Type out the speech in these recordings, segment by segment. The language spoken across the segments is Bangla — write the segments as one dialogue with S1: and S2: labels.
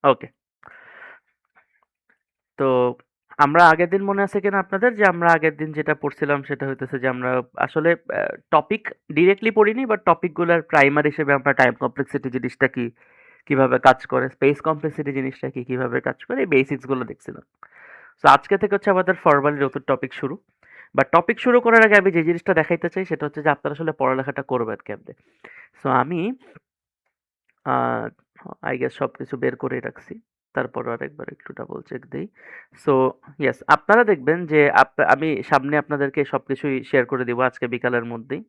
S1: ওকে। তো আমরা আগের দিন মনে আছে কিনা আপনাদের যে আমরা আগের দিন যেটা পড়ছিলাম সেটা হইতেছে যে আমরা আসলে টপিক ডিরেক্টলি পড়িনি, বাট টপিকগুলোর প্রাইমার হিসেবে আমরা টাইম কমপ্লেক্সিটি জিনিসটা কি, কিভাবে কাজ করে, স্পেস কমপ্লেক্সিটি জিনিসটা কি, কিভাবে কাজ করে, এই বেসিক্স গুলো দেখছিলাম। তো আজকে থেকে হচ্ছে আমাদের ফরমালি নতুন টপিক শুরু। বা টপিক শুরু করার আগে আমি যে জিনিসটা দেখাইতে চাই সেটা হচ্ছে যে আপনারা আসলে পড়ালেখাটা করবেন কেমনে। সো আমি আহ আই গেস সবকিছু বের করে রাখছি। তারপর আরেকবার একটু ডাবল চেক দেই। সো ইয়েস, আপনারা দেখবেন যে আমি সামনে আপনাদেরকে সবকিছুই শেয়ার করে দিব আজকে বিকালের মধ্যেই।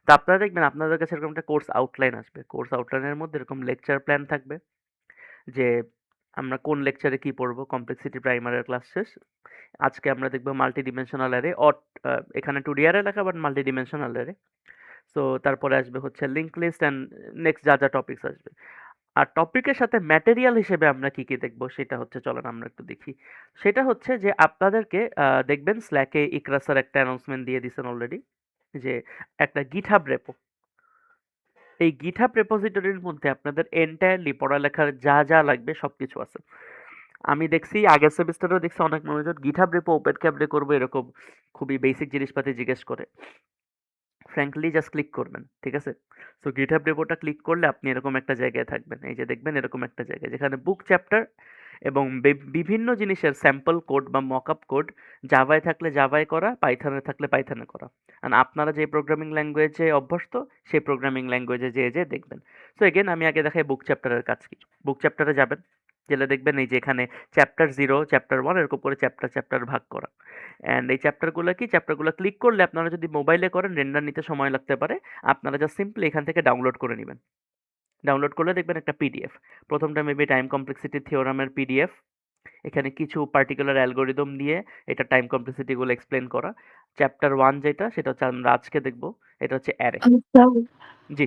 S1: তো আপনারা দেখবেন আপনাদের কাছে এরকম একটা কোর্স আউটলাইন আসবে। কোর্স আউটলাইনের মধ্যে এরকম লেকচার প্ল্যান থাকবে যে আমরা কোন লেকচারে কি পড়বো। কমপ্লেক্সিটি প্রাইমারের ক্লাস শেষ। আজকে আমরা দেখবো মাল্টি ডিমেনশনাল অ্যারে, এখানে 2D অ্যারে লেখা, but multi dimensional array. So তারপরে আসবে হচ্ছে লিঙ্ক লিস্ট অ্যান্ড নেক্সট যা যা টপিকস আসবে। আর টপিকের সাথে ম্যাটেরিয়াল হিসেবে আমরা কি কি দেখবো সেটা হচ্ছে, চলেন আমরা একটু দেখি। সেটা হচ্ছে যে আপনাদেরকে দেখবেন স্ল্যাকে ইকরা স্যার একটা অ্যানাউন্সমেন্ট দিয়ে দিয়েছেন অলরেডি, যে একটা গিটহাব রেপো। এই গিটহাব রেপোজিটরির মধ্যে আপনাদের এন্টায়ারলি পড়ালেখার যা যা লাগবে সবকিছু আছে। আমি দেখছি আগের সেমিস্টারেও দেখছি অনেক মানুষজন গিটহাব রেপো ওপেন ক্যাবরে করবো এরকম খুবই বেসিক জিনিসপাতি জিজ্ঞেস করে। ফ্র্যাঙ্কলি জাস্ট ক্লিক করবেন, ঠিক আছে? সো গিটহাব রেপোটা ক্লিক করলে আপনি এরকম একটা জায়গায় থাকবেন, এই যে দেখবেন এরকম একটা জায়গায় যেখানে বুক চ্যাপ্টার এবং বিভিন্ন জিনিসের স্যাম্পল কোড বা মকআপ কোড, জাভায় থাকলে জাভায় করা, পাইথনে থাকলে পাইথনে করা। আর আপনারা যে প্রোগ্রামিং ল্যাঙ্গুয়েজে অভ্যস্ত সেই প্রোগ্রামিং ল্যাঙ্গুয়েজে যেয়ে দেখবেন। সো এগেন আমি আগে দেখাই বুক চ্যাপ্টারের কাজ কি। বুক চ্যাপ্টারে যাবেন, গেলে দেখবেন এই যে এখানে চ্যাপ্টার 0, চ্যাপ্টার 1 এরকম করে চ্যাপ্টার চ্যাপ্টার ভাগ করা। অ্যান্ড এই চ্যাপ্টারগুলো কি, চ্যাপ্টারগুলো ক্লিক করলে আপনারা যদি মোবাইলে করেন রেন্ডার নিতে সময় লাগতে পারে। আপনারা জাস্ট সিম্পলি এখান থেকে ডাউনলোড করে নেবেন। ডাউনলোড করলে দেখবেন একটা পিডিএফ। প্রথমটা মেবি টাইম কমপ্লেক্সিটি থিওরামের পিডিএফ। এখানে কিছু পার্টিকুলার অ্যালগরিদম দিয়ে এটা টাইম কমপ্লেক্সিটি গুলো এক্সপ্লেন করা। চ্যাপ্টার 1 যেটা সেটা হচ্ছে আমরা আজকে দেখব, এটা হচ্ছে অ্যারে।
S2: আচ্ছা,
S1: জি।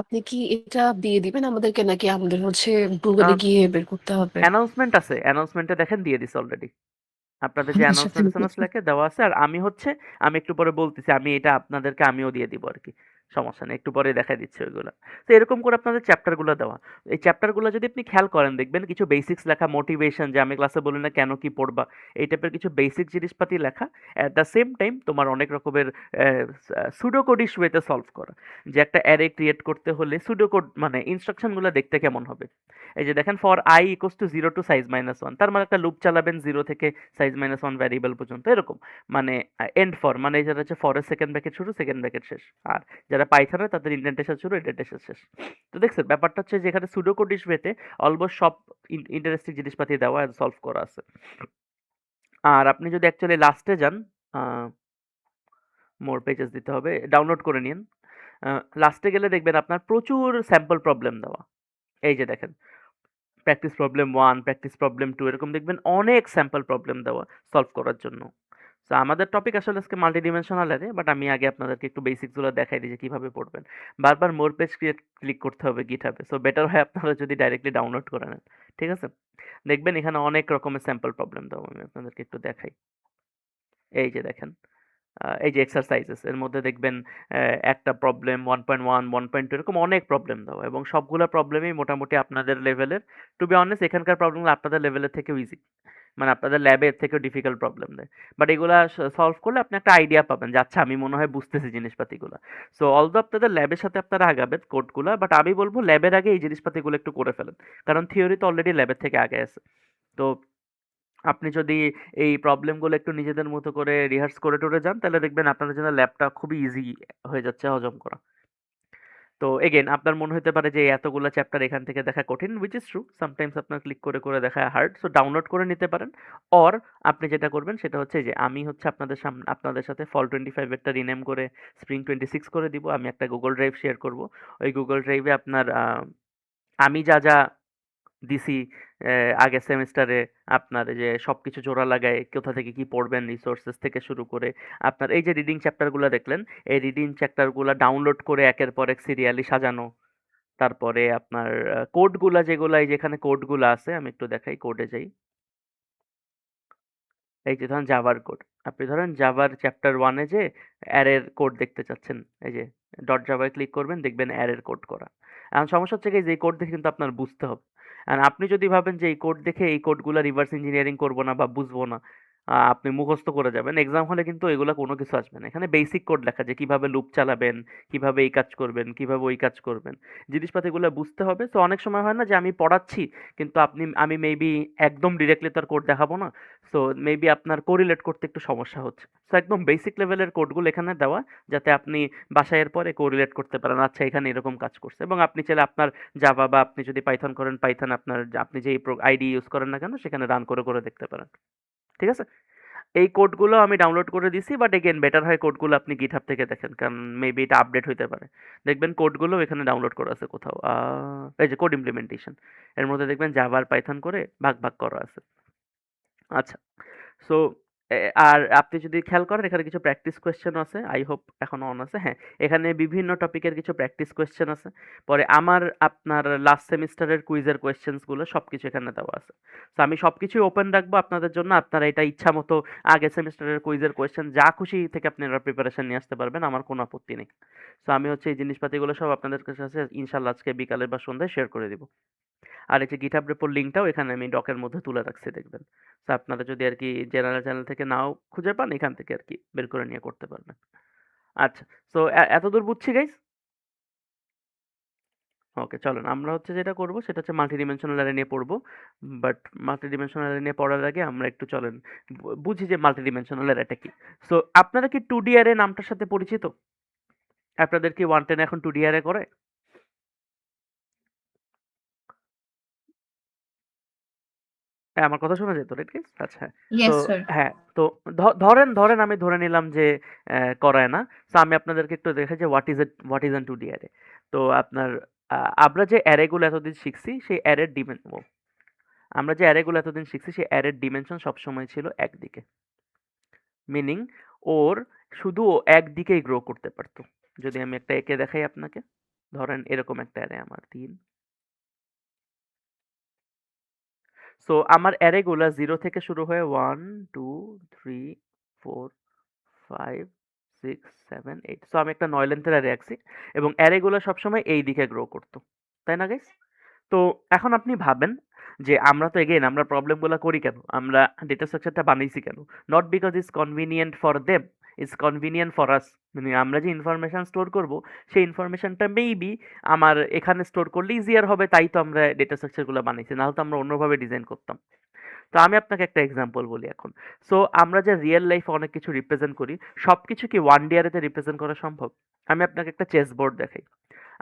S2: আপনি কি এটা দিয়ে দিবেন আমাদেরকে নাকি আমাদের হচ্ছে গুগলে গিয়ে বের করতে হবে?
S1: অ্যানাউন্সমেন্ট আছে, অ্যানাউন্সমেন্টে দেখেন দিয়ে দিছে অলরেডি। আপনাদের যে
S2: আচ্ছা,
S1: অ্যানাউন্সমেন্ট
S2: ঠিক
S1: আছে না
S2: আছে।
S1: স্ল্যাকে দেওয়া আছে। আর আমি হচ্ছে আমি একটু পরে বলতেছি, আমি এটা আপনাদেরকে আমিও দিয়ে দিব আর কি। সমস্যা নেই, একটু পরে দেখাই দিচ্ছি ওইগুলো। তো এরকম করে আপনাদের চ্যাপ্টারগুলো দেওয়া। এই চ্যাপ্টারগুলো যদি আপনি খেয়াল করেন দেখবেন কিছু বেসিক্স লেখা, মোটিভেশন, যে আমি ক্লাসে বলি না কেন কি পড়বা, এই টাইপের কিছু বেসিক জিনিসপাতি লেখা। অ্যাট দ্য সেম টাইম তোমার অনেক রকমের সুডোকোডিশ ওয়েতে সলভ করা। যে একটা অ্যারে ক্রিয়েট করতে হলে সুডোকোড মানে ইনস্ট্রাকশনগুলো দেখতে কেমন হবে। এই যে দেখেন for i equals to 0 to size minus 1, তার মানে একটা লুপ চালাবেন 0 থেকে সাইজ মাইনাস 1 ভ্যারিয়েবল পর্যন্ত এরকম। মানে এন্ড ফর মানে যেটা হচ্ছে ফরের সেকেন্ড ব্র্যাকেট শুরু সেকেন্ড ব্র্যাকেট শেষ। আর যারা পাইথনে তাদের ইন্ডেন্টেশন শুরু ইন্ডেন্টেশন শেষ। তো দেখছেন ব্যাপারটা হচ্ছে যে এখানে সুডোকোড ওয়েতে অলমোস্ট সব ইন্টারেস্টিং জিনিসপাতি দেওয়া আর সলভ করা আছে। আর আপনি যদি অ্যাকচুয়ালি লাস্টে যান, মোর পেজেস দিতে হবে, ডাউনলোড করে নিন। লাস্টে গেলে দেখবেন আপনার প্রচুর স্যাম্পল প্রবলেম দেওয়া। এই যে দেখেন প্র্যাকটিস প্রবলেম 1, প্র্যাকটিস প্রবলেম 2 এরকম দেখবেন অনেক স্যাম্পল প্রবলেম দেওয়া সলভ করার জন্য। তো আমাদের টপিক আসলে আজকে মাল্টিডিমেনশনাল অ্যারে, বাট আমি আগে আপনাদেরকে একটু বেসিক্স গুলো দেখাই দিই যে কিভাবে পড়বেন। বারবার মোর পেজ ক্লিক করতে হবে গিটহাবে। সো বেটার হয় আপনারা যদি ডাইরেক্টলি ডাউনলোড করে নেন। ঠিক আছে? দেখবেন এখানে অনেক রকমের স্যাম্পল প্রবলেম দেওয়া, আমি আপনাদেরকে একটু দেখাই। এই যে দেখেন এই যে এক্সারসাইজেস এর মধ্যে দেখবেন একটা প্রবলেম 1.1, 1.2 এরকম অনেক প্রবলেম দেওয়া এবং সবগুলা প্রবলেমই মোটামুটি আপনাদের লেভেলের। টু বি অনেস্ট এখানকার প্রবলেমগুলো আপনাদের লেভেলের থেকেও ইজি। মানে আপনাদের ল্যাবে এর থেকেও ডিফিকাল্ট প্রবলেম দেয়। বাট এগুলা সলভ করলে আপনি একটা আইডিয়া পাবেন যে আচ্ছা আমি মনে হয় বুঝতেছি জিনিসপাতিগুলা। সো অলদো আপনাদের ল্যাবের সাথে আপনারা আগাবেন কোডগুলা, বাট আমি বলব ল্যাবের আগে এই জিনিসপাতিগুলো একটু করে ফেলেন। কারণ থিওরি তো অলরেডি ল্যাবের থেকে আগে আছে। তো আপনি যদি এই প্রবলেমগুলো একটু নিজেদের মতো করে রিহার্স করে টরে যান তাহলে দেখবেন আপনাদের জন্য ল্যাবটা খুবই ইজি হয়ে যাচ্ছে হজম করা। তো এগেইন আপনার মনে হতে পারে যে এতগুলা চ্যাপ্টার এখান থেকে দেখা কঠিন, হুইচ ইজ ট্রু। সামটাইমস আপনার ক্লিক করে দেখা হার্ড। সো ডাউনলোড করে নিতে পারেন। অর আপনি যেটা করবেন সেটা হচ্ছে যে আমি হচ্ছে আপনাদের সাথে ফল 25 একটা রিনেম করে স্প্রিং 26 করে দিব। আমি একটা গুগল ড্রাইভ শেয়ার করব। ওই গুগল ড্রাইভে আপনার আমি যা দিছি আগের সেমিস্টারে আপনার এই যে সবকিছু জোড়া লাগায় কোথা থেকে কি পড়বেন রিসোর্সেস থেকে শুরু করে আপনার এই যে রিডিং চ্যাপ্টারগুলো দেখলেন, এই রিডিং চ্যাপ্টারগুলো ডাউনলোড করে একের পর এক সিরিয়ালি সাজানো। তারপরে আপনার কোডগুলা যেগুলা এই যেখানে কোডগুলা আছে আমি একটু দেখাই, কোডে যাই। এই যে ধরেন জাভার কোড। আপনি ধরেন জাভার চ্যাপ্টার 1 এ যে অ্যারের কোড দেখতে চাচ্ছেন, এই যে ডট জাভায় ক্লিক করবেন দেখবেন অ্যারের কোড করা। এখন সমস্যা হচ্ছে কি যে এই কোড দেখে কিন্তু আপনার বুঝতে হবে। অ্যান্ড আপনি যদি ভাবেন যে এই কোড দেখে এই কোডগুলা রিভার্স ইঞ্জিনিয়ারিং করব না বা বুঝবো না, আপনি মুখস্থ করে যাবেন। এক্সাম হলে কিন্তু এগুলা কোনো কিছু আসবে না। এখানে বেসিক কোড লেখা যে কিভাবে লুপ চালাবেন, কিভাবে এই কাজ করবেন, কিভাবে ওই কাজ করবেন। জিনিসপাতিগুলো বুঝতে হবে। সো অনেক সময় হয় না যে আমি পড়াচ্ছি কিন্তু আমি মেবি একদম ডিরেক্টলি তো আর কোড দেখাবো না। সো মেবি আপনার কোরিলেট করতে একটু সমস্যা হচ্ছে। সো একদম বেসিক লেভেলের কোডগুলো এখানে দেওয়া, যাতে আপনি বাসায় এর পরে কোরিলেট করতে পারেন। আচ্ছা, এখানে এরকম কাজ করছে, এবং আপনি চাইলে আপনার জাভা বা আপনি যদি পাইথন করেন পাইথন, আপনার আপনি যেই আইডি ইউজ করেন না কেন সেখানে রান করে করে দেখতে পারেন। ঠিক আছে? এই কোডগুলো আমি ডাউনলোড করে দিছি, বাট এগেইন বেটার হয় কোডগুলো আপনি GitHub থেকে দেখেন, কারণ মেবি এটা আপডেট হইতে পারে। দেখবেন কোডগুলো এখানে ডাউনলোড করা আছে কোথাও। এই যে কোড ইমপ্লিমেন্টেশন, এর মধ্যে দেখবেন জাভা আর পাইথন করে ভাগ ভাগ করা আছে। আচ্ছা। সো আর আপনি যদি খেয়াল করেন এখানে কিছু প্র্যাকটিস কোয়েশ্চেন আছে। আই হোপ এখনো অন আছে। হ্যাঁ, এখানে বিভিন্ন টপিকের কিছু প্র্যাকটিস কোয়েশ্চেন আছে। পরে আমার আপনার লাস্ট সেমিস্টারের কুইজের কোয়েশ্চেনস গুলো সবকিছু এখানে দেওয়া আছে। তো আমি সবকিছুই ওপেন রাখবো আপনাদের জন্য। আপনারা এটা ইচ্ছা মতো আগের সেমিস্টারের কুইজের কোয়েশ্চেন যা খুশি থেকে আপনারা প্রিপারেশন নিয়ে আসতে পারবেন। আমার কোনো আপত্তি নেই। তো আমি হচ্ছে এই জিনিসপাতিগুলো সব আপনাদের কাছে ইনশাল্লাহ আজকে বিকালে বা সন্ধ্যায় শেয়ার করে দিব। আর এই যে GitHub রেপোর লিঙ্কটাও এখানে আমি ডকের মধ্যে তুলে রাখছি, দেখবেন। তো আপনারা যদি আরকি জেনারেল চ্যানেল থেকে নাও খুঁজে পান, এখান থেকে আরকি বের করে নিয়ে করতে পারবেন। আচ্ছা। সো এতদূর বুঝছি গাইস? ওকে, চলেন আমরা হচ্ছে যেটা করব সেটা হচ্ছে মাল্টিডিমেনশনাল অ্যারে নিয়ে পড়বো। বাট মাল্টিডিমেনশনাল অ্যারে নিয়ে পড়ার আগে আমরা একটু চলেন বুঝি যে মাল্টিডিমেনশনাল অ্যারেটা কি। সো আপনারা কি 2D অ্যারে নামটার সাথে পরিচিত? আপনাদের কি 110 এখন 2D অ্যারে করে? হ্যাঁ, আমার কথা শোনা যেত, রাইট গাইস? আচ্ছা, হ্যাঁ। তো
S3: Yes, sir.
S1: হ্যাঁ, তো ধরেন আমি ধরে নিলাম যে করায় না। সো আমি আপনাদেরকে একটু দেখাই যে what is an 2D array. তো আপনার আমরা যে অ্যারে গুলো এতদিন শিখছি সেই অ্যারের ডিমেনশন সবসময় ছিল একদিকে। মিনিং ওর শুধু ও একদিকেই গ্রো করতে পারতো। যদি আমি একটা এঁকে দেখাই আপনাকে, ধরেন এরকম একটা অ্যারে আমার 3। সো আমার অ্যারে গুলা 0 থেকে শুরু হয়ে 1, 2, 3, 4, 5, 6, 7, 8। সো আমি একটা 9 লেন্থের অ্যারে আঁকছি, এবং অ্যারে গুলো সবসময় এই দিকে গ্রো করতো। তাই না গাইস? তো এখন আপনি ভাবেন যে আমরা তো এগেইন আমরা প্রবলেম গুলা করি কেন? আমরা ডেটা স্ট্রাকচারটা বানাইছি কেন? Not because it's convenient for them, it's convenient for us. মানে আমরা যে ইনফরমেশন স্টোর করব সেই ইনফরমেশনটা মেবি আমার এখানে স্টোর করলে ইজিয়ার হবে, তাই তো আমরা ডেটা স্ট্রাকচার গুলো বানাইছি। নাহলে তো আমরা অন্যভাবে ডিজাইন করতাম। তো আমি আপনাকে একটা এক্সাম্পল বলি এখন। সো আমরা যে রিয়েল লাইফে অনেক কিছু রিপ্রেজেন্ট করি, সবকিছু কি 1D অ্যারেতে রিপ্রেজেন্ট করা সম্ভব? আমি আপনাকে একটা চেস বোর্ড দেখাই।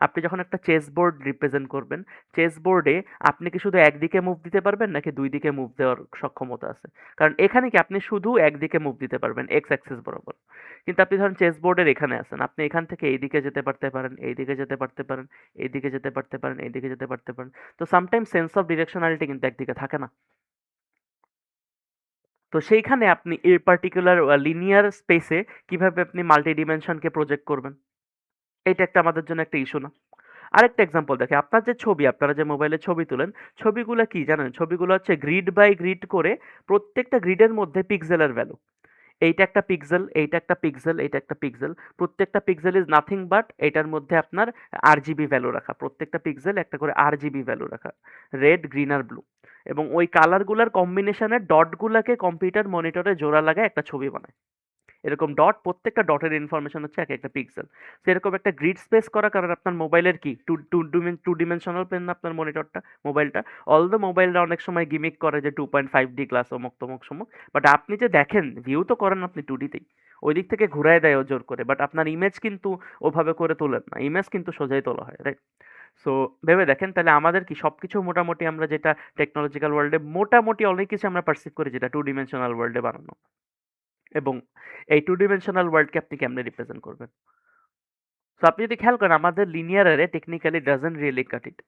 S1: আপনি যখন একটা চেস বোর্ড রিপ্রেজেন্ট করবেন, চেস বোর্ডে আপনি কি শুধু একদিকে মুভ দিতে পারবেন নাকি 2 দিকে মুভ দেওয়ার সক্ষমতা আছে? কারণ এখানে কি আপনি শুধু একদিকে মুভ দিতে পারবেন এক্স অ্যাক্সিস বরাবর। কিন্তু আপনি ধরেন চেস বোর্ডের এখানে আছেন। আপনি এখান থেকে এইদিকে যেতে পারতে পারেন, এইদিকে যেতে পারতে পারেন, এইদিকে যেতে পারতে পারেন, এইদিকে যেতে পারতে পারেন। তো সামটাইমস সেন্স অফ ডিরেকশনালিটি কিন্তু একদিকে থাকে না। তো সেইখানে আপনি এই পার্টিকুলার লিনিয়ার স্পেসে কিভাবে আপনি মাল্টি ডিমেনশনকে প্রজেক্ট করবেন? এটা একটা আমাদের জন্য একটা ইস্যু না? আরেকটা এক্সাম্পল দেখেন, আপনার যে ছবি, আপনারা যে মোবাইলে ছবি তোলেন, ছবিগুলা কি জানেন? ছবিগুলো হচ্ছে গ্রিড বাই গ্রিড করে, প্রত্যেকটা গ্রিডের মধ্যে পিক্সেলের ভ্যালু। এইটা একটা পিক্সেল, এইটা একটা পিক্সেল, এইটা একটা পিক্সেল। প্রত্যেকটা পিক্সেল ইজ নাথিং বাট এটার মধ্যে আপনার RGB ভ্যালু রাখা। প্রত্যেকটা পিক্সেল একটা করে RGB ভ্যালু রাখা। রেড, গ্রিন আর ব্লু। এবং ওই কালারগুলার কম্বিনেশনের ডটগুলাকে কম্পিউটার মনিটরে জোড়া লাগায় একটা ছবি বানায়। এরকম ডট, প্রত্যেকটা ডটের ইনফরমেশন হচ্ছে এক একটা পিক্সেল। তো এরকম একটা গ্রিড স্পেস করা, কারণ আপনার মোবাইলের কি টু ডিমেনশনাল পেন আপনার মনিটরটা, মোবাইলটা। অলদো মোবাইলটা অনেক সময় গিমিক করে যে 2.5D গ্লাস অমুক তমুক সমুক, বাট আপনি যে দেখেন ভিউ তো করেন আপনি 2D তেই। ওই দিক থেকে ঘুরায় দেয় ও জোর করে, বাট আপনার ইমেজ কিন্তু ওভাবে করে তোলেন না, ইমেজ কিন্তু সোজাই তোলা হয়, রাইট? সো ভেবে দেখেন তাহলে আমাদের কি সবকিছু মোটামুটি আমরা যেটা টেকনোলজিক্যাল ওয়ার্ল্ডে মোটামুটি অনেক কিছু আমরা পারসিভ করি যেটা 2 ডিমেনশনাল ওয়ার্ল্ডে বানানো। এবং এই 2 ডিমেনশনাল ওয়ার্ল্ডকে আপনি কেমনে রিপ্রেজেন্ট করবেন? সো আপনি যদি খেয়াল করেন আমাদের linear array technically doesn't really cut it.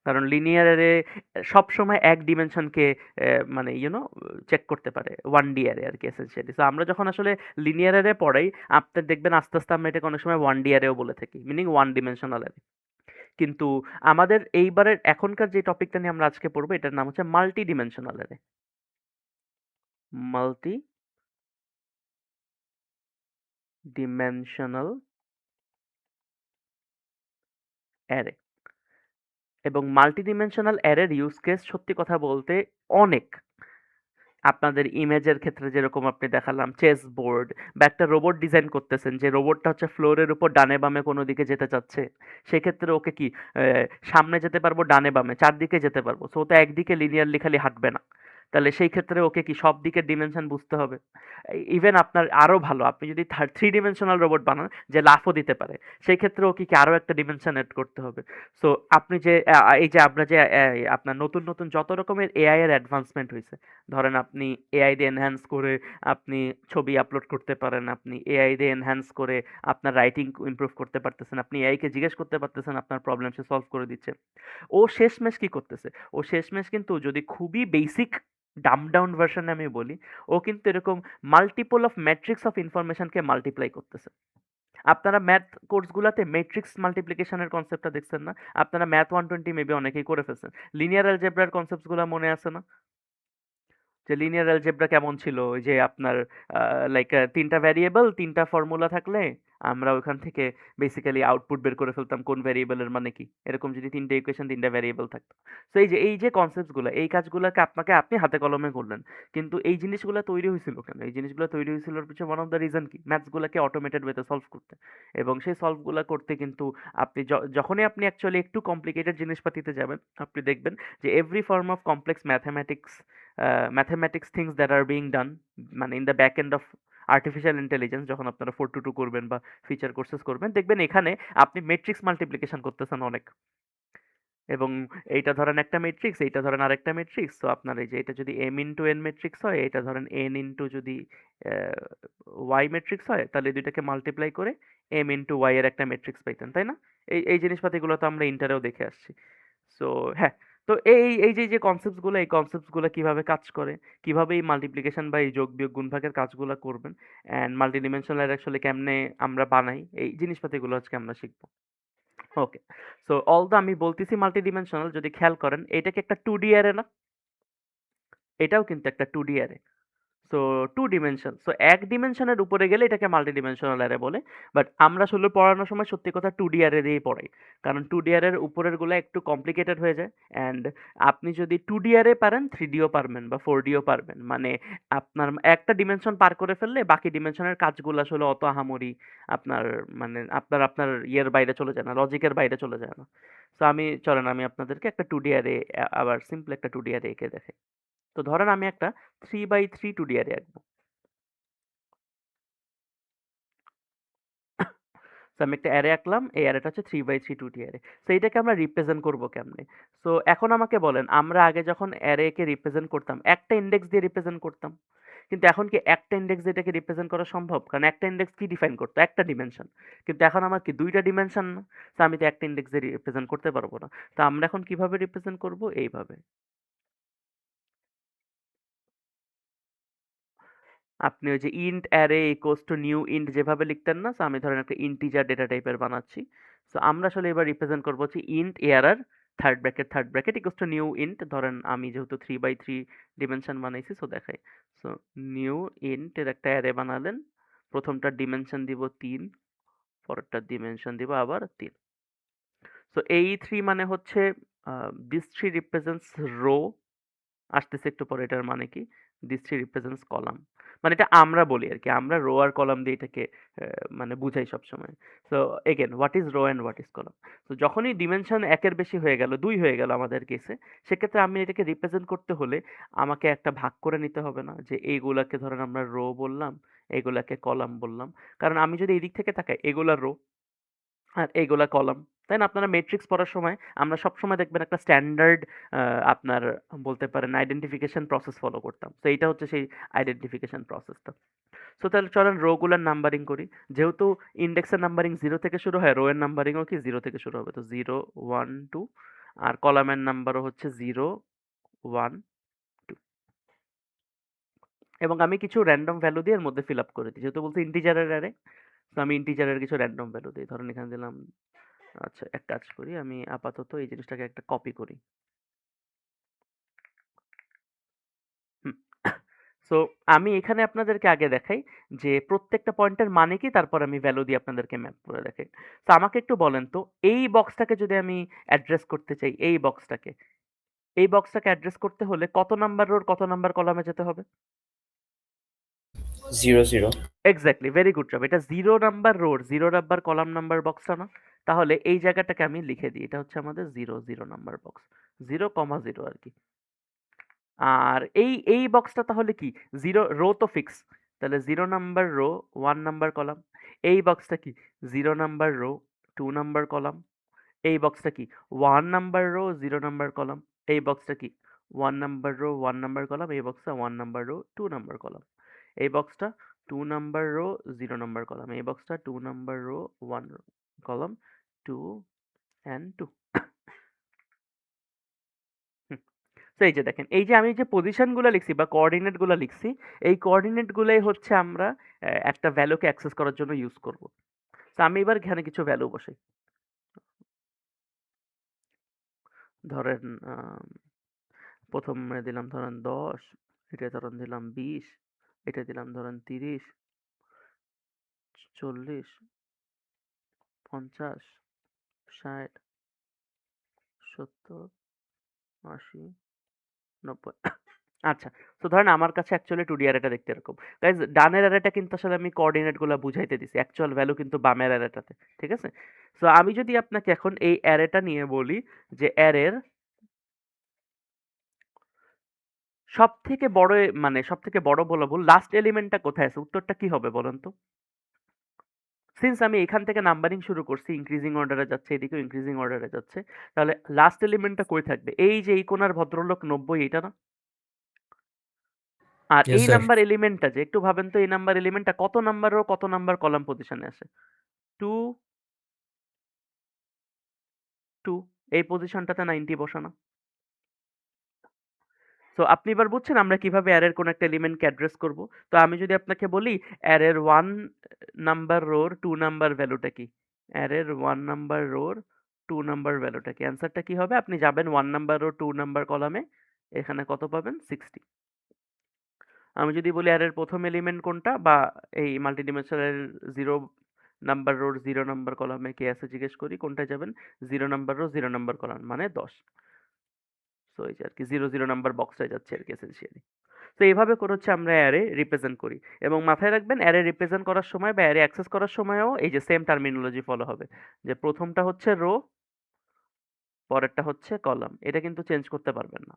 S1: কারণ লিনিয়ার অ্যারে সবসময় এক ডিমেনশনকে মানে চেক করতে পারে। 1D অ্যারে আরকি এসেনশিয়ালি। সো আমরা যখন আসলে লিনিয়ার অ্যারে পড়াই, আপনি দেখবেন আস্তে, আস্তে আমরা এটাকে অনেক সময় 1D অ্যারেও বলে থাকি। Meaning 1 dimensional array. কিন্তু আমাদের এইবারের এখনকার যে টপিকটা নিয়ে আমরা আজকে পড়বো এটার নাম হচ্ছে multi dimensional array. Multi dimensional array. এবং মাল্টিডিমেনশনাল অ্যারের ইউজ কেস সত্যি কথা বলতে অনেক। আপনাদের ইমেজের ক্ষেত্রে যেরকম আপনি দেখালাম চেস বোর্ড বা একটা রোবট ডিজাইন করতেছেন যে রোবটটা হচ্ছে ফ্লোরের উপর ডানে বামে কোনো দিকে যেতে চাচ্ছে, সেক্ষেত্রে ওকে কি সামনে যেতে পারবো, ডানে বামে চারদিকে যেতে পারবো, সো ও তো একদিকে লিনিয়ারলি খালি হাঁটবে না। তাহলে সেই ক্ষেত্রে ওকে কি সব দিকের ডিমেনশন বুঝতে হবে। ইভেন আপনার আরো ভালো, আপনি যদি থ্রি ডিমেনশনাল রোবট বানান যে লাফও দিতে পারে, সেই ক্ষেত্রে ওকে কি আরো একটা ডিমেনশন এড করতে হবে। সো আপনি যে এই যে আমরা যে আপনার নতুন নতুন যত রকমের এআই এর অ্যাডভান্সমেন্ট হয়েছে, ধরেন আপনি এআই দিয়ে এনহ্যান্স করে আপনি ছবি আপলোড করতে পারেন, আপনি এআই দিয়ে এনহ্যান্স করে আপনার রাইটিং ইমপ্রুভ করতে পারতেছেন, আপনি এআই কে জিজ্ঞেস করতে পারতেছেন, আপনার প্রবলেম সে সলভ করে দিচ্ছে। ও শেষমেশ কি করতেছে, ও শেষমেশ কিন্তু যদি খুবই বেসিক ডাম্ব ডাউন ভার্সনে আমি বলি, ও কিন্তু এরকম মাল্টিপল অফ ম্যাট্রিক্স অফ ইনফরমেশনকে মাল্টিপ্লাই করতেছে। আপনারা ম্যাথ কোর্সগুলাতে ম্যাট্রিক্স মাল্টিপ্লিকেশনের কনসেপ্টটা দেখছেন না? আপনারা ম্যাথ 120 মেবি অনেকেই করে ফেলছেন। লিনিয়ার অ্যালজেব্রার কনসেপ্টসগুলা মনে আছে না? যে লিনিয়ার অ্যালজেব্রা কেমন ছিল? ওই যে আপনার লাইক ৩ টা ভ্যারিয়েবল, ৩ টা ফর্মুলা থাকলে আমরা ওখান থেকে বেসিক্যালি আউটপুট বের করে ফেলতাম কোন ভ্যারিয়েবলের মানে কি। এরকম যদি ৩ টা ইকুয়েশন, ৩ টা ভ্যারিয়েবল থাকতো। সো এই যে কনসেপ্টস গুলা, এই কাজগুলাকে আপনি হাতে কলমে করলেন। কিন্তু এই জিনিসগুলা তৈরি হইছিল কেন? এই জিনিসগুলা তৈরি হইছিলোর পিছনে ওয়ান অফ দ্য রিজন কি? ম্যাথস গুলাকে অটোমেটেড ওয়েতে সলভ করতে। এবং সেই সলভ গুলা করতে কিন্তু আপনি যখনই আপনি অ্যাকচুয়ালি একটু কমপ্লিকেটেড জিনিসপাতিতে যাবেন, আপনি দেখবেন যে every form of complex mathematics things that are being done, মানে in the back end of artificial intelligence, যখন আপনারা 422 করবেন বা ফিচার কোর্সেস করবেন, দেখবেন এখানে আপনি মেট্রিক্স মাল্টিপ্লিকেশন করতেছেন অনেক। এবং এইটা ধরেন একটা মেট্রিক্স, এইটা ধরেন আরেকটা মেট্রিক্স, তো আপনার এই যে এটা যদি এম ইন্টু এন মেট্রিক্স হয়, এটা ধরেন এন ইন্টু যদি ওয়াই মেট্রিক্স হয়, তাহলে এই দুইটাকে মাল্টিপ্লাই করে এম ইন্টু ওয়াই এর একটা মেট্রিক্স পাইতেন, তাই না? এই জিনিসপাতিগুলো তো আমরা ইন্টারেও দেখে আসছি। সো হ্যাঁ, তো এই যে কনসেপ্টস গুলো, এই কনসেপ্টস গুলো কিভাবে কাজ করে, কিভাবে এই মাল্টিপ্লিকেশন বা এই যোগ বিয়োগ গুণ ভাগের কাজগুলো করবেন, অ্যান্ড মাল্টিডিমেনশনাল অ্যাকচুয়ালি কেমনে আমরা বানাই, এই জিনিসপাতিগুলো আজকে আমরা শিখবো। ওকে, সো অলদো আমি বলতেছি মাল্টিডিমেনশনাল, যদি খেয়াল করেন এটা কি একটা 2D অ্যারে না? এটাও কিন্তু একটা 2D array. So 2 dimension, so এক ডিমেনশনের উপরে গেলে এটাকে মাল্টিডিমেনশনাল অ্যারে বলে। বাট আমরা আসলে পড়ানোর সময় সত্যি কথা 2D অ্যারে দিয়েই পড়াই, কারণ 2D অ্যারের উপরের গুলো একটু কমপ্লিকেটেড হয়ে যায়। অ্যান্ড আপনি যদি 2D অ্যারে পারেন, 3Dও পারবেন বা 4Dও পারবেন, মানে আপনার একটা ডিমেনশন পার করে ফেললে বাকি ডিমেনশনের কাজগুলো আসলে অত আহামরি আপনার, মানে আপনার আপনার ইয়ের বাইরে চলে যায় না, লজিকের বাইরে চলে যায় না। তো চলেন আমি আপনাদেরকে একটা 2D অ্যারে, আবার সিম্পল একটা 2D অ্যারে এঁকে দেখাই। তো ধরেন আমি একটা 3x3 2D অ্যারে আঁকবো। সো আমি একটা অ্যারে আঁকলাম, এই অ্যারেটা হচ্ছে 3x3 2D অ্যারে। সো এইটাকে আমরা রিপ্রেজেন্ট করবো কেমনে? সো এখন আমাকে বলেন, আমরা আগে যখন অ্যারে কে রিপ্রেজেন্ট করতাম একটা ইন্ডেক্স দিয়ে রিপ্রেজেন্ট করতাম, কিন্তু এখন কি একটা ইন্ডেক্স দিয়ে এটাকে রিপ্রেজেন্ট করা সম্ভব? কারণ একটা ইন্ডেক্স কি ডিফাইন করতো? একটা ডিমেনশন। কিন্তু এখন আমার কি দুইটা ডিমেনশন না? তো আমি তো একটা ইন্ডেক্স দিয়ে রিপ্রেজেন্ট করতে পারবো না। তো আমরা এখন কিভাবে রিপ্রেজেন্ট করবো? এইভাবে। আপনি ওই যে int array equals to new int যেভাবে লিখতেন না? সো আমি ধরেন একটা ইন্টিজার ডেটা টাইপের বানাচ্ছি। সো আমরা আসলে এবার রিপ্রেজেন্ট করবো হচ্ছে int ARR third bracket equals to new int. ধরেন আমি যেহেতু 3x3 ডিমেনশন বানাইছি, সো দেখাই। সো নিউ ইন্ট এর একটা অ্যারে বানালেন। প্রথমটার ডিমেনশন দিব 3, পরেরটার ডিমেনশন দিব আবার 3। সো এই 3 মানে হচ্ছে দিস 3 রিপ্রেজেন্টস রো। আসতেছে একটু পরে, এটার মানে কি? This three represents column. মানে এটা আমরা বলি আরকি। আমরা রো আর কলাম দিয়ে এটাকে মানে বুঝাই সবসময়। So again what is rho and what is column? তো যখনই ডিমেনশন ১ এর বেশি হয়ে গেল, ২ হয়ে গেল আমাদের কেসে, সেক্ষেত্রে আমি এটাকে রিপ্রেজেন্ট করতে হলে আমাকে একটা ভাগ করে নিতে হবে না? যে এইগুলাকে ধরেন আমরা রো বললাম, এগুলাকে কলাম বললাম। কারণ আমি যদি এদিক থেকে তাকাই, এগুলা রো আর এইগুলা কলাম। তাই না? আপনারা ম্যাট্রিক্স পড়ার সময় আমরা সবসময় দেখবেন একটা স্ট্যান্ডার্ড আ আপনার বলতে পারেন আইডেন্টিফিকেশন প্রসেস ফলো করতাম। তো এইটা হচ্ছে সেই আইডেন্টিফিকেশন প্রসেসটা। সো তাহলে চলেন রো গুলার নাম্বারিং করি। যেহেতু ইনডেক্সের নাম্বারিং 0 থেকে শুরু হয়, রো এর নাম্বারিংও কি 0 থেকে শুরু হবে। তো 0, 1, 2 আর কলামের নাম্বারও হচ্ছে 0, 1, 2 এবং আমি কিছু র‍্যান্ডম ভ্যালু দিয়ে এর মধ্যে ফিল আপ করে দিই। যেহেতু বলছে ইন্টিজারের অ্যারে, তো আমি ইন্টিজারের কিছু র‍্যান্ডম ভ্যালু দেই। ধরেন এখানে দিলাম, আচ্ছা এক কাজ করি, আমি আপাতত এই জিনিসটাকে একটা কপি করি। হুম। সো আমি এখানে আপনাদেরকে আগে দেখাই যে প্রত্যেকটা পয়েন্টের মানে কি, তারপর আমি ভ্যালু দিয়ে আপনাদেরকে ম্যাপ করে দেখাই। তো আমাকে একটু বলেন তো, এই বক্সটাকে যদি আমি অ্যাড্রেস করতে চাই, এই বক্সটাকে অ্যাড্রেস করতে হলে কত নাম্বার রোর কত নাম্বার কলামে যেতে হবে?
S3: 0 0।
S1: Exactly, very good job. এটা 0 নাম্বার রোর 0 নাম্বার কলাম নাম্বার বক্সটা না? তাহলে এই জায়গাটাকে আমি লিখে দিই। এটা হচ্ছে আমাদের 0 নাম্বার বক্স। 0,0 আরকি। আর এই বক্সটা তাহলে কি? 0 রো তো ফিক্স। তাহলে 0 নাম্বার রো 1 নাম্বার কলাম। এই বক্সটা কি? 0 নাম্বার রো 2 নাম্বার কলাম। এই বক্সটা কি? 1 নাম্বার রো 0 নাম্বার কলাম। এই বক্সটা কি? 1 নাম্বার রো 1 নাম্বার কলাম। এই বক্সটা 1 নাম্বার রো 2 নাম্বার কলাম। এই বক্সটা 2 নাম্বার রো 0 নাম্বার কলাম। এই বক্সটা 2 নাম্বার রো 1 কলাম, 2 and 2। হুম। তো এই যে দেখেন, এই যে আমি যে পজিশন গুলা লিখছি বা কোঅর্ডিনেট গুলা লিখছি, এই কোঅর্ডিনেট গুলাই হচ্ছে আমরা একটা ভ্যালুকে অ্যাক্সেস করার জন্য ইউজ করব। তো আমি এবার এখানে কিছু ভ্যালু বসাই। ধরেন প্রথমে দিলাম ধরেন 10, এটা ধরেন দিলাম 20, এটা দিলাম ধরেন 30, 40, 50, 60, 70, 80, 90। আচ্ছা, তো ধরেন আমার কাছে অ্যাকচুয়ালি 2D অ্যারেটা দেখতে এরকম। গাইজ, ডানের অ্যারেটা কিন্তু আসলে আমি কোঅর্ডিনেট গুলা বুঝাইতে দিছি, অ্যাকচুয়াল ভ্যালু কিন্তু বামের অ্যারেটাতে। ঠিক আছে? সো আমি যদি আপনাকে এখন এই অ্যারেটা নিয়ে বলি যে অ্যারের সবথেকে বড় মানে সবথেকে বড় বলবো লাস্ট এলিমেন্টটা কোথায় আছে, উত্তরটা কি হবে বলেন তো? সিন্স আমি এখান থেকে নাম্বারিং শুরু করছি, ইনক্রিজিং অর্ডারে যাচ্ছে, এদিকেও ইনক্রিজিং অর্ডারে যাচ্ছে, তাহলে লাস্ট এলিমেন্টটা কই থাকবে? এই যে এই কোণার ভদ্রলোক 90, এটা না? আর
S3: Yes,
S1: এই
S3: sir.
S1: নাম্বার এলিমেন্টটা যে, একটু ভাবেন তো, এই নাম্বার এলিমেন্টটা কত নাম্বার রো কত নাম্বার কলাম পজিশনে আসে? 2, 2। এই পজিশনটাতে 90 বসানো। তো আপনি এবার বুঝছেন আমরা কিভাবে অ্যারের কোন একটা এলিমেন্টকে অ্যাড্রেস করব? তো আমি যদি আপনাকে বলি অ্যারের 1 নাম্বার রোর 2 নাম্বার ভ্যালুটা কি? অ্যারের 1 নাম্বার রোর 2 নাম্বার ভ্যালুটা কি? অ্যান্সারটা কি হবে? আপনি যাবেন 1 নাম্বার রো 2 নাম্বার কলামে, এখানে কত পাবেন? 60। আমি যদি বলি অ্যারের প্রথম এলিমেন্ট কোনটা, বা এই মাল্টিডিমেনশনাল 0 নাম্বার রোর 0 নাম্বার কলামে কে আছে জিজ্ঞেস করি, কোনটায় যাবেন? 0 নাম্বার রো 0 নাম্বার কলাম মানে 10। সো এই যে আরকি 0 নাম্বার বক্সটায় যাচ্ছে আরকি এসেনশিয়ালি। তো এইভাবে করে হচ্ছে আমরা অ্যারে রিপ্রেজেন্ট করি, এবং মাথায় রাখবেন অ্যারে রিপ্রেজেন্ট করার সময় বা অ্যারে অ্যাক্সেস করার সময়ও এই যে সেম টার্মিনোলজি ফলো হবে, যে প্রথমটা হচ্ছে রো, পরেরটা হচ্ছে কলাম। এটা কিন্তু চেঞ্জ করতে পারবেন না।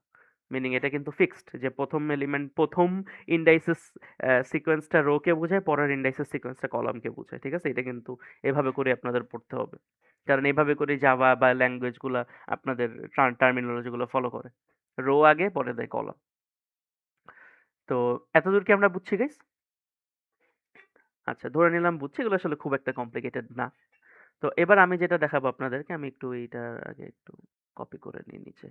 S1: মিনিং এটা কিন্তু ফিক্সড, যে প্রথম এলিমেন্ট প্রথম ইন্ডাইসেস সিকোয়েন্সটা রো কে বোঝায়, পরের ইন্ডাইসেস সিকোয়েন্সটা কলামকে বোঝায়। ঠিক আছে? এটা কিন্তু এভাবে করে আপনাদের পড়তে হবে, কারণ এভাবে করে জাভা বা ল্যাঙ্গুয়েজ গুলা আপনাদের টার্মিনোলজি গুলো ফলো করে। রো আগে পরে দেয় কলাম। তো এতদূর কি আমরা বুঝছি গাইস? আচ্ছা, ধরে নিলাম বুঝছি, এগুলো আসলে খুব একটা কমপ্লিকেটেড না। তো এবার আমি যেটা দেখাবো আপনাদেরকে, আমি একটু এইটার আগে একটু কপি করে নিই নিচে।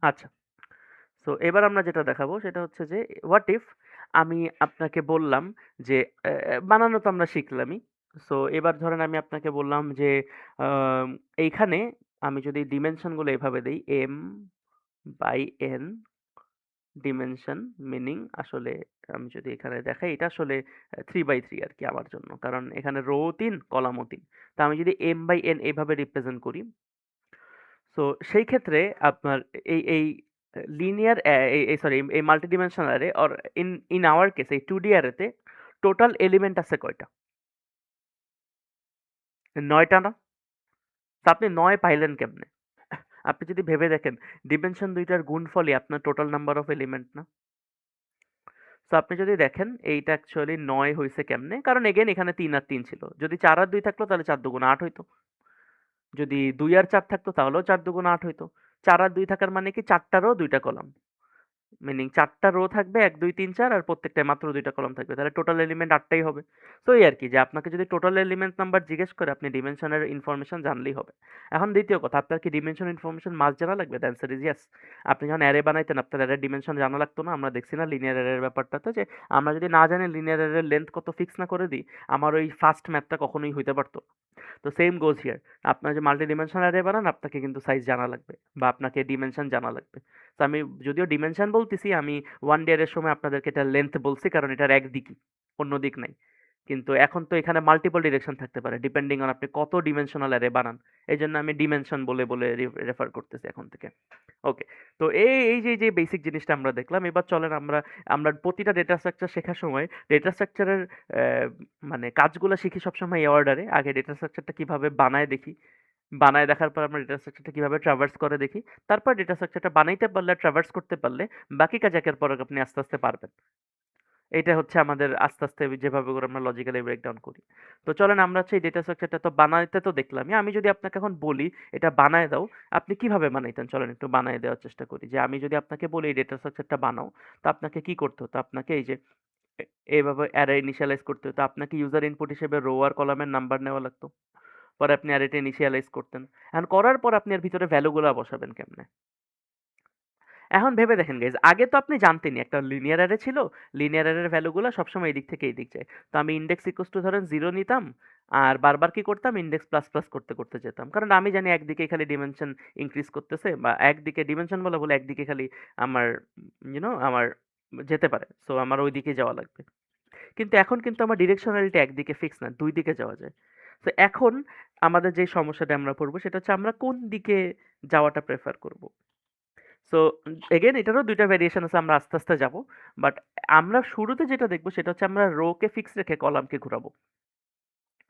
S1: আচ্ছা, তো এবার আমরা যেটা দেখাবো সেটা হচ্ছে যে হোয়াট ইফ আমি আপনাকে বললাম যে বানানো তো আমরা শিখলামই। সো এবার ধরেন আমি আপনাকে বললাম যে আম, এইখানে আমি যদি ডিমেনশন গুলো এভাবে দেই, m/n ডিমেনশন, মিনিং আসলে আমি যদি এখানে দেখাই, এটা আসলে 3/3 আর কি আমার জন্য, কারণ এখানে রো 3 কলামও 3। তা আমি যদি m/n এইভাবে রিপ্রেজেন্ট করি, সো সেই ক্ষেত্রে আপনার এই লিনিয়ার এই সরি এই multi dimensional array or in in our case এই 2D অ্যারেতে টোটাল এলিমেন্ট আছে কয়টা? 9টা না? তো আপনি 9 পাইলেন কেমনে? আপনি যদি ভেবে দেখেন, ডিমেনশন দুইটার গুণফলই আপনার টোটাল নাম্বার অফ এলিমেন্ট না? তো আপনি যদি দেখেন এইটা অ্যাকচুয়ালি 9 হইছে কেমনে, কারণ এগেন এখানে 3 আর 3 ছিল। যদি 4 আর 2 থাকলো তাহলে 4 দুগুণ 8 হইতো। যদি 2 আর 4 থাকতো তাহলেও 4 দুগুণ 8 হইতো। 4 আর 2 থাকার মানে কি 4টারও 2টা কলাম। মিনিং ৪ টা রো থাকবে ১, ২, ৩, ৪ আর প্রত্যেকটায় মাত্র ২ টা কলাম থাকবে। তাহলে টোটাল এলিমেন্ট ৮ টাই হবে। তো এই আরকি যে আপনাকে যদি টোটাল এলিমেন্ট নাম্বার জিজ্ঞেস করে আপনি ডিমেনশনের ইনফরমেশন জানলেই হবে। এখন দ্বিতীয় কথা, আপনার কি ডিমেনশন ইনফরমেশন মাস্ট জানা লাগবে? The answer is yes. আপনি যখন অ্যারে বানাইতেন আপনার অ্যারের ডিমেনশন জানা লাগতো না? আমরা দেখছি না লিনিয়ার অ্যারের ব্যাপারটাতে যে আমরা যদি না জানি লিনিয়ার অ্যারের লেন্থ কত ফিক্স না করে দিই, আমার ওই ফার্স্ট ম্যাথটা কখনোই হইতে পারত না। তো সেম গোজ হিয়ার। আপনার যে মাল্টি ডিমেনশনাল অ্যারে বানান আপনাকে কিন্তু সাইজ জানা লাগবে বা আপনাকে ডিমেনশন জানা লাগবে। তো আমি যদিও ডিমেনশন বলতেছি, আমি 1D অ্যারের সময় আপনাদেরকে এটার লেন্থ বলছি কারণ এটার একদিকই, অন্য দিক নাই। কিন্তু এখন তো এখানে মাল্টিপল ডিরেকশন থাকতে পারে ডিপেন্ডিং অন আপনি কত ডিমেনশনাল অ্যারে বানান। এইজন্য আমি ডিমেনশন বলে রেফার করতেছি এখন থেকে। ওকে। তো এই যে বেসিক জিনিসটা আমরা দেখলাম। এবার চলেন আমরা আমরা প্রতিটা ডেটা স্ট্রাকচার শেখার সময় ডেটা স্ট্রাকচারের মানে কাজগুলো শিখি সবসময় এই অর্ডারে। আগে ডেটা স্ট্রাকচারটা কিভাবে বানায় দেখি। বানায় দেখার পর আমরা ডেটা স্ট্রাকচারটা কিভাবে ট্রাভার্স করে দেখি। তারপর ডেটা স্ট্রাকচারটা বানাইতে পারলে, ট্রাভার্স করতে পারলে বাকি কাজ একের পর এক আপনি আস্তে, আস্তে পারবেন। এইটা হচ্ছে আমাদের আস্তে, আস্তে যেভাবে করে আমরা লজিক্যালি ব্রেকডাউন করি। তো চলেন আমরা হচ্ছে এই ডেটা স্ট্রাকচারটা তো বানাইতে তো দেখলামই। আমি যদি আপনাকে এখন বলি এটা বানায় দাও, আপনি কিভাবে বানাইতেন? চলেন একটু বানায় দেওয়ার চেষ্টা করি। যে আমি যদি আপনাকে বলি এই ডেটা স্ট্রাকচারটা বানাও, তো আপনাকে কি করতে হতো? আপনাকে এই যে এ এভাবে অ্যারে ইনিশিয়ালাইজ করতে হতো। আপনাকে ইউজার ইনপুট হিসেবে রো আর কলামের নাম্বার নেওয়া লাগতো। পরে আপনি অ্যারেটা ইনিশিয়ালাইজ করতেন। এখন করার পর আপনি এর ভিতরে ভ্যালুগুলা বসাবেন কেমনে? এখন ভেবে দেখেন গাইজ, আগে তো আপনি জানতেনই একটা লিনিয়ার অ্যারে ছিল। লিনিয়ার অ্যারের ভ্যালুগুলো সবসময় এদিক থেকে এদিক যায়। তো আমি ইনডেক্স ইকুয়ালস টু ধরেন 0 নিতাম। আর বারবার কি করতাম? ইনডেক্স প্লাস প্লাস করতে করতে যেতাম। কারণ আমি জানি একদিকে খালি ডিমেনশন ইনক্রিজ করতেছে বা একদিকে ডিমেনশন বলা ভুল, একদিকে খালি আমার আমার যেতে পারে। সো আমার ওইদিকে যাওয়া লাগবে। কিন্তু এখন কিন্তু আমার ডিরেকশনালিটি একদিকে ফিক্স না, ২ দিকে যাওয়া যায়। তো এখন আমাদের যে সমস্যাটা আমরা পড়বো সেটা হচ্ছে আমরা কোন দিকে যাওয়াটা প্রেফার করব। সো এগেইন এটারও ২ টা ভেরিয়েশন আছে, আমরা আস্তে, আস্তে যাবো। বাট আমরা শুরুতে যেটা দেখবো সেটা হচ্ছে আমরা রো কে ফিক্স রেখে কলামকে ঘুরাবো।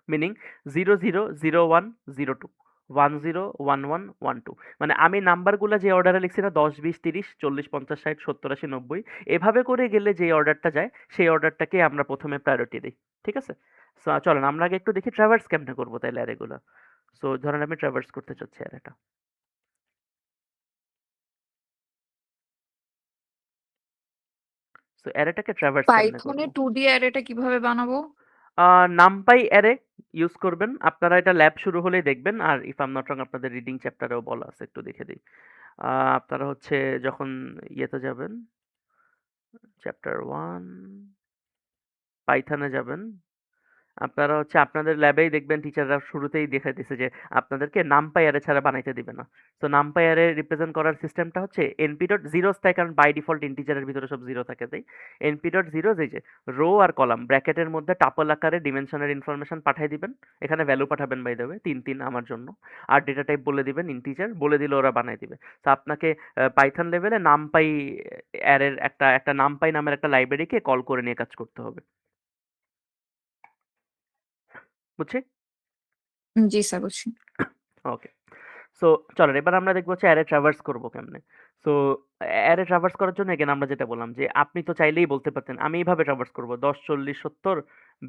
S1: মিনিং 0, 0, 0, 1, 0, 2, 1, 0, 1, 1, 1, 2 মানে আমি নাম্বারগুলা যে অর্ডারে লিখছি না ১০, ২০, ৩০, ৪০, ৫০, ৬০, ৭০, ৮০, ৯০ এভাবে করে গেলে যে অর্ডারটা যায় সেই অর্ডারটাকে আমরা প্রথমে প্রায়োরিটি দিই। ঠিক আছে? সো চলেন আমরা আগে একটু দেখি ট্রাভার্স কেমনে করবো তাইলে অ্যারেগুলা। সো ধরেন আমি ট্রাভার্স করতে চাচ্ছি অ্যারেটা। সো অ্যারেটাকে ট্রাভার্স কেমনে
S3: পাইথনে
S1: করবো?
S3: 2D অ্যারেটা কিভাবে বানাবো?
S1: নামপাই অ্যারে ইউজ করবেন। আপনারা এটা ল্যাব শুরু হলেই দেখবেন। আর if I am not wrong আপনাদের রিডিং চ্যাপ্টারেও বলা আছে, একটু দেখে দেই। আপনারা হচ্ছে যখন ইয়েতে যাবেন, চ্যাপ্টার 1 পাইথনে যাবেন। আপনারা হচ্ছে আপনাদের ল্যাবেই দেখবেন টিচাররা শুরুতেই দেখাই দিছে যে আপনাদেরকে নামপাই অ্যারে ছাড়া বানাইতে দিবে না। তো নামপাই অ্যারে রিপ্রেজেন্ট করার সিস্টেমটা হচ্ছে এনপি ডট জিরোস থাকে, কারণ বাই ডিফল্ট ইন্টিজারের ভিতরে সব জিরো থাকে তাই। এনপি ডট জিরোস এই যে রো আর কলাম ব্র্যাকেটের মধ্যে টাপল আকারে ডিমেনশনের ইনফরমেশন পাঠিয়ে দিবেন। এখানে ভ্যালু পাঠাবেন বাই দ্য ওয়ে ৩ ৩ আমার জন্য। আর ডেটা টাইপ বলে দিবেন ইন্টিজার, বলে দিলে ওরা বানাই দিবে। তো আপনাকে পাইথন লেভেলে নামপাই অ্যারের একটা নামপাই নামের একটা লাইব্রেরিকে কল করে নিয়ে কাজ করতে হবে। বুঝছি?
S3: জি স্যার, বুঝছি।
S1: ওকে। সো চলেন এবার আমরা দেখবো হচ্ছে অ্যারে ট্রাভার্স করবো কেমনে। সো অ্যারে ট্রাভার্স করার জন্য এগেন আমরা যেটা বললাম যে আপনি তো চাইলেই বলতে পারতেন আমি এইভাবে ট্রাভার্স করবো ১০, ৪০, ৭০,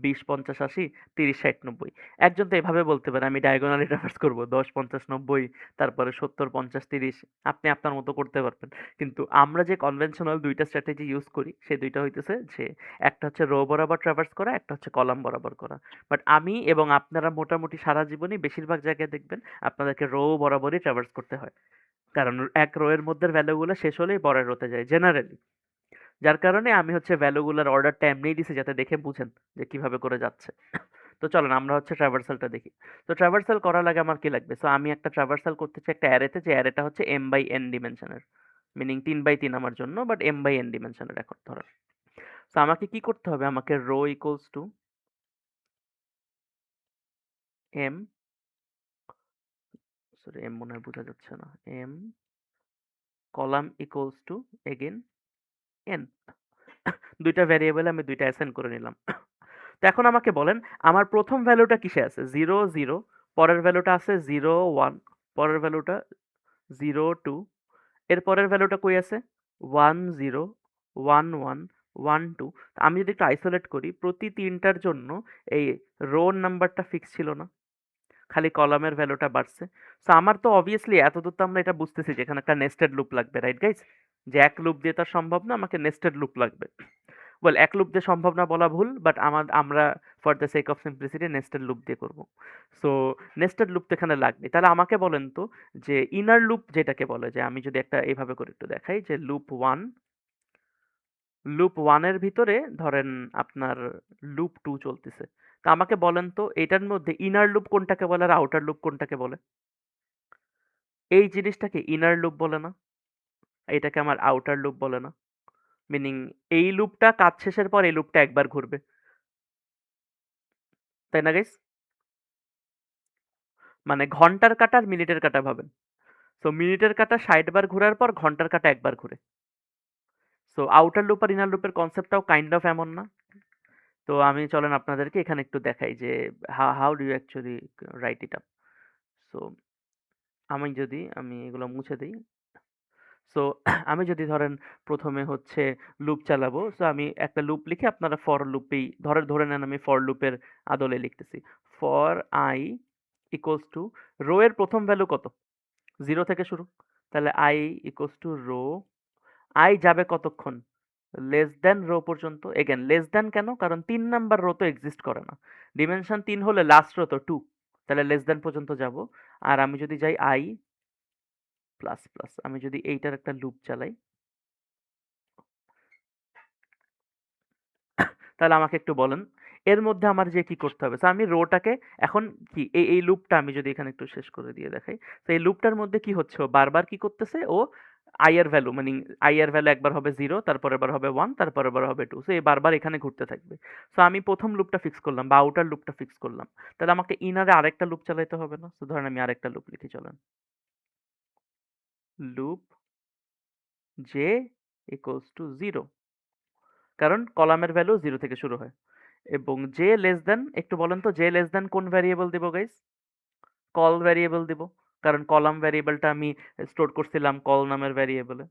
S1: ২০, ৫০, ৮০, ৩০, ৬০, ৯০। একজন তো এভাবে বলতে পারে আমি ডায়াগোনালি ট্রাভার্স করবো ১০, ৫০, ৯০, তারপরে ৭০, ৫০, ৩০। আপনি আপনার মতো করতে পারবেন। কিন্তু আমরা যে কনভেনশনাল ২ টা স্ট্র্যাটেজি ইউজ করি সেই ২ টা হইতেছে যে একটা হচ্ছে রো বরাবর ট্রাভার্স করা, একটা হচ্ছে কলাম বরাবর করা। বাট আমি এবং আপনারা মোটামুটি সারা জীবনই বেশিরভাগ জায়গায় দেখবেন আপনাদেরকে রো বরাবরই ট্রাভার্স করতে হয়। কারণ এক রো এর মধ্যে ভ্যালুগুলো শেষ হলেই পরের রোতে যায় জেনারেলি। যার কারণে আমি হচ্ছে ভ্যালুগুলার অর্ডারটা এমনিই দিছি যাতে দেখে বুঝেন যে কিভাবে করে যাচ্ছে। তো চলেন আমরা হচ্ছে ট্রাভার্সালটা দেখি। তো ট্রাভার্সাল করার আগে আমার কি লাগবে? সো আমি একটা ট্রাভার্সাল করতে চাই একটা অ্যারেতে, যে অ্যারেটা হচ্ছে m/n ডিমেনশনের। মিনিং ৩/৩ আমার জন্য, বাট m/n ডিমেনশনের এখন ধরেন। সো আমাকে কি করতে হবে? আমাকে row equals to m, sorry m মনে হয় বোঝা যাচ্ছে না। m column equals to again n। ২ টা ভ্যারিয়েবলে আমি ২ টা অ্যাসাইন করে নিলাম। তো এখন আমাকে বলেন আমার প্রথম ভ্যালুটা কিসে আছে? 0, 0, পরের ভ্যালুটা আছে 0, 1, পরের ভ্যালুটা 0, 2, এর পরের ভ্যালুটা কই আছে? 1, 0, 1, 1, 1, 2। আমি যদি একটু আইসোলেট করি প্রতি ৩ টার জন্য এই রো নাম্বারটা ফিক্স ছিল না? খালি কলামের ভ্যালুটা বাড়ছে। সো আমার তো অবভিয়াসলি এতদূর তো আমরা এটা বুঝতেছি যে এখানে একটা নেস্টেড লুপ লাগবে, রাইট গাইস? যে এক লুপ দিয়ে তার সম্ভব না, আমাকে নেস্টেড লুপ লাগবে। ওয়েল এক লুপ দিয়ে সম্ভব না বলা ভুল, বাট আমরা for the sake of simplicity nested loop দিয়ে করব। সো নেস্টেড লুপ তো এখানে লাগবে। তাহলে আমাকে বলেন তো যে ইনার লুপ যেটাকে বলে, যে আমি যদি একটা এইভাবে করে একটু দেখাই যে লুপ ওয়ানের ভিতরে ধরেন আপনার লুপ টু চলতেছে। তা আমাকে বলেন তো এটার মধ্যে ইনার লুপ কোনটাকে বলে আর আউটার লুপ কোনটাকে বলে? এই জিনিসটাকে ইনার লুপ বলে না, এটাকে আমার আউটার লুপ বলে না। মিনিং এই লুপটা কাজ শেষের পর এই লুপটা একবার ঘুরবে, তাই না গাইস? মানে ঘন্টার কাঁটা আর মিনিটের কাঁটা ভাবেন। সো মিনিটের কাঁটা ৬০ বার ঘোরার পর ঘন্টার কাঁটা একবার ঘুরে। সো আউটার লুপ আর ইনার লুপের কনসেপ্টটাও কাইন্ড অফ এমন না? তো আমি চলেন আপনাদেরকে এখানে একটু দেখাই যে how do you actually write it up. So আমি এগুলো মুছে দিই। সো আমি যদি ধরেন প্রথমে হচ্ছে লুপ চালাবো, সো আমি একটা লুপ লিখে আপনারা ফর লুপেই ধরে নেন আমি ফর লুপের আদলে লিখতেছি। For i equals to row এর প্রথম ভ্যালু কত? 0 থেকে শুরু। তাহলে i equals to row, i যাবে কতক্ষণ? লেস দ্যান রো পর্যন্ত। এগেন লেস দ্যান কেন? কারণ ৩ নাম্বার রো তো এক্সিস্ট করে না। ডিমেনশন ৩ হলে লাস্ট রো তো 2, তাহলে লেস দ্যান পর্যন্ত যাব। আর আমি যদি যাই আই প্লাস প্লাস, আমি যদি এইটার একটা লুপ চালাই, তাহলে আমাকে একটু বলেন এর মধ্যে আমার যে কি করতে হবে। তো আমি রোটাকে এখন কি এই লুপটা আমি যদি এখানে একটু শেষ করে দিয়ে দেখাই, তো এই লুপটার মধ্যে কি হচ্ছে, ও বারবার কি করতেছে, ও আই এর ভ্যালু মানে আই এর ভ্যালু একবার হবে 0, তারপর এবার হবে 1, তারপর এবার হবে 2, সো এই বারবার এখানে ঘুরতে থাকবে। সো আমি প্রথম লুপটা ফিক্স করলাম বা আউটার লুপটা ফিক্স করলাম, তাহলে আমাকে ইনারে আরেকটা লুপ চালাইতে হবে না? তো ধরেন আমি আরেকটা লুপ লিখি, চলেন লুপ জে ইকুয়ালস টু 0, কারণ কলামের ভ্যালু 0 থেকে শুরু হয়। এবং জে লেস দেন, একটু বলেন তো জে লেস দেন কোন ভ্যারিয়েবল দিব গাইস? কল ভ্যারিয়েবল দিব, কারণ কলাম ভ্যারিয়েবলটা আমি স্টোর করছিলাম কল নামের ভ্যারিয়েবলে।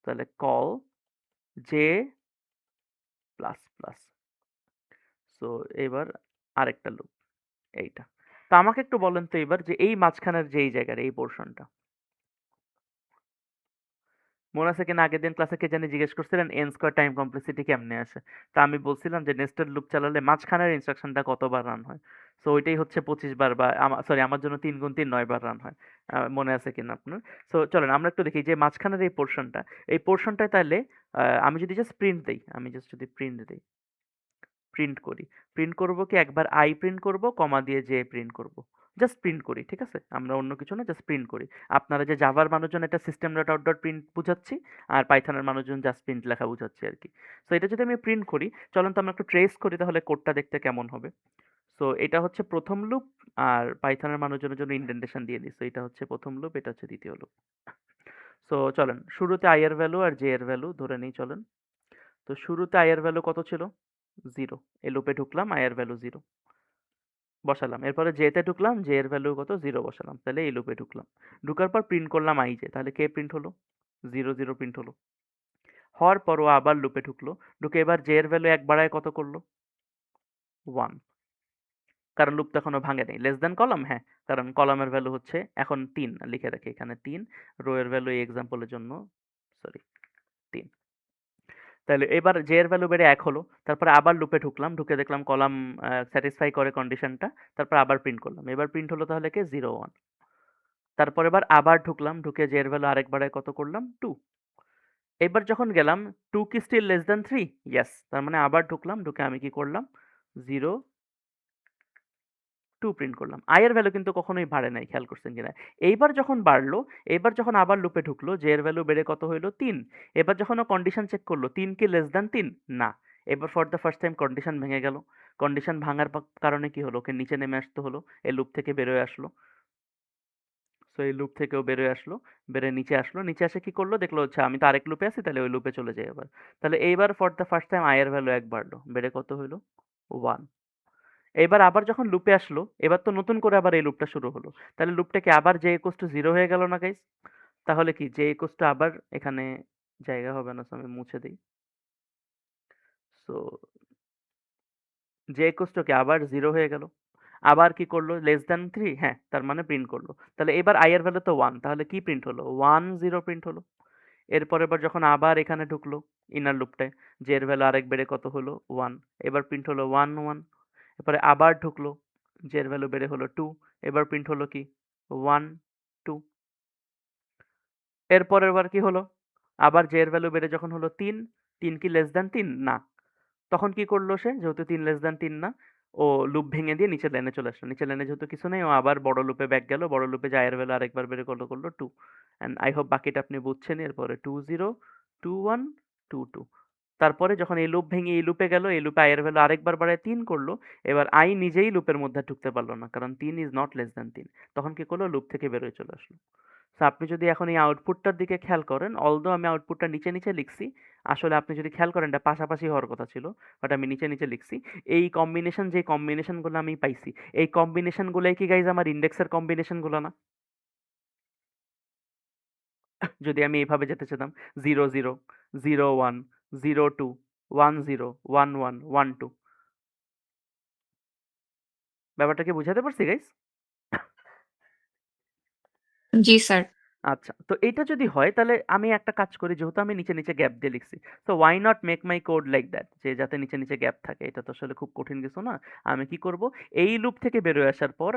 S1: তাহলে call J plus plus. So এবার আরেকটা লুপ এইটা। তো আমাকে একটু বলেন তো এবার যে এই মাঝখানের যে এই জায়গার এই পোর্শনটা মনে আছে কিনা? আগের দিন ক্লাসে কে জানি জিজ্ঞেস করছিলেন এন স্কোয়ার টাইম কমপ্লেক্সিটি কেমনে আসে। তা আমি বলছিলাম যে নেস্টেড লুপ চালালে মাঝখানের ইনস্ট্রাকশনটা কতবার রান হয়। সো ওইটাই হচ্ছে 25 বার, বা সরি আমার জন্য 3 গুণ 3 9 বার রান হয়। মনে আছে কিনা আপনার? সো চলেন আমরা একটু দেখি যে মাঝখানের এই পোর্শনটা, এই পোর্শনটায় তাহলে আমি যদি জাস্ট প্রিন্ট দেই, আমি জাস্ট যদি প্রিন্ট দেই, প্রিন্ট করি, প্রিন্ট করব কি একবার আই প্রিন্ট করব, কমা দিয়ে জে প্রিন্ট করব। জাস্ট প্রিন্ট করি, ঠিক আছে? আমরা অন্য কিছু না, জাস্ট প্রিন্ট করি। আপনারা যে জাভার মানুষজন এটা system dot out dot print বুঝাচ্ছি, আর পাইথনের মানুষজন জাস্ট প্রিন্ট লেখা বুঝাচ্ছি আর কি। সো এটা যদি আমি প্রিন্ট করি, চলেন তো আমরা একটু ট্রেস করি তাহলে কোডটা দেখতে কেমন হবে। সো এটা হচ্ছে প্রথম লুপ, আর পাইথনের মানুষজনের জন্য ইন্ডেন্টেশন দিয়ে দিই। সো এটা হচ্ছে প্রথম লুপ, এটা হচ্ছে দ্বিতীয় লুপ। সো চলেন শুরুতে আই এর ভ্যালু আর জে এর ভ্যালু ধরে নিই, চলেন। তো শুরুতে আই এর ভ্যালু কত ছিল? 0। এই লুপে ঢুকলাম, আই এর ভ্যালু 0 বসালাম। এরপরে জে তে ঢুকলাম, জে এর ভ্যালু কত? 0 বসালাম। তাহলে এই লুপে ঢুকলাম। ঢুকার পর প্রিন্ট করলাম আই জে, তাহলে কে প্রিন্ট হলো? 0 0 প্রিন্ট হলো। হওয়ার পর ও আবার লুপে ঢুকলো, ঢুকে এবার জে এর ভ্যালু এক বাড়ায় কত করলো? 1, কারণ লুপ তো এখনো ভাঙে নাই। লেস দ্যান কলাম, হ্যাঁ, কারণ কলামের ভ্যালু হচ্ছে এখন 3, লিখে রাখি এখানে 3, রো এর ভ্যালু এই এক্সাম্পলের জন্য সরি 3। তাহলে এবার জে এর ভ্যালু বেড়ে 1 হলো। তারপরে আবার লুপে ঢুকলাম, ঢুকে দেখলাম কলাম স্যাটিসফাই করে কন্ডিশনটা। তারপর আবার প্রিন্ট করলাম। এবার প্রিন্ট হলো তাহলে কি 0 1। তারপর এবার আবার ঢুকলাম, ঢুকে জে এর ভ্যালু আরেক বাড়ায় কত করলাম? 2। এবার যখন গেলাম 2 কি স্টিল লেস দ্যান 3? ইয়েস। তার মানে আবার ঢুকলাম, ঢুকে আমি কি করলাম? 0 2 প্রিন্ট করলাম। i এর ভ্যালু কিন্তু কখনোই বাড়ে নাই, খেয়াল করছেন কিনা? এইবার যখন বাড়লো, এইবার যখন আবার লুপে ঢুকলো, j এর ভ্যালু বেড়ে কত হইলো? 3। এবার যখন ও কন্ডিশন চেক করলো 3 কি লেস দ্যান 3? না। এবার for the first time condition ভেঙে গেল। কন্ডিশন ভাঙার কারণে কি হলো? ওকে নিচে নেমে আসতে হলো। এই লুপ থেকে বেরোয় আসলো। সো এই লুপ থেকেও বেরোয় আসলো, বেরোয় নিচে আসলো। নিচে এসে কি করলো? দেখলো হচ্ছে আমি তো আরেক লুপে আছি, তাহলে ওই লুপে চলে যাই এবার। তাহলে এইবার for the first time i এর ভ্যালু 1 বাড়লো। বেড়ে কত হইলো? 1। এবার আবার যখন লুপে আসলো, এবার তো নতুন করে আবার এই লুপটা শুরু হলো। তাহলে লুপটা কি আবার j equals to 0 হয়ে গেল না গাইস? তাহলে কি j equals to আবার এখানে জায়গা হবে না, সো আমি মুছে দেই। সো j equals to কি আবার 0 হয়ে গেল। আবার কি করলো? লেস দ্যান 3, হ্যাঁ, তার মানে প্রিন্ট করলো। তাহলে এবার i এর ভ্যালু তো 1, তাহলে কি প্রিন্ট হলো? 1 0 প্রিন্ট হলো। এরপরের বার যখন আবার এখানে ঢুকলো ইনার লুপটায়, যে এর ভ্যালু আরেক বেড়ে কত হলো 1, এবার প্রিন্ট হলো 1 1। এরপরে আবার ঢুকলো, যে এর ভ্যালু বেড়ে হলো 2, এবার প্রিন্ট হলো কি 1 2। এর পরের বার কি হলো, আবার যে এর ভ্যালু বেড়ে যখন হলো 3, 3 কি লেস দ্যান 3 না, তখন কি করলো সে, যেহেতু 3 লেস দ্যান 3 না, ও লুপ ভেঙে দিয়ে নিচের লাইনে চলে আসলো। নিচের লাইনে যেহেতু কিছু নেই, ও আবার বড় লুপে ব্যাক গেল, বড় লুপে যে এর ভ্যালু আরেকবার বেড়ে করলো 2। অ্যান্ড আই হোপ বাকিটা আপনি বুঝছেন। এরপরে 2 0 2 1 2 2। তারপরে যখন এই লুপ ভেঙে এই লুপে গেল, এই লুপে আই এর ভ্যালু আরেকবার বাড়ায় 3 করলো। এবার আই নিজেই লুপের মধ্যে ঢুকতে পারলো না, কারণ 3 ইজ নট লেস দ্যান 3। তখন কি করলো, লুপ থেকে বেরোয় চলে আসলো। সো আপনি যদি এখন এই আউটপুটটার দিকে খেয়াল করেন, অলদো আমি আউটপুটটা নিচে নিচে লিখছি, আসলে আপনি যদি খেয়াল করেন এটা পাশাপাশি হওয়ার কথা ছিল, বাট আমি নিচে নিচে লিখছি। এই কম্বিনেশন, যে কম্বিনেশনগুলো আমি পাইছি, এই কম্বিনেশনগুলোই কি গাইজ আমার ইন্ডেক্সের কম্বিনেশনগুলো না? যদি আমি এইভাবে যেতে চেতাম 0 0 0 1 0 2 1 0 1 1 1 2, ব্যাপারটা কি বুঝাতে পারছি গাইজ?
S3: জি স্যার।
S1: আচ্ছা, তো এইটা যদি হয় তাহলে আমি একটা কাজ করি, যেহেতু আমি নিচে নিচে গ্যাপ দিয়ে লিখছি, so why not make my code like that, যে যাতে নিচে নিচে গ্যাপ থাকে। এটা তো আসলে খুব কঠিন কিছু না। আমি কি করব, এই লুপ থেকে বেরোয় আসার পর,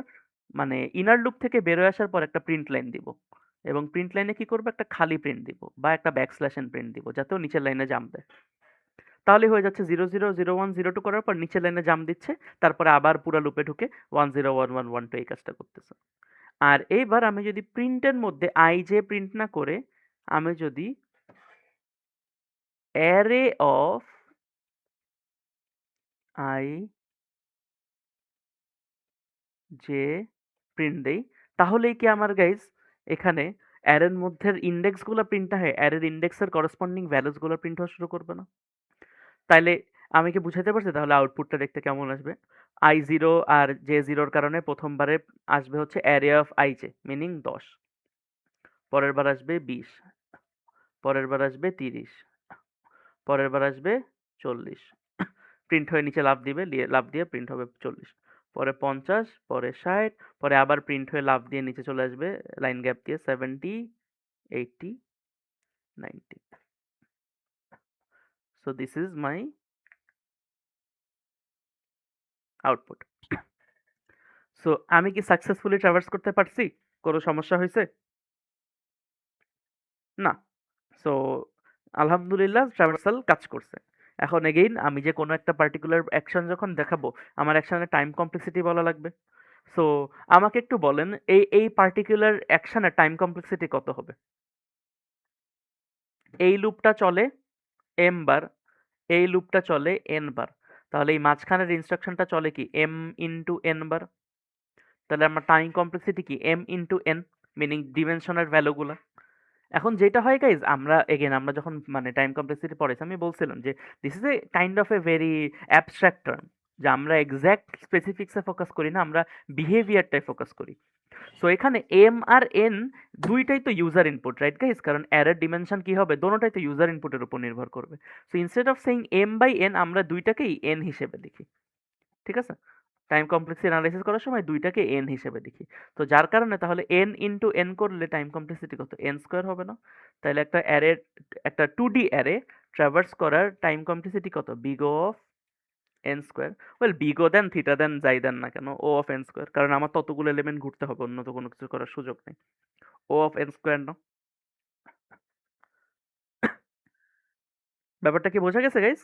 S1: মানে ইনার লুপ থেকে বেরোয় আসার পর একটা প্রিন্ট লাইন দিব, এবং প্রিন্ট লাইনে কি করব, একটা খালি প্রিন্ট দিব বা একটা ব্যাকস্ল্যাশ এন প্রিন্ট দিব, যাতে ও নিচের লাইনে জাম্প দেয়। তাহলে হয়ে যাচ্ছে 0 0 0 1 0 2 করার পর নিচের লাইনে জাম্প দিচ্ছে, তারপরে আবার পুরা লুপে ঢুকে 1 0 1 1 1 2 এই কাজটা করতেছে। আর এইবার আমি যদি প্রিন্টের মধ্যে আই জে প্রিন্ট না করে, আমি যদি array of I J print দেই, তাহলেই কি আমার গাইস এখানে অ্যারের মধ্যে ইন্ডেক্সগুলো প্রিন্ট না হয় অ্যারের ইন্ডেক্সের করসপন্ডিং ভ্যালুসগুলো প্রিন্ট হওয়া শুরু করবে না? তাইলে আমি কি বুঝাতে পারছি তাহলে আউটপুটটা দেখতে কেমন আসবে? আই জিরো আর জে জিরোর কারণে প্রথমবারে আসবে হচ্ছে array of I J, meaning 10, পরের বার আসবে 20, পরের বার আসবে 30, পরের বার আসবে 40, প্রিন্ট হয়ে নিচে লাফ দিবে, লাফ দিয়ে প্রিন্ট হবে 40, পরে 50, পরে 60, পরে আবার প্রিন্ট হয়ে লাফ দিয়ে নিচে চলে আসবে লাইন গ্যাপ দিয়ে 70, 80, 90। So this is my output. So আমি কি সাকসেসফুলি ট্রাভার্স করতে পারছি? কোনো সমস্যা হয়েছে? না। সো আলহামদুলিল্লাহ ট্রাভার্সাল কাজ করছে। এখন এগেইন আমি যে কোনো একটা পার্টিকুলার অ্যাকশন যখন দেখাবো, আমার অ্যাকশনের টাইম কমপ্লেক্সিটি বলা লাগবে। সো আমাকে একটু বলেন, এই পার্টিকুলার অ্যাকশনের টাইম কমপ্লেক্সিটি কত হবে? এই লুপটা চলে m বার, এই লুপটা চলে n বার, তাহলে এই মাঝখানের ইনস্ট্রাকশনটা চলে কি m ইনটু n বার। তাহলে আমার টাইম কমপ্লেক্সিটি কি m ইনটু n, মিনিং ডিমেনশনের ভ্যালুগুলা। এখন যেটা হয় গাইজ, আমরা এগেন আমরা যখন মানে টাইম কমপ্লেক্সিটি পড়েছি, আমি বলছিলাম যে this is a kind of a very abstract term, যে আমরা এক্স্যাক্ট স্পেসিফিক্সে ফোকাস করি না, আমরা বিহেভিয়ারটাই ফোকাস করি। সো এখানে এম আর এন দুইটাই তো ইউজার ইনপুট, রাইট গাইজ? কারণ অ্যারের ডিমেনশন কি হবে, দোনোটাই তো ইউজার ইনপুটের উপর নির্ভর করবে। So instead of saying m by n, আমরা দুইটাকেই এন হিসেবে লিখি, ঠিক আছে? টাইম কমপ্লেক্সিটি অ্যানালাইসিস করার সময় দুইটাকে এন হিসেবে লিখি। তো যার কারণে তাহলে এন ইন্টু এন করলে টাইম কমপ্লেক্সিটি কত, এন স্কোয়ার হবে না? তাহলে একটা অ্যারে, একটা 2D অ্যারে ট্রাভার্স করার টাইম কমপ্লেক্সিটি কত, big O of N square. Well big O then theta then যাই দেন না কেন, ও অফ এন স্কোয়ার, কারণ আমার ততগুলো এলিমেন্ট ঘুরতে হবে, অন্য তো কোনো কিছু করার সুযোগ নেই। ও অফ এন স্কোয়ার না? ব্যাপারটা কি বোঝা গেছে গাইস?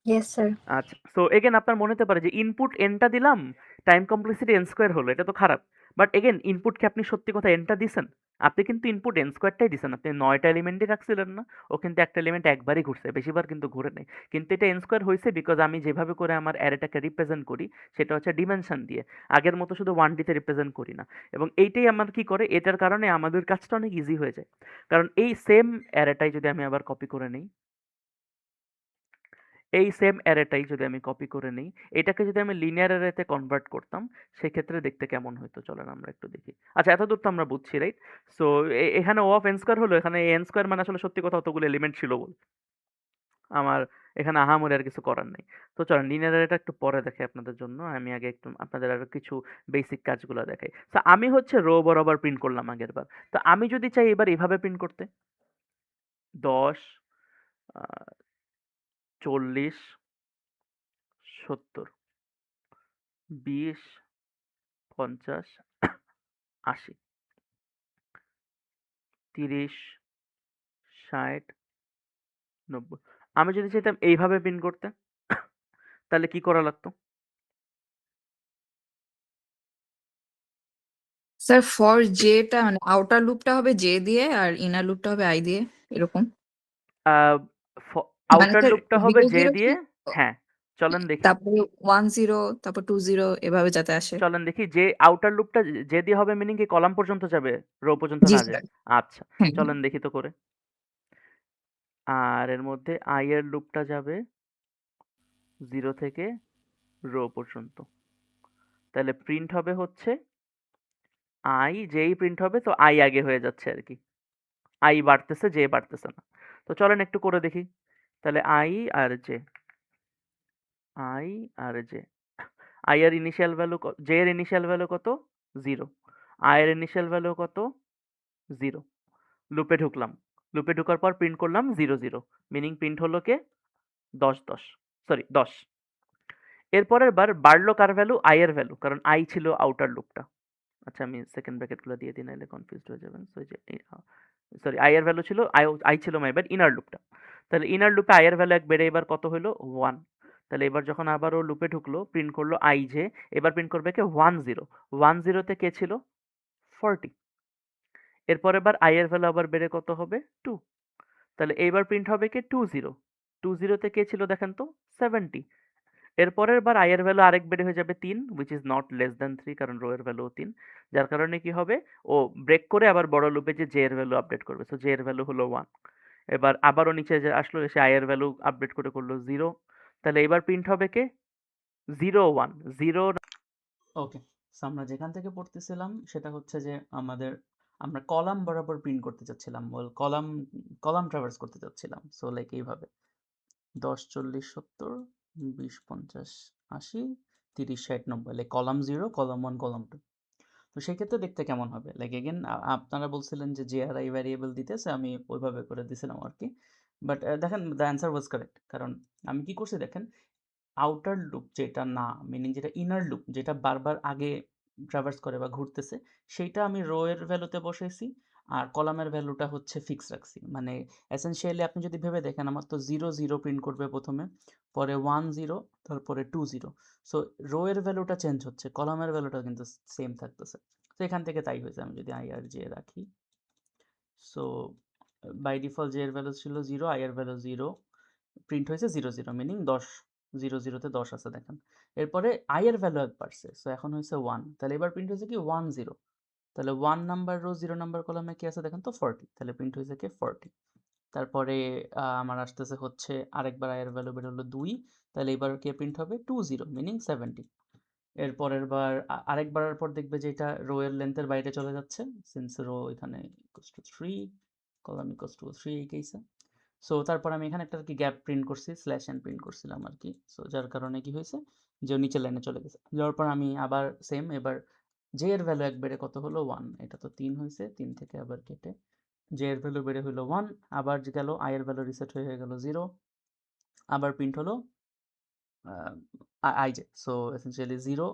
S3: Yes sir.
S1: আচ্ছা, সো এগেন আপনার মনে হতে পারে যে ইনপুট এনটা দিলাম, টাইম কমপ্লেক্সিটি এন স্কোয়ার হলো, এটা তো খারাপ। বাট এগেন ইনপুট কি আপনি সত্যি কথা এনটা দিছেন? আপনি কিন্তু ইনপুট এন স্কোয়ারটাই দিছেন, আপনি 9টা এলিমেন্টই রাখছিলেন না? ও কিন্তু একটা এলিমেন্ট একবারই ঘুরছে, বেশিবার কিন্তু ঘুরে নেই। কিন্তু এটা এন স্কোয়ার হয়েছে বিকজ আমি যেভাবে করে আমার অ্যারেটাকে রিপ্রেজেন্ট করি, সেটা হচ্ছে ডিমেনশন দিয়ে, আগের মতো শুধু 1D-তে রিপ্রেজেন্ট করি না। এবং এইটাই আমার কি করে, এটার কারণে আমাদের কাজটা অনেক ইজি হয়ে যায়। কারণ এই সেম অ্যারেটাই যদি আমি আবার কপি করে নিই, এই সেম অ্যারেটাই যদি আমি কপি করে নিই, এটাকে যদি আমি লিনিয়ার অ্যারেতে কনভার্ট করতাম, সেক্ষেত্রে দেখতে কেমন হইতো চলেন আমরা একটু দেখি। আচ্ছা, এতদূর তো আমরা বুঝছি, রাইট? সো এখানে ও অফ এন স্কোয়ার হলো, এখানে এন স্কোয়ার মানে আসলে সত্যি কথা অতগুলো এলিমেন্ট ছিল বলে। আমার এখানে আহামরি আর কিছু করার নেই। তো চলেন লিনিয়ার অ্যারেটা একটু পরে দেখাই আপনাদের জন্য। আমি আগে একটু আপনাদের আরো কিছু বেসিক কাজগুলো দেখাই। তো আমি হচ্ছে রো বরাবর প্রিন্ট করলাম আগেরবার। তো আমি যদি চাই এবার এভাবে প্রিন্ট করতে ১০ আ ৪০ ৭০ ২০ ৫০ ৮০ ৩০ ৬০ ৯০ আমি যদি চাইতাম এইভাবে প্রিন্ট করতে তাহলে কি করা লাগতো?
S3: স্যার ফর জেটা মানে আউটার লুপটা হবে জে দিয়ে আর ইনার লুপটা হবে আই দিয়ে এরকম।
S1: আ ফ
S3: মানে
S1: আউটার
S3: স্যার
S1: লুপটা হবে
S3: 0
S1: জে
S3: 0
S1: দিয়ে। হ্যাঁ, চলেন দেখি।
S3: তারপরে 1 0 তারপর 2 0 এভাবে যাতে আসে।
S1: চলেন দেখি যে আউটার লুপটা যে দিয়ে হবে মিনিং কি কলাম পর্যন্ত যাবে? রো পর্যন্ত
S3: জি
S1: না
S3: স্যার।
S1: যায়? আচ্ছা,
S3: হ্যাঁ হ্যাঁ।
S1: চলেন দেখি তো করে। আর এর মধ্যে i এর লুপটা যাবে 0 থেকে রো পর্যন্ত। তাহলে প্রিন্ট হবে হচ্ছে i যেই প্রিন্ট হবে তো i আগে হয়ে যাচ্ছে আরকি। i বাড়তেছে, j বাড়তেছে না। তো চলেন একটু করে দেখি। তাহলে i আর j, i আর j। i এর ইনিশিয়াল ভ্যালু j এর ইনিশিয়াল ভ্যালু কত? 0। i এর ইনিশিয়াল ভ্যালু কত? 0। লুপে ঢুকলাম। লুপে ঢোকার পর প্রিন্ট করলাম 0 0 মিনিং প্রিন্ট হলো কে 10 10 সরি 10। এরপরের বার বাড়লো কার ভ্যালু? i এর ভ্যালু, কারণ i ছিল আউটার লুপটা। আচ্ছা আমি সেকেন্ড ব্র্যাকেটগুলো দিয়ে দিই নাহলে কনফিউজড হয়ে যাবেন। সো যে সরি i এর ভ্যালু ছিল i ছিল মাই ব্যাড ইনার লুপটা। তাহলে ইনার লুপে i এর ভ্যালু এক বেড়ে এবার কত হলো? 1। তাহলে এবার যখন আবার ও লুপে ঢুকলো প্রিন্ট করলো i j, এবার প্রিন্ট করবে কে 10। 10 তে কে ছিল? 40। এরপর এবার i এর ভ্যালু আবার বেড়ে কত হবে? 2। তাহলে এইবার প্রিন্ট হবে কি 20। 20 তে কে ছিল দেখেন তো? 70। এর পরের বার i এর ভ্যালু আরেক বেড়ে হয়ে যাবে 3 which is not less than 3 কারণ রো এর ভ্যালু 3। যার কারণে কি হবে? ও ব্রেক করে আবার বড় লুপে যে j এর ভ্যালু আপডেট করবে। সো j এর ভ্যালু হলো 1। এবার আবারও নিচে যে আসলো এসে i এর ভ্যালু আপডেট করে করলো 0। তাহলে এবার প্রিন্ট হবে কে 0 1 0। ওকে, সো আমরা যেখান থেকে পড়তেছিলাম সেটা হচ্ছে যে আমরা কলাম বরাবর প্রিন্ট করতে চাচ্ছিলাম, কলাম কলাম ট্রাভার্স করতে চাচ্ছিলাম। সো লাইক এইভাবে 10 40 70 20 50 80 30 60 90 লাইক কলাম 0 কলাম 1 কলাম 2। তো সেই ক্ষেত্রে দেখতে কেমন হবে? লাইক এগেন আপনারা বলছিলেন যে jri ভ্যারিয়েবল দিতে, সো আমি ওইভাবে করে দিছিলাম আরকি। বাট দেখেন দ্য অ্যান্সার ওয়াজ কারেক্ট। কারণ আমি কি করছি দেখেন, আউটার লুপ যেটা না, মিনিং যেটা ইনার লুপ যেটা বারবার আগে ট্রাভার্স করে বা ঘুরতেছে, সেইটা আমি রো এর ভ্যালুতে বসাইছি। আর কলামের ভ্যালুটা হচ্ছে ফিক্স রাখছি। মানে এসেনশিয়ালি আপনি যদি ভেবে দেখেন আমার তো 0 0 প্রিন্ট করবে প্রথমে, পরে 1 0, তারপরে 2 0। সো রো এর ভ্যালুটা চেঞ্জ হচ্ছে, কলামের ভ্যালুটা কিন্তু সেম থাকতেছে। তো এখান থেকে তাই হয়েছে। আমি যদি i আর j রাখি, সো বাই ডিফল্ট j এর ভ্যালু ছিল 0, i এর ভ্যালু 0, প্রিন্ট হয়েছে 0 0 মিনিং 10। 0 0 তে 10 আছে দেখেন। এরপরে i এর ভ্যালু এক বাড়ছে, সো এখন হয়েছে 1। তাহলে এবার প্রিন্ট হয়েছে কি 1 0। তাহলে 1 নাম্বার রো 0 নাম্বার কলামে কি আছে দেখেন তো 40। তাহলে প্রিন্ট হয়েছে কি 40। তারপরে আমার আসতেছে হচ্ছে আরেকবার i এর ভ্যালু বের হলো 2। তাহলে এবার কে প্রিন্ট হবে 2 0 মিনিং 70। এর পরের বার আরেকবারের পর দেখবে যে এটা রো এর লেন্থের বাইরে চলে যাচ্ছে, সিন্স রো এখানে equals to 3, column equals two 3 এই কেসে। সো তারপর আমি এখানে একটা আর কি গ্যাপ প্রিন্ট করছি, স্ল্যাশ এন প্রিন্ট করছিলাম আর কি। সো যার কারণে কি হয়েছে যে ও নিচের লাইনে চলে গেছে। যাওয়ার পর আমি আবার সেম এবার জে এর ভ্যালু এক বেড়ে কত হলো 1। এটা তো 3 হয়েছে, 3 থেকে আবার কেটে জে এর ভ্যালু বেড়ে হলো 1। আবার গেল i এর ভ্যালু রিসেট হয়ে গেল 0। আবার প্রিন্ট হলো i j। So essentially 0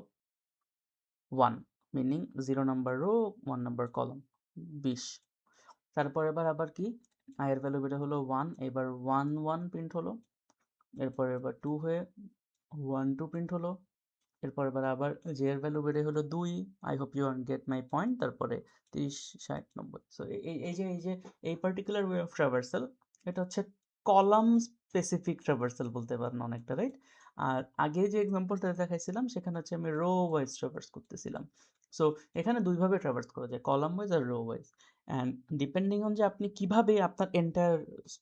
S1: 1 meaning 0 number rho 1 number column 20। তারপর আবার কি i এর ভ্যালু বেড়ে হলো 1, এবার 1 1 প্রিন্ট হলো। এবার 2 হয়ে 1 2 প্রিন্ট হলো। এরপর আবার j এর ভ্যালু বেড়ে হলো 2। I hope you get my point. তারপরে 30 60 90। সো এই যে এই পার্টিকুলার ওয়ে অফ ট্রাভার্সাল, এটা হচ্ছে কলাম স্পেসিফিক ট্রাভার্সাল বলতে পারেন অনেকটা, রাইট? আর আগে যে এক্সাম্পলটা দেখাইছিলাম সেখানে হচ্ছে আমি রো ওয়াইজ ট্রাভার্স করতেছিলাম। সো এখানে দুইভাবে ট্রাভার্স করা যায়, কলাম ওয়াইজ আর row wise. And depending on যে আপনি কিভাবে আপনার এন্টায়ার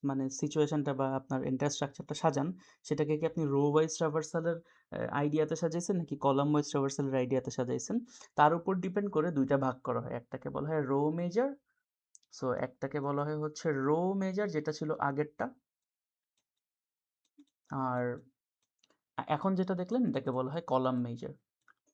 S1: মানে সিচুয়েশনটা বা আপনার এন্টায়ার স্ট্রাকচারটা সাজান, সেটাকে কি আপনি রো ওয়াইজ ট্রাভার্সালের আইডিয়াতে সাজাইছেন নাকি কলাম ওয়াইজ ট্রাভার্সালের আইডিয়াতে সাজাইছেন, তার উপর ডিপেন্ড করে দুইটা ভাগ করা হয়। একটাকে বলা হয় রো মেজার, সো একটাকে বলা হয় হচ্ছে রো মেজার যেটা ছিল আগেরটা, আর এখন যেটা দেখলেন এটাকে বলা হয় কলাম মেজার।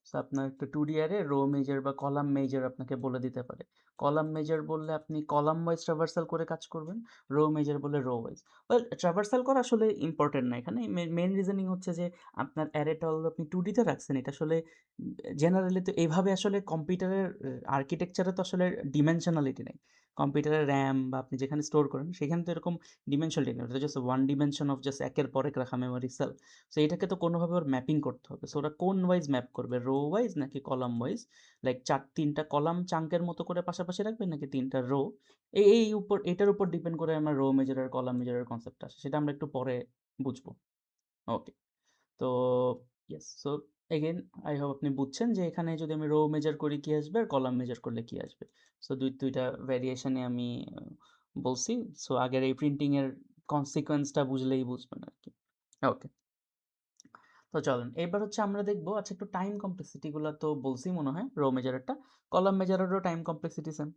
S1: সো আপনার একটা 2D অ্যারে রো মেজার বা কলাম মেজার আপনাকে বলে দিতে পারে। কলাম মেজার বললে আপনি কলাম ওয়াইজ ট্রাভার্সাল করে কাজ করবেন, রো মেজার বললে রো ওয়াইজ। ওয়েল ট্রাভার্সাল করা আসলে ইম্পর্টেন্ট না এখানে। মেইন রিজনিং হচ্ছে যে আপনার অ্যারেটা অলরেডি আপনি 2D তে রাখছেন। এটা আসলে জেনারেলি তো এইভাবে আসলে কম্পিউটারের আর্কিটেকচারে তো আসলে ডিমেনশনালিটি নেই। কম্পিউটারের র্যাম বা আপনি যেখানে স্টোর করেন সেখানে তো এরকম ডিমেনশনালিটি নেই। ওটা just one dimension of just একের পর এক রাখা মেমোরি সেল। সো এটাকে তো কোনোভাবে ওর ম্যাপিং করতে হবে। সো ওরা কোন ওয়াইজ ম্যাপ করবে? রো ওয়াইজ নাকি কলাম ওয়াইজ? লাইক ৩টা কলাম চাঙ্কের মতো করে পাশাপাশি রাখবে নাকি ৩টা রো? এটার উপর ডিপেন্ড করে আমার রো মেজার আর কলাম মেজারের কনসেপ্ট আসে। সেটা আমরা একটু পরে বুঝবো। ওকে। তো yes. So again I hope আপনি বুঝছেন যে এখানে যদি আমি রো মেজার করি কি আসবে আর কলাম মেজার করলে কি আসবে। সো দুইটা ভ্যারিয়েশনে আমি বলছি। সো আগের এই প্রিন্টিং এর কনসিকোয়েন্সটা বুঝলেই বুঝবেন আর কি। ওকে। তো চলেন এবার হচ্ছে আমরা দেখবো আচ্ছা একটু টাইম কমপ্লেক্সিটি গুলো তো বলছি মনে হয় রো মেজারেরটা, কলাম মেজারেরও time complexity same,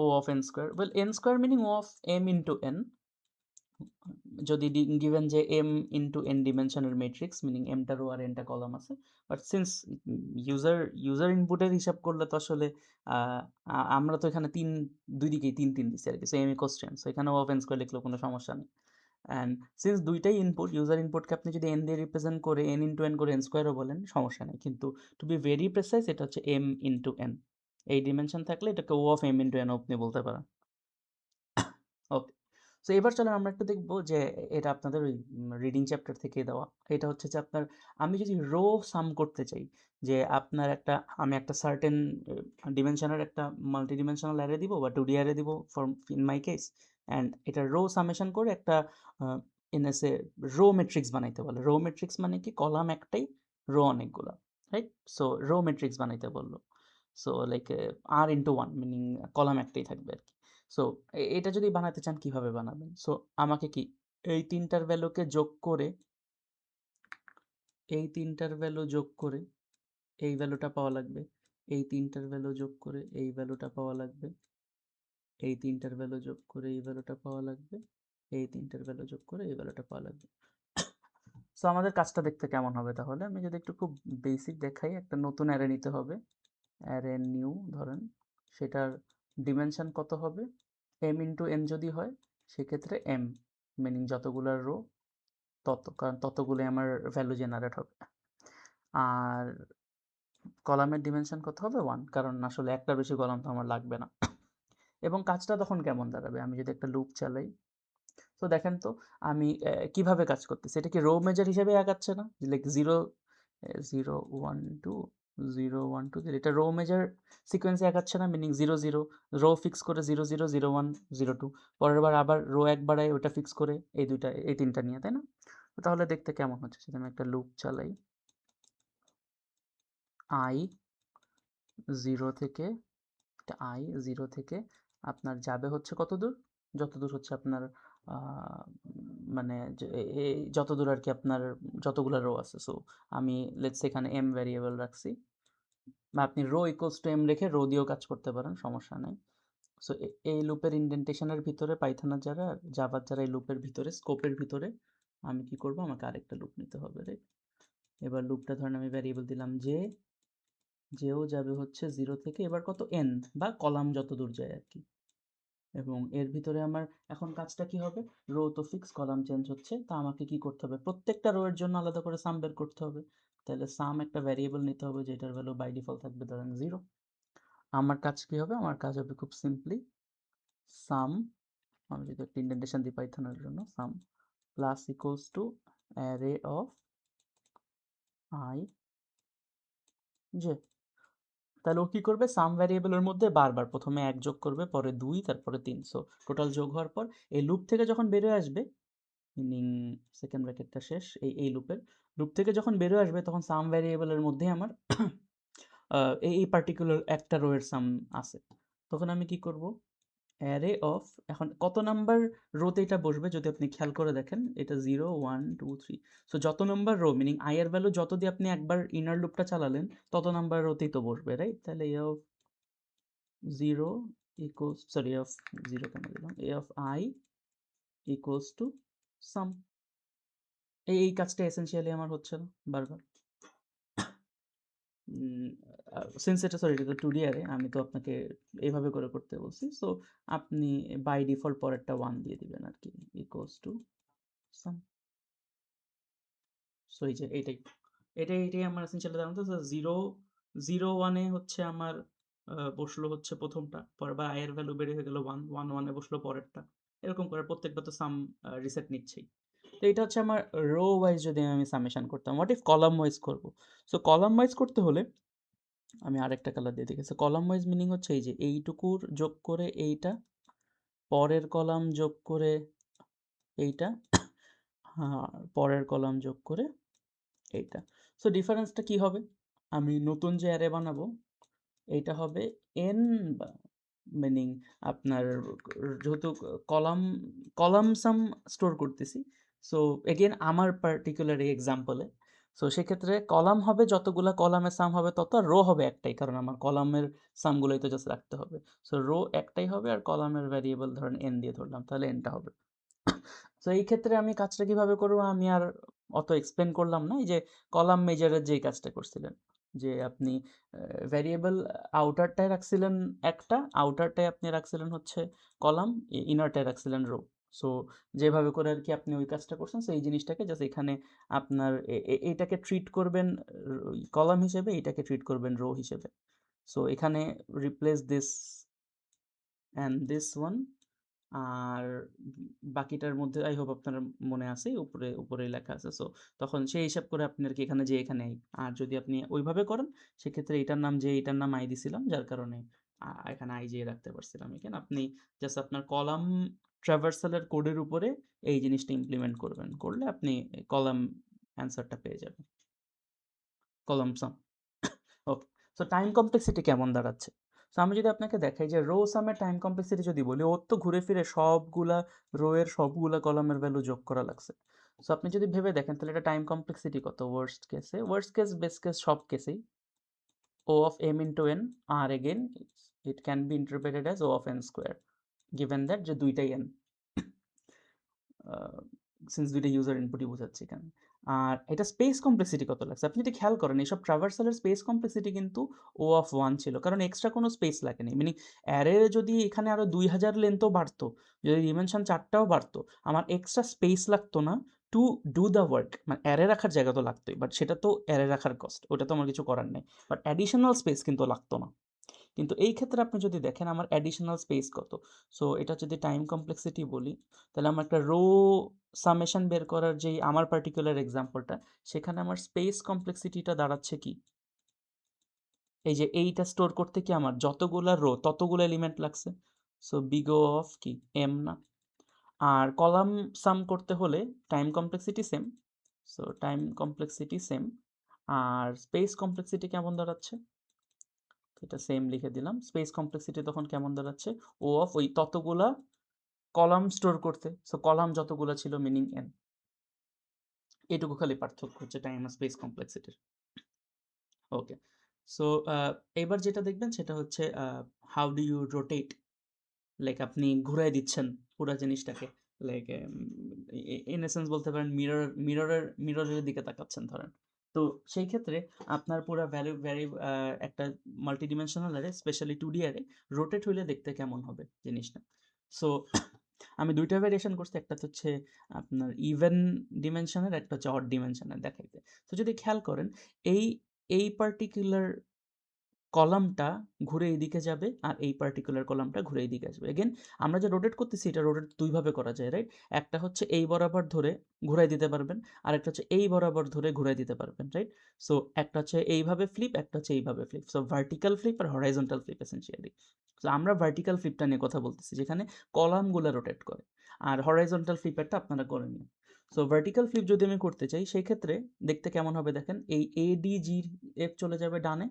S1: O of N square. Well N square meaning O of M into N. যদি গিভেন যে এম ইন্টু এন ডিমেনশনের ম্যাট্রিক্স মিনিং এমটা রো আর এনটা কলাম আছে, বাট সিন্স ইউজার ইনপুটের হিসাব করলে তো আসলে আমরা তো এখানে দুই দিকেই তিন দিচ্ছি আর কি, so m equals to n, so এখানে ও অফ এন স্কোয়ার লিখলেও কোনো সমস্যা নেই। অ্যান্ড সিন্স দুইটাই ইনপুট, ইউজার ইনপুটকে আপনি যদি এন দিয়ে রিপ্রেজেন্ট করে এন ইন্টু এন করে এন স্কোয়ারও বলেন সমস্যা নেই, কিন্তু টু বি ভেরি প্রেসাইজ এটা হচ্ছে এম ইন্টু এন। এই ডিমেনশন থাকলে এটাকে ও অফ এম ইন্টু এন আপনি বলতে পারেন। ওকে। সো এবার চলেন আমরা একটু দেখবো যে এটা আপনাদের ওই রিডিং চ্যাপ্টার থেকে দেওয়া। এটা হচ্ছে যে আপনার আমি যদি রো সাম করতে চাই, যে আপনার আমি একটা সার্টেন ডিমেনশনের একটা মাল্টি ডিমেনশনাল অ্যারে দিব বা 2D অ্যারে দিব for in my case, and এটা রো সামেশন করে একটা in S a row matrix বানাইতে বলে। রো ম্যাট্রিক্স মানে কি, কলাম একটাই, রো অনেকগুলো, রাইট? সো রো ম্যাট্রিক্স বানাইতে বললো। সো লাইক আর ইন্টু ওয়ান মিনিং কলাম একটাই থাকবে আর কি। সো এটা যদি বানাতে চান কিভাবে বানাবেন? সো আমাকে কি এই তিনটার ভ্যালুকে যোগ করে, এই তিনটার ভ্যালু যোগ করে এই ভ্যালুটা পাওয়া লাগবে, এই তিনটার ভ্যালু যোগ করে এই ভ্যালুটা পাওয়া লাগবে, এই তিনটার ভ্যালু যোগ করে এই ভ্যালুটা পাওয়া লাগবে, এই তিনটার ভ্যালু যোগ করে এই ভ্যালুটা পাওয়া লাগবে। সো আমাদের কাজটা দেখতে কেমন হবে তাহলে? আমি যদি একটু খুব বেসিক দেখাই, একটা নতুন অ্যারে নিতে হবে, অ্যারে নিউ ধরেন, সেটার ডিমেনশন কত হবে? এম ইন্টু এন যদি হয় সেক্ষেত্রে এম মিনিং যতগুলার রো তত, কারণ ততগুলো আমার ভ্যালু জেনারেট হবে। আর কলামের ডিমেনশন কত হবে? 1, কারণ আসলে একটা বেশি কলাম তো আমার লাগবে না। এবং কাজটা তখন কেমন দাঁড়াবে? আমি যদি একটা লুপ চালাই, তো দেখেন তো আমি কিভাবে কাজ করতেছি। এটা কি রো মেজার হিসেবে আগাচ্ছে না? লাইক 0 0 1 2 0 1 2 3, এটা রো মেজার সিকোয়েন্সে আগাচ্ছে না? মিনিং 0 0 রো ফিক্স করে 0 0 0 1 0 2, পরের বার আবার রো এক বাড়ায় ওটা ফিক্স করে এই তিনটা নিয়ে, তাই না? তো তাহলে দেখতে কেমন হচ্ছে? যদি আমি একটা লুপ চালাই, i 0 থেকে i 0 থেকে আপনার যাবে হচ্ছে কত দূর? যতদূর হচ্ছে আপনার মানে যে যতদূর আর কি আপনার যতগুলা রো আছে। সো আমি লেটস এখানে m ভ্যারিয়েবল রাখছি, বা আপনি রো ইকুয়ালস টু m রেখে রো দিয়েও কাজ করতে পারেন, সমস্যা নেই। সো এই লুপের ইনডেন্টেশনের ভিতরে পাইথনের যারা, জাভার যারা, এই লুপের ভিতরে স্কোপের ভিতরে আমি কি করব, আমাকে আরেকটা লুপ নিতে হবে, রাইট? এবার লুপটা ধরেন আমি ভ্যারিয়েবল দিলাম যেও যাবে হচ্ছে 0 থেকে এবার কত n, বা কলাম যত দূর যায় আর কি। এবং এর ভিতরে আমার এখন কাজটা কি হবে? রো তো ফিক্স, কলাম চেঞ্জ হচ্ছে, তা আমাকে কি করতে হবে? প্রত্যেকটা রো এর জন্য আলাদা করে সাম বের করতে হবে। তাহলে সাম একটা ভ্যারিয়েবল নিতে হবে যেটার ভ্যালু বাই ডিফল্ট থাকবে ধরেন 0। আমার কাজ কি হবে? আমার কাজ হবে খুব সিম্পলি সাম, আমি যদি একটা ইন্ডেন্টেশন দিই পাইথনের জন্য, সাম plus equals to array of I J. তাহলে ও কি করবে? সাম ভ্যারিয়েবলের মধ্যে বারবার প্রথমে 1 যোগ করবে, পরে 2, তারপরে 3। সো টোটাল যোগ হওয়ার পর এই লুপ থেকে যখন বেরোয় আসবে, মিনিং সেকেন্ড ব্র্যাকেটটা শেষ, এই লুপ থেকে যখন বেরোয় আসবে তখন সাম ভ্যারিয়েবলের মধ্যে আমার এই পার্টিকুলার একটা রো এর সাম আছে। তখন আমি কি করব? অ্যারে অফ, এখন কত নাম্বার রোতে এটা বসবে যদি আপনি খেয়াল করে দেখেন, এটা 0 1 2 3। সো যত নাম্বার রো মিনিং আই এর ভ্যালু যত দিয়ে আপনি একবার ইনার লুপটা চালালেন তত নাম্বার রোতেই তো বসবে, রাইট? তাহলে A of 0 equals, sorry A of 0 কেন দিলাম, A of I equals to sum.
S4: এই কাজটা এসেনশিয়ালি আমার হচ্ছে না বারবার। সিন্স এটা সরি এটা তো 2D অ্যারে, আমি তো আপনাকে এভাবে করে করতে বলছি। সো আপনি বাই ডিফল্ট পরেরটা 1 দিয়ে দিবেন আর কি, ইকুয়ালস টু সাম। সো এই যে এটাই আমার এসেনশিয়ালি দাঁড়ানো। তো 0 1 এ হচ্ছে আমার বসলো হচ্ছে প্রথমটা, পরে বা i এর ভ্যালু বেড়ে হয়ে গেল 1 1 1 এ বসলো পরেরটা, এরকম করে প্রত্যেকটা তো সাম রিসেট নিচ্ছেই। তো এটা হচ্ছে আমার রো ওয়াইজ যদি আমি সামেশন করতাম। হোয়াট ইফ কলাম ওয়াইজ করব? সো কলাম ওয়াইজ করতে হলে আমি আরেকটা কালার দিয়ে দেখি। সো কলাম ওয়াইজ মিনিং হচ্ছে এই যে এইটুকুর যোগ করে এইটা, পরের কলাম যোগ করে এইটা, হ্যাঁ, পরের কলাম যোগ করে এইটা। সো ডিফারেন্সটা কি হবে? আমি নতুন যে অ্যারে বানাবো এইটা হবে n, মিনিং আপনার যেহেতু কলাম কলাম সাম স্টোর করতেছি। সো এগেন আমার পার্টিকুলার এই এক্সাম্পলে, সো সেক্ষেত্রে কলাম হবে যতগুলা কলামের সাম হবে তত, আর রো হবে একটাই, কারণ আমার কলামের সামগুলোই তো জাস্ট রাখতে হবে। সো রো একটাই হবে আর কলামের ভ্যারিয়েবল ধরেন n দিয়ে ধরলাম, তাহলে nটা হবে। সো এই ক্ষেত্রে আমি কাজটা কিভাবে করবো আমি আর অত এক্সপ্লেন করলাম না। এই যে কলাম মেজারের যেই কাজটা করছিলেন, যে আপনি ভ্যারিয়েবল আউটারটায় রাখছিলেন একটা, আউটারটায় আপনি রাখছিলেন হচ্ছে কলাম, ইনারটায় রাখছিলেন রো। সো যেভাবে করে আর কি আপনি ওই কাজটা করছেন, সো এই জিনিসটাকে জাস্ট এখানে আপনার এইটাকে ট্রিট করবেন কলাম হিসেবে, এইটাকে ট্রিট করবেন রো হিসেবে। সো এখানে replace this and this one, আর বাকিটার মধ্যে আই হোপ আপনার মনে আছে, উপরে লেখা আছে। সো তখন সেই হিসাব করে আপনি আর কি এখানে যে এখানে আই, আর যদি আপনি ওইভাবে করেন সেক্ষেত্রে এটার নাম যে এটার নাম আই দিছিলাম, যার কারণে এখানে আই যে রাখতে পারছিলাম। এখানে আপনি জাস্ট আপনার কলাম ট্রাভার্সালের কোডের উপরে এই জিনিসটা ইমপ্লিমেন্ট করবেন, করলে আপনি কলাম অ্যান্সারটা পেয়ে যাবেন, কলাম সাম। ওকে। সো টাইম কমপ্লেক্সিটি কেমন দাঁড়াচ্ছে? সো আমি যদি আপনাকে দেখাই যে রো সামের টাইম কমপ্লেক্সিটি যদি বলি, ওর তো ঘুরে ফিরে সবগুলা রো এর সবগুলা কলামের ভ্যালু যোগ করা লাগছে। সো আপনি যদি ভেবে দেখেন তাহলে এটা টাইম কমপ্লেক্সিটি কত ওয়ার্স্ট কেস বেস্ট কেস সব কেসেই O of m into n, R again it can be interpreted as O of n square, given that যে দুইটাই n, সিন্স দুইটা ইউজার ইনপুটই বোঝাচ্ছে এখানে। আর এটা স্পেস কমপ্লেক্সিটি কত লাগছে আপনি যদি খেয়াল করেন, এইসব ট্রাভার্সালের স্পেস কমপ্লেক্সিটি কিন্তু ও অফ 1 ছিল, কারণ এক্সট্রা কোনো স্পেস লাগেনি। মানে অ্যারের যদি এখানে আরও 2000 লেন্থও বাড়তো, যদি ডিমেনশন 4টাও বাড়তো, আমার এক্সট্রা স্পেস লাগতো না টু ডু দ্য ওয়ার্ক। মানে অ্যারে রাখার জায়গা তো লাগতোই, বাট সেটা তো অ্যারে রাখার কস্ট, ওটা তো আমার কিছু করার নেই, বাট অ্যাডিশনাল স্পেস কিন্তু লাগতো না। কিন্তু এই ক্ষেত্রে আপনি যদি দেখেন আমার অ্যাডিশনাল স্পেস কত। সো এটা যদি টাইম কমপ্লেক্সিটি বলি, তাহলে আমার একটা রো সামেশন বের করার যেই আমার পার্টিকুলার এক্সাম্পলটা, সেখানে আমার স্পেস কমপ্লেক্সিটিটা দাঁড়াচ্ছে কি, এই যে এইটা স্টোর করতে কি আমার যতগুলা রো ততগুলো এলিমেন্ট লাগছে। সো বিগ ও অফ কি এম না? আর কলাম সাম করতে হলে time complexity same, so time complexity same. আর স্পেস কমপ্লেক্সিটি কেমন দাঁড়াচ্ছে, এটা সেম লিখে দিলাম। স্পেস কমপ্লেক্সিটি তখন কেমন দাঁড়াচ্ছে, ও অফ ওই ততগুলা কলাম স্টোর করতে, সো কলাম যতগুলো ছিল মিনিং এন, এটুকু খালি পার্থক্য হচ্ছে টাইম আর স্পেস কমপ্লেক্সিটির। ওকে। সো এবার যেটা দেখবেন সেটা হচ্ছে how do you rotate, like আপনি ঘুরাই দিচ্ছেন পুরো জিনিসটাকে, লাইক ইন এসেন্স বলতে পারেন মিররের দিকে তাকাচ্ছেন ধরেন। তো সেই ক্ষেত্রে আপনার পুরো একটা multidimensional array, specially 2D array rotate হইলে দেখতে কেমন হবে জিনিসটা। সো আমি দুইটা ভ্যারিয়েশন করছি, একটা হচ্ছে আপনার ইভেন ডিমেনশনের, একটা হচ্ছে অড ডিমেনশনের দেখাইতে। তো যদি খেয়াল করেন এই এই পার্টিকুলার কলামটা ঘুরে এইদিকে যাবে আর এই পার্টিকুলার কলামটা ঘুরে এইদিকে আসবে। এগেন আমরা যে রোটেট করতেছি এটা রোটেট দুইভাবে করা যায়, রাইট? একটা হচ্ছে এই বরাবর ধরে ঘুরাই দিতে পারবেন, আর একটা হচ্ছে এই বরাবর ধরে ঘুরাই দিতে পারবেন, রাইট? সো একটা হচ্ছে এইভাবে ফ্লিপ, একটা হচ্ছে এইভাবে ফ্লিপ। সো ভার্টিক্যাল ফ্লিপ আর হরাইজন্টাল ফ্লিপ এসেনশিয়ালি। সো আমরা ভার্টিক্যাল ফ্লিপটা নিয়ে কথা বলতেছি, যেখানে কলামগুলো রোটেট করে, আর হরাইজন্টাল ফ্লিপেরটা আপনারা করে নিন। সো ভার্টিক্যাল ফ্লিপ যদি আমি করতে চাই সেই ক্ষেত্রে দেখতে কেমন হবে দেখেন, এই ADG এফ চলে যাবে ডানে,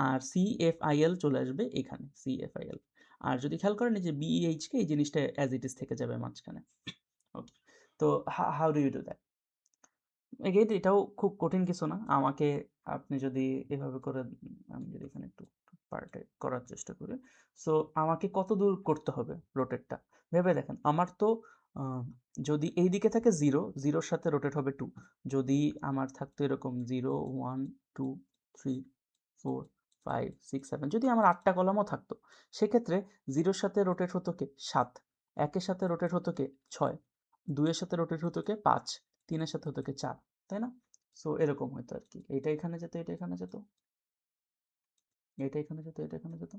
S4: আর CFIL চলে আসবে এখানে, CFIL। আর যদি খেয়াল করেন এই যে BEHকে, এই জিনিসটা অ্যাজ ইট ইজ থেকে যাবে মাঝখানে। ওকে। তো how do you do that? Again এটাও খুব কঠিন কিছু না। আমাকে আপনি যদি এভাবে করে আমি যদি এখানে একটু পার্টে করার চেষ্টা করি। সো আমাকে কত দূর করতে হবে রোটেটটা ভেবে দেখেন। আমার তো যদি এই দিকে থাকে 0, 0-র সাথে রোটেট হবে 2। যদি আমার থাকতো এরকম 0, 1, 2, 3, 4, 5, 6, 7, যদি আমার 8টা কলামও থাকতো, সেক্ষেত্রে 0-র সাথে রোটেট হতো কে 7, 1-এর সাথে রোটেট হতো কে 6, 2-এর সাথে রোটেট হতো কে 5, 3-এর সাথে হতো কে 4, তাই না? সো এরকম হতো আর কি, এইটা এখানে যেত, এটা এখানে যেত, এটা এখানে যেত, এটা এখানে যেত,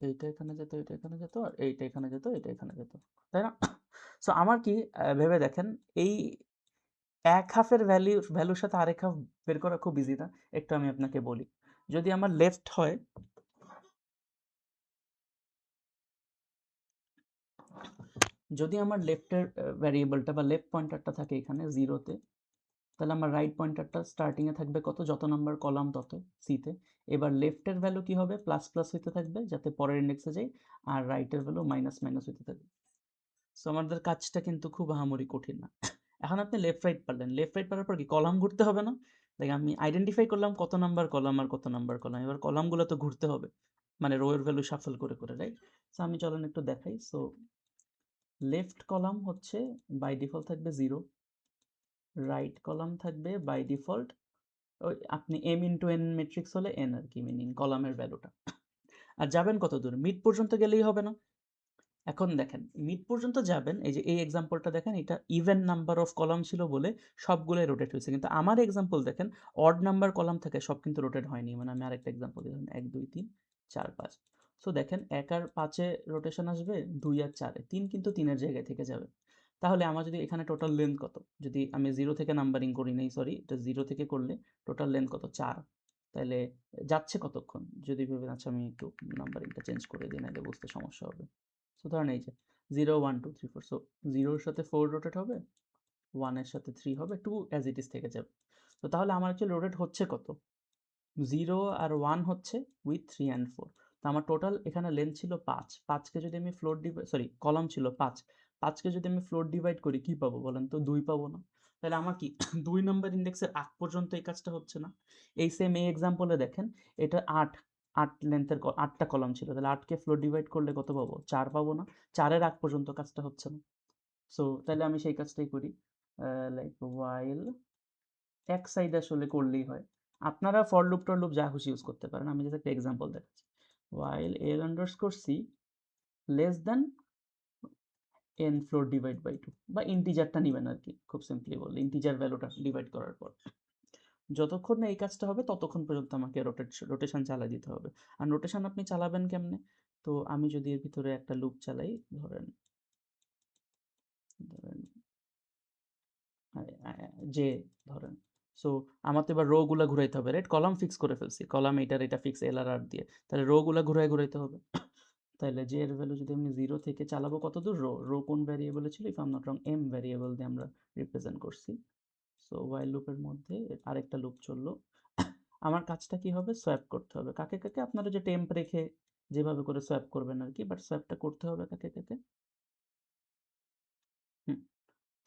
S4: এইটা এখানে যেত, এটা এখানে যেত, আর এইটা এখানে যেত, এটা এখানে যেত, তাই না? সো আমার কি ভেবে দেখেন, এই এক হাফের ভ্যালুর সাথে আরেক হাফ বের করা খুব ইজি না? একটু আমি আপনাকে বলি। যদি আমার লেফট হয়, যদি আমার লেফটের ভ্যারিয়েবলটা বা লেফট পয়েন্টারটা থাকে এখানে 0-তে, তাহলে আমার রাইট পয়েন্টারটা স্টার্টিংয়ে থাকবে কত, যত নাম্বার কলাম তত সিতে। এবার লেফটের ভ্যালু কি হবে, প্লাস প্লাস হইতে থাকবে যাতে পরের ইন্ডেক্সে যাই, আর রাইটের ভ্যালু মাইনাস মাইনাস হইতে থাকবে। সো আমাদের কাজটা কিন্তু খুব আহামরি কঠিন না। এখন আপনি লেফট রাইট পারলেন, লেফট রাইট পারার পর কি কলাম ঘুরতে হবে না? দেখ আমি আইডেন্টিফাই করলাম কত নাম্বার কলাম আর কত নাম্বার কলাম, এবার কলামগুলো তো ঘুরতে হবে, মানে রো এর ভ্যালু শাফল করে করে, রাইট? সো আমি চলেন একটু দেখাই। সো লেফট কলাম হচ্ছে বাই ডিফল্ট থাকবে 0, রাইট কলাম থাকবে বাই ডিফল্ট ওই আপনি m ইন্টু n ম্যাট্রিক্স হলে n আর কি, মিনিং কলামের ভ্যালুটা। আর যাবেন কত দূর, মিড পর্যন্ত গেলেই হবে না? এখন দেখেন মিড পর্যন্ত যাবেন, এই যে এই এক্সাম্পলটা দেখেন, এটা ইভেন নাম্বার অফ কলাম ছিল বলে সবগুলোই রোটেট হয়েছে, কিন্তু আমার এক্সাম্পল দেখেন অড নাম্বার কলাম থাকে, সব কিন্তু রোটেট হয়নি। মানে আমি আরেকটা এক্সাম্পল দিলাম, 1, 2, 3, 4, 5। সো দেখেন 1 আর 5-এ রোটেশন আসবে, 2 আর 4-এ, 3 কিন্তু 3-এর জায়গায় থেকে যাবে। তাহলে আমার যদি এখানে টোটাল লেন্থ কত, যদি আমি 0 থেকে নাম্বারিং করি নাই, সরি, এটা 0 থেকে করলে টোটাল লেন্থ কত 4, তাহলে যাচ্ছে কতক্ষণ যদি ভেবে, আচ্ছা আমি একটু নাম্বারিংটা চেঞ্জ করে দিই, নাহলে বুঝতে সমস্যা হবে। সো ধরেন এই যে 0, 1, 2, 3, 4, সো 0-এর সাথে 4 রোটেট হবে, 1-এর সাথে 3 হবে, 2 অ্যাজ ইট ইজ থেকে যাবে। তো তাহলে আমার অ্যাকচুয়ালি রোটেট হচ্ছে কত, 0 আর 1 হচ্ছে উইথ 3 অ্যান্ড 4। তো আমার টোটাল এখানে লেন্থ ছিল 5, 5কে যদি আমি ফ্লোর ডিভাইড, সরি কলাম ছিল 5, 5কে যদি আমি ফ্লোর ডিভাইড করি কি পাবো বলেন তো, 2 পাবো না? তাহলে আমার কি 2 নাম্বার ইন্ডেক্সের আগ পর্যন্ত এই কাজটা হচ্ছে না? এই সেম এই এক্সাম্পলে দেখেন, এটা 8 লেন্থের 8টা কলাম ছিল, তাহলে 8কে ফ্লোর ডিভাইড করলে কত পাবো, 4 পাবো না? 4-এর আগ পর্যন্ত কাজটা হচ্ছে না। সো তাহলে আমি সেই কাজটাই করি, লাইক ওয়াইল এক সাইড আসলে করলেই হয়। আপনারা ফর লুপ টর লুপ যা খুশি ইউজ করতে পারেন, আমি জাস্ট একটা এক্সাম্পল দেখাচ্ছি। while l underscore c less than n floor divide by 2, বা ইন্টিজারটা নেবেন আর কি, খুব সিম্পলি বললে ইন্টিজার ভ্যালুটা ডিভাইড করার পর যতক্ষণ না এই কাজটা হবে ততক্ষণ পর্যন্ত আমাকে রোটেশন চালিয়ে দিতে হবে। আর রোটেশন আপনি চালাবেন কেমনে, তো আমি যদি এর ভিতরে একটা লুপ চালাই, ধরেন ধরেন যে ধরেন, সো আমার তো এবার রো গুলা ঘুরাইতে হবে, রাইট? কলাম ফিক্স করে ফেলছি, কলাম এটার এটা ফিক্স এল আর আর দিয়ে, তাহলে রো গুলা ঘুরাইতে হবে। তাহলে যে এর ভ্যালু যদি আমি 0 থেকে চালাবো কত দূর, রো কোন ভ্যারিয়েবলে ছিল, if I am not wrong m variable দিয়ে আমরা রিপ্রেজেন্ট করছি। সো ওয়াইল লুপের মধ্যে আরেকটা লুপ চললো। আমার কাজটা কি হবে, সোয়াপ করতে হবে কাকে কাকে, আপনারা যে টেম্প রেখে যেভাবে করে সোয়াপ করবেন আর কি, বাট সোয়াপটা করতে হবে কাকে কাকে। হুম,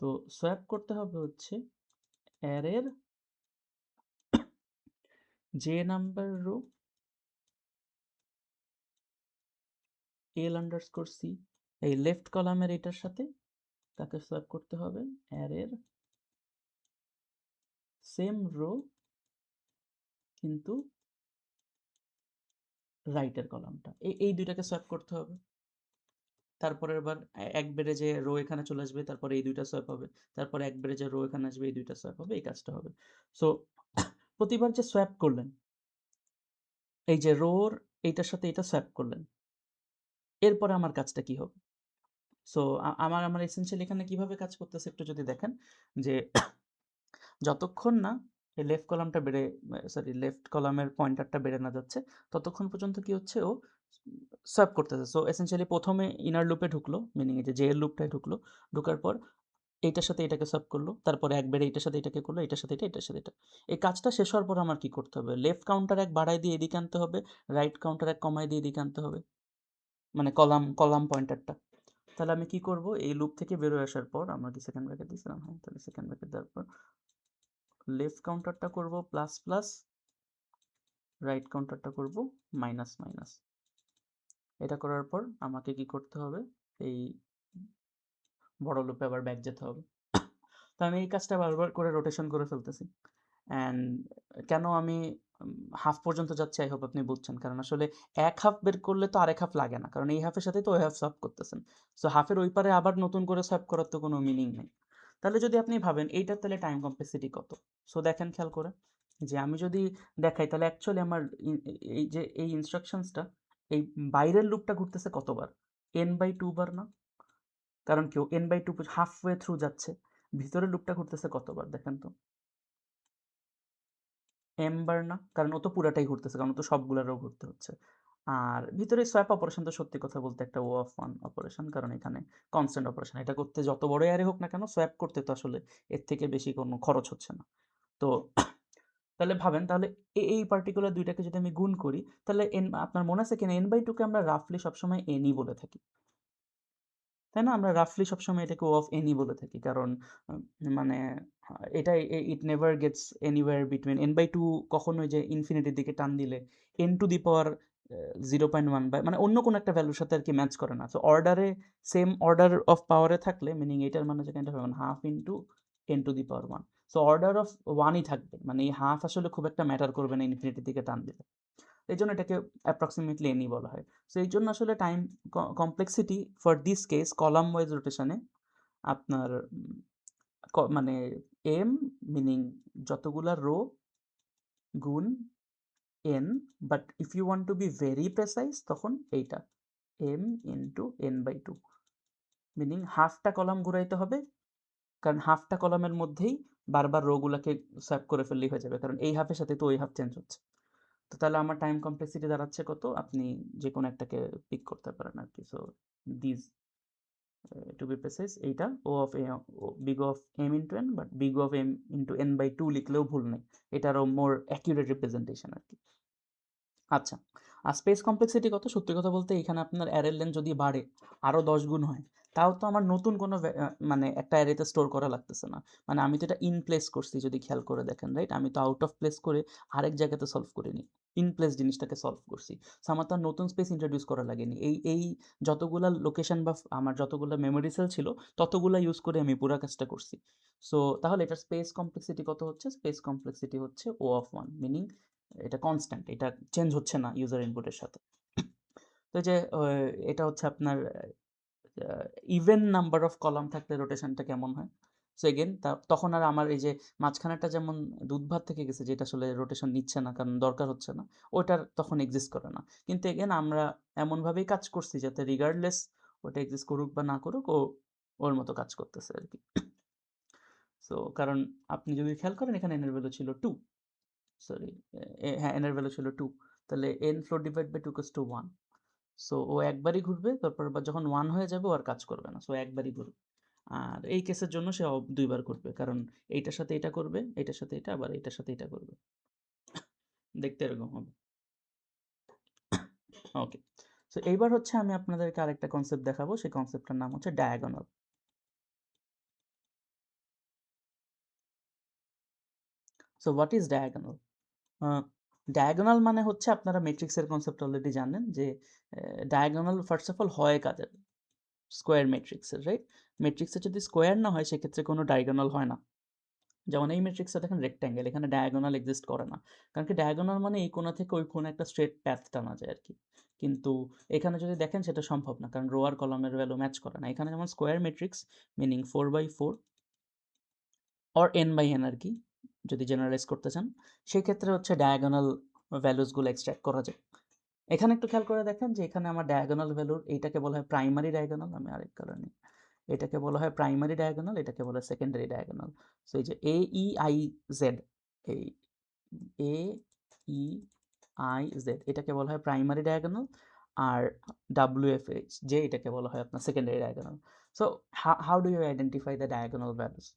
S4: তো সোয়াপ করতে হবে হচ্ছে অ্যারের যে number rho l underscore c, এই লেফট কলামের এটার সাথে তাকে সোয়াপ করতে হবে অ্যারের সেম রো কিন্তু রাইটের কলামটা, এই দুইটাকে সোয়াপ করতে হবে। তারপরের বার এক বেড়ে যে রো এখানে চলে আসবে, তারপরে এই দুইটা সোয়াপ হবে, তারপরে এক বেড়ে যে রো এখানে আসবে, এই দুইটা সোয়াপ হবে, এই কাজটা হবে। সো প্রতিবার যে সোয়াপ করলেন, এই যে রোর এইটার সাথে এটা সোয়াপ করলেন, এরপরে আমার কাজটা কি হবে? সো আমার এসেনশিয়ালি এখানে কিভাবে কাজ করতেছে একটু যদি দেখেন, যে যতক্ষণ না এই লেফট কলামটা বেড়ে, সরি লেফট কলামের পয়েন্টারটা বেড়ে না যাচ্ছে, ততক্ষণ পর্যন্ত কি হচ্ছে, ও সোয়াপ করতেছে। সো এসেনশিয়ালি প্রথমে ইনার লুপে ঢুকলো, মিনিং এই যে এর লুপটায় ঢুকলো, ঢোকার পর এইটার সাথে এটাকে সোয়াপ করলো, তারপরে এক বেড়ে এইটার সাথে এটাকে করলো, এটার সাথে এটা, এটার সাথে এটা। এই কাজটা শেষ হওয়ার পর আমার কি করতে হবে, লেফট কাউন্টার এক বাড়াই দিয়ে এদিকে আনতে হবে, রাইট কাউন্টার এক কমাই দিয়ে এদিকে আনতে হবে, মানে কলাম পয়েন্টারটা। তাহলে আমি কি করব, এই লুপ থেকে বেরোয় আসার পর, আমরা কি সেকেন্ড ব্র্যাকেট দিয়েছিলাম, হ্যাঁ, তাহলে সেকেন্ড ব্র্যাকেট দেওয়ার পর লেফট কাউন্টারটা করব প্লাস প্লাস, রাইট কাউন্টারটা করব মাইনাস মাইনাস। এটা করার পর আমাকে কি করতে হবে, এই বড় লুপে আবার ব্যাক যেতে হবে। তো আমি এই কাজটা বারবার করে রোটেশন করে ফেলতেছি। অ্যান্ড কেন আমি হাফ পর্যন্ত যাচ্ছি আই হোপ আপনি বুঝছেন। কারণ আসলে এক হাফ বের করলে তো আরেক হাফ লাগে না। কারণ এই হাফের সাথে তো ওই হাফ সোয়াপ করতেছেন। সো হাফের ওই পারে আবার নতুন করে সোয়াপ করার তো কোনো মিনিং নেই। তাহলে যদি আপনি ভাবেন এইটার তাহলে টাইম কমপ্লেক্সিটি কত? সো দেখেন খেয়াল করে যে আমি যদি দেখাই তাহলে অ্যাকচুয়ালি আমার এই যে এই ইনস্ট্রাকশনসটা এই বাইরের লুপটা ঘুরতেছে কতবার? n/2 বার না? কারণ কেউ n/2 হাফ ওয়ে থ্রু যাচ্ছে। ভিতরের লুপটা ঘুরতেছে কতবার দেখেন তো? m বার না? কারণ ও তো পুরাটাই ঘুরতেছে। কারণ ও তো সবগুলারও ঘুরতে হচ্ছে। আর ভিতরে সোয়াপ অপারেশন তো সত্যি কথা বলতে একটা O of 1 অপারেশন। কারণ এখানে কনস্ট্যান্ট অপারেশন। এটা করতে যত বড় অ্যারে হোক না কেন সোয়াপ করতে তো আসলে এর থেকে বেশি কোনো খরচ হচ্ছে না। তো তাহলে ভাবেন তাহলে এই পার্টিকুলার ২ টাকে যদি আমি গুণ করি তাহলে আপনার মনে আছে কিনা n/2 কে আমরা রাফলি সবসময় n ই বলে থাকি। তাই না? আমরা রাফলি সবসময় এটাকে O of n ই বলে থাকি। কারণ মানে এটা it never gets anywhere between n/2 কখনোই যে ইনফিনিটির দিকে টান দিলে n টু দি পাওয়ার 0.1 বা মানে অন্য কোনো একটা ভ্যালুর সাথে আরকি ম্যাচ করে না। সো অর্ডারে সেম অর্ডার অফ পাওয়ারে থাকলে মিনিং এটার মানে যেটা এটা হবে half into n to the power 1। So order of 1 ই থাকবে। মানে এই হাফ আসলে খুব একটা ম্যাটার করবে না ইনফিনিটির দিকে টান দিলে। এইজন্য এটাকে অ্যাপ্রক্সিমেটলি n ই বলা হয়। সো এইজন্য আসলে time complexity for this case column wise রোটেশনে আপনার মানে m মিনিং যতগুলা রো গুণ n but if you want to be very precise তখন এইটা m ইনটু n/2 মিনিং হাফটা কলাম ঘুরাইতে হবে। কারণ হাফটা কলামের মধ্যেই বারবার রো গুলাকে সোয়াপ করে ফেললেই হয়ে যাবে। কারণ এই হাফের সাথে তো ওই হাফ চেঞ্জ হচ্ছে। তো তাহলে আমার টাইম কমপ্লেক্সিটি দাঁড়াচ্ছে কত? আপনি যেকোনো একটাকে পিক করতে পারেন আরকি। So this to be precise এইটা O of big O of m into n but big O of m into n/2 লিখলেও ভুল নেই। এটারও মোর অ্যাকুরেট রিপ্রেজেন্টেশন আরকি। আচ্ছা। আর স্পেস কমপ্লেক্সিটি কত? সত্যি কথা বলতে এখানে আপনার অ্যারের লেন্থ যদি বাড়ে আরও 10 গুণ হয়, তাও তো আমার নতুন কোনো মানে একটা অ্যারেতে স্টোর করা লাগতেছে না। মানে আমি তো এটা ইন প্লেস করছি যদি খেয়াল করে দেখেন, রাইট? আমি তো আউট অফ প্লেস করে আরেক জায়গাতে সলভ করিনি। ইন প্লেস জিনিসটাকে সলভ করছি। সো আমার তো আর নতুন স্পেস ইন্ট্রোডিউস করা লাগেনি। এই যতগুলা লোকেশন বা আমার যতগুলা মেমোরি সেল ছিল ততগুলা ইউজ করে আমি পুরা কাজটা করছি। সো তাহলে এটার স্পেস কমপ্লেক্সিটি কত হচ্ছে? স্পেস কমপ্লেক্সিটি হচ্ছে O of 1 মিনিং এটা কনস্ট্যান্ট, এটা চেঞ্জ হচ্ছে না ইউজার ইনপুটের সাথে। তো এই যে এটা হচ্ছে আপনার ইভেন নাম্বার অফ কলাম থাকলে রোটেশনটা কেমন হয়? সো এগেইন তখন আর আমার এই যে মাঝখানেরটা যেমন দুধ ভাত থেকে গেছে যেটা আসলে রোটেশন নিচ্ছে না কারণ দরকার হচ্ছে না, ওটার তখন এক্সিস্ট করে না। কিন্তু এগেইন আমরা এমনভাবেই কাজ করছি যাতে রিগার্ডলেস ওটা এক্সিস্ট করুক বা না করুক ও ওর মতো কাজ করতেছে আরকি। সো কারণ আপনি যদি খেয়াল করেন এখানে n এর ভ্যালু ছিল 2। সরি হ্যাঁ, n এর ভ্যালু ছিল 2। তাহলে n floor divide by 2 equals to 1। So ও একবারই ঘুরবে তারপর আবার যখন 1 হয়ে যাবে ও আর কাজ করবে না। সো একবারই ঘুরবে। আর এই কেসের জন্য সে 2 বার ঘুরবে। কারণ এইটার সাথে এটা করবে, এইটার সাথে এটা আবার এইটার সাথে এটা করবে। দেখতে এরকম হবে। ওকে। সো এইবার হচ্ছে আমি আপনাদেরকে আরেকটা কনসেপ্ট দেখাবো। সেই কনসেপ্টটার নাম হচ্ছে diagonal. So what is diagonal? Diagonal মানে হচ্ছে আপনারা ম্যাট্রিক্সের কনসেপ্ট অলরেডি জানেন যে ডায়াগোনাল ফার্স্ট অফ অল হয় কাদের? স্কোয়ার ম্যাট্রিক্সের, রাইট? ম্যাট্রিক্সের যদি স্কোয়ার না হয় সেক্ষেত্রে কোনো ডায়াগোনাল হয় না। যেমন এই ম্যাট্রিক্সটা দেখেন রেক্ট্যাঙ্গেল, এখানে ডায়াগোনাল এক্সিস্ট করে না। কারণ কি ডায়াগোনাল মানে এই কোণা থেকে ওই কোণে একটা স্ট্রেট প্যাথ টানা যায় আরকি। কিন্তু এখানে যদি দেখেন সেটা সম্ভব না। কারণ রো আর কলামের ভ্যালু ম্যাচ করে না। এখানে যেমন square matrix meaning 4/4 or n/n আরকি যদি জেনারেলাইজ করতে চান। সেক্ষেত্রে হচ্ছে ডায়াগোনাল ভ্যালুসগুলো এক্সট্রাক্ট করা যায়। এখানে একটু খেয়াল করে দেখেন যে এখানে আমার ডায়াগোনাল ভ্যালুর এইটাকে বলা হয় প্রাইমারি ডায়াগোনাল। আমি আরেক কালার নিই। এটাকে বলা হয় প্রাইমারি ডায়াগোনাল, এটাকে বলা হয় সেকেন্ডারি ডায়াগোনাল। সো এই যে AEIZ এই AEIZ এটাকে বলা হয় প্রাইমারি ডায়াগোনাল আর WFH যে এটাকে বলা হয় আপনার secondary diagonal. So how do you identify the diagonal values?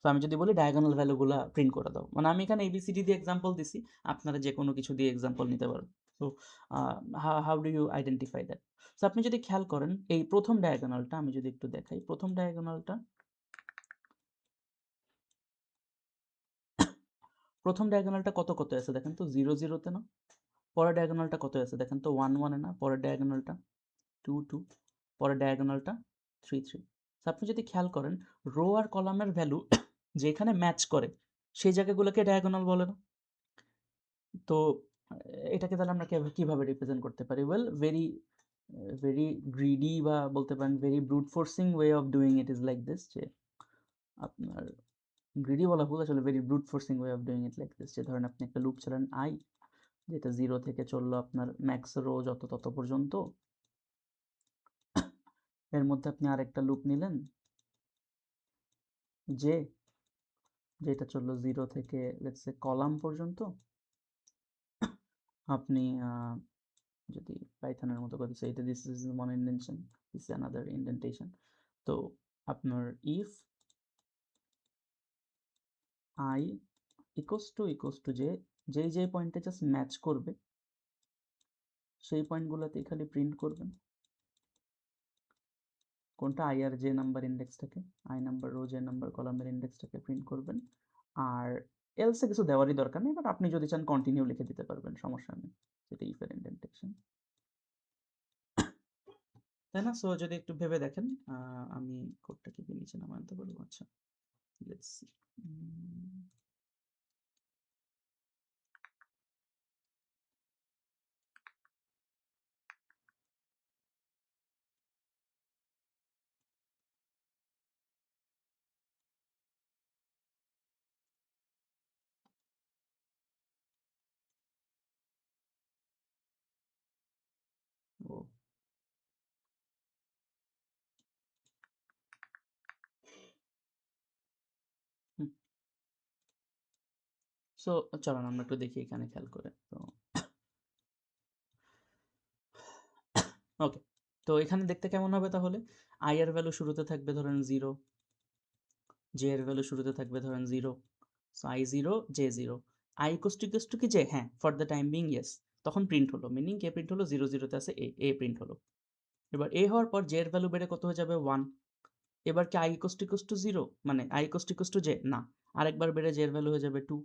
S4: তো আমি যদি বলি ডায়াগোনাল ভ্যালুগুলা প্রিন্ট করে দাও। মানে আমি এখানে ABCD দিয়ে এক্সাম্পল দিছি। আপনারা যেকোনো কিছু দিয়ে এক্সাম্পল নিতে পারেন। So how do you identify that? So আপনি যদি খেয়াল করেন এই ১ম ডায়াগোনালটা আমি যদি একটু দেখাই। ১ম ডায়াগোনালটা ১ম ডায়াগোনালটা কত আছে দেখেন তো 0, 0 তে না? পরের ডায়াগোনালটা কত আছে দেখেন তো 1, 1 এ না? পরের ডায়াগোনালটা 2, 2 পরের ডায়াগোনালটা 3, 3 So আপনি যদি খেয়াল করেন রো আর কলামের ভ্যালু যেখানে ম্যাচ করে সেই জায়গাগুলোকে ডায়াগোনাল বলে না? তো এটাকে তাহলে আমরা কিভাবে রিপ্রেজেন্ট করতে পারি? ওয়েল ভেরি গ্রিডি বা বলতে পারেন very brute forcing way of doing it is like this, যে আপনার গ্রিডি বলা ভুল, আসলে very brute forcing way of doing it like this, যে ধরেন আপনি একটা লুপ ছিলেন আই, যেটা 0 থেকে চললো আপনার ম্যাক্স রো যত তত পর্যন্ত। এর মধ্যে আপনি আরেকটা লুপ নিলেন যে, যেটা চললো 0 থেকে লেটস সে কলাম পর্যন্ত। আপনি যদি পাইথনের মতো কথা এটা this is one indentation, this is another indentation. তো আপনার ইফ আই ইকুয়ালস টু যেই পয়েন্টে জাস্ট ম্যাচ করবে সেই পয়েন্টগুলোতেই খালি প্রিন্ট করবেন কোনটা আই আর জে নাম্বার ইন্ডেক্সটাকে, I number row J number কলামের ইন্ডেক্সটাকে প্রিন্ট করবেন। আর এলসে কিছু দেওয়ারই দরকার নেই, বাট আপনি যদি চান কন্টিনিউ লিখে দিতে পারবেন, সমস্যা নেই, সেটা ইফের ইন্ডেন্টেশন, তাই না? সো যদি একটু ভেবে দেখেন, আমি কোডটা কি নিচে নামাতে পারবো? আচ্ছা, লেটস সি। ও সো চলুন আমরা একটু দেখি এখানে খেয়াল করে। তো ওকে, তো এখানে দেখতে কেমন হবে তাহলে? আই এর ভ্যালু শুরুতে থাকবে ধরেন 0, জে এর ভ্যালু শুরুতে থাকবে ধরেন 0, so I 0 J 0, I equals two কি জে? হ্যাঁ, for the time being yes. তখন প্রিন্ট হলো, মিনিং কে প্রিন্ট হলো? 0 0 তে আছে এ প্রিন্ট হলো। এবার এ হওয়ার পর জে এর ভ্যালু বেড়ে কত হয়ে যাবে? 1। এবার কি আই ইকুয়ালস টু 0, মানে আই ইকুয়ালস টু জে? না, আরেকবার বেড়ে জে এর ভ্যালু হয়ে যাবে 2,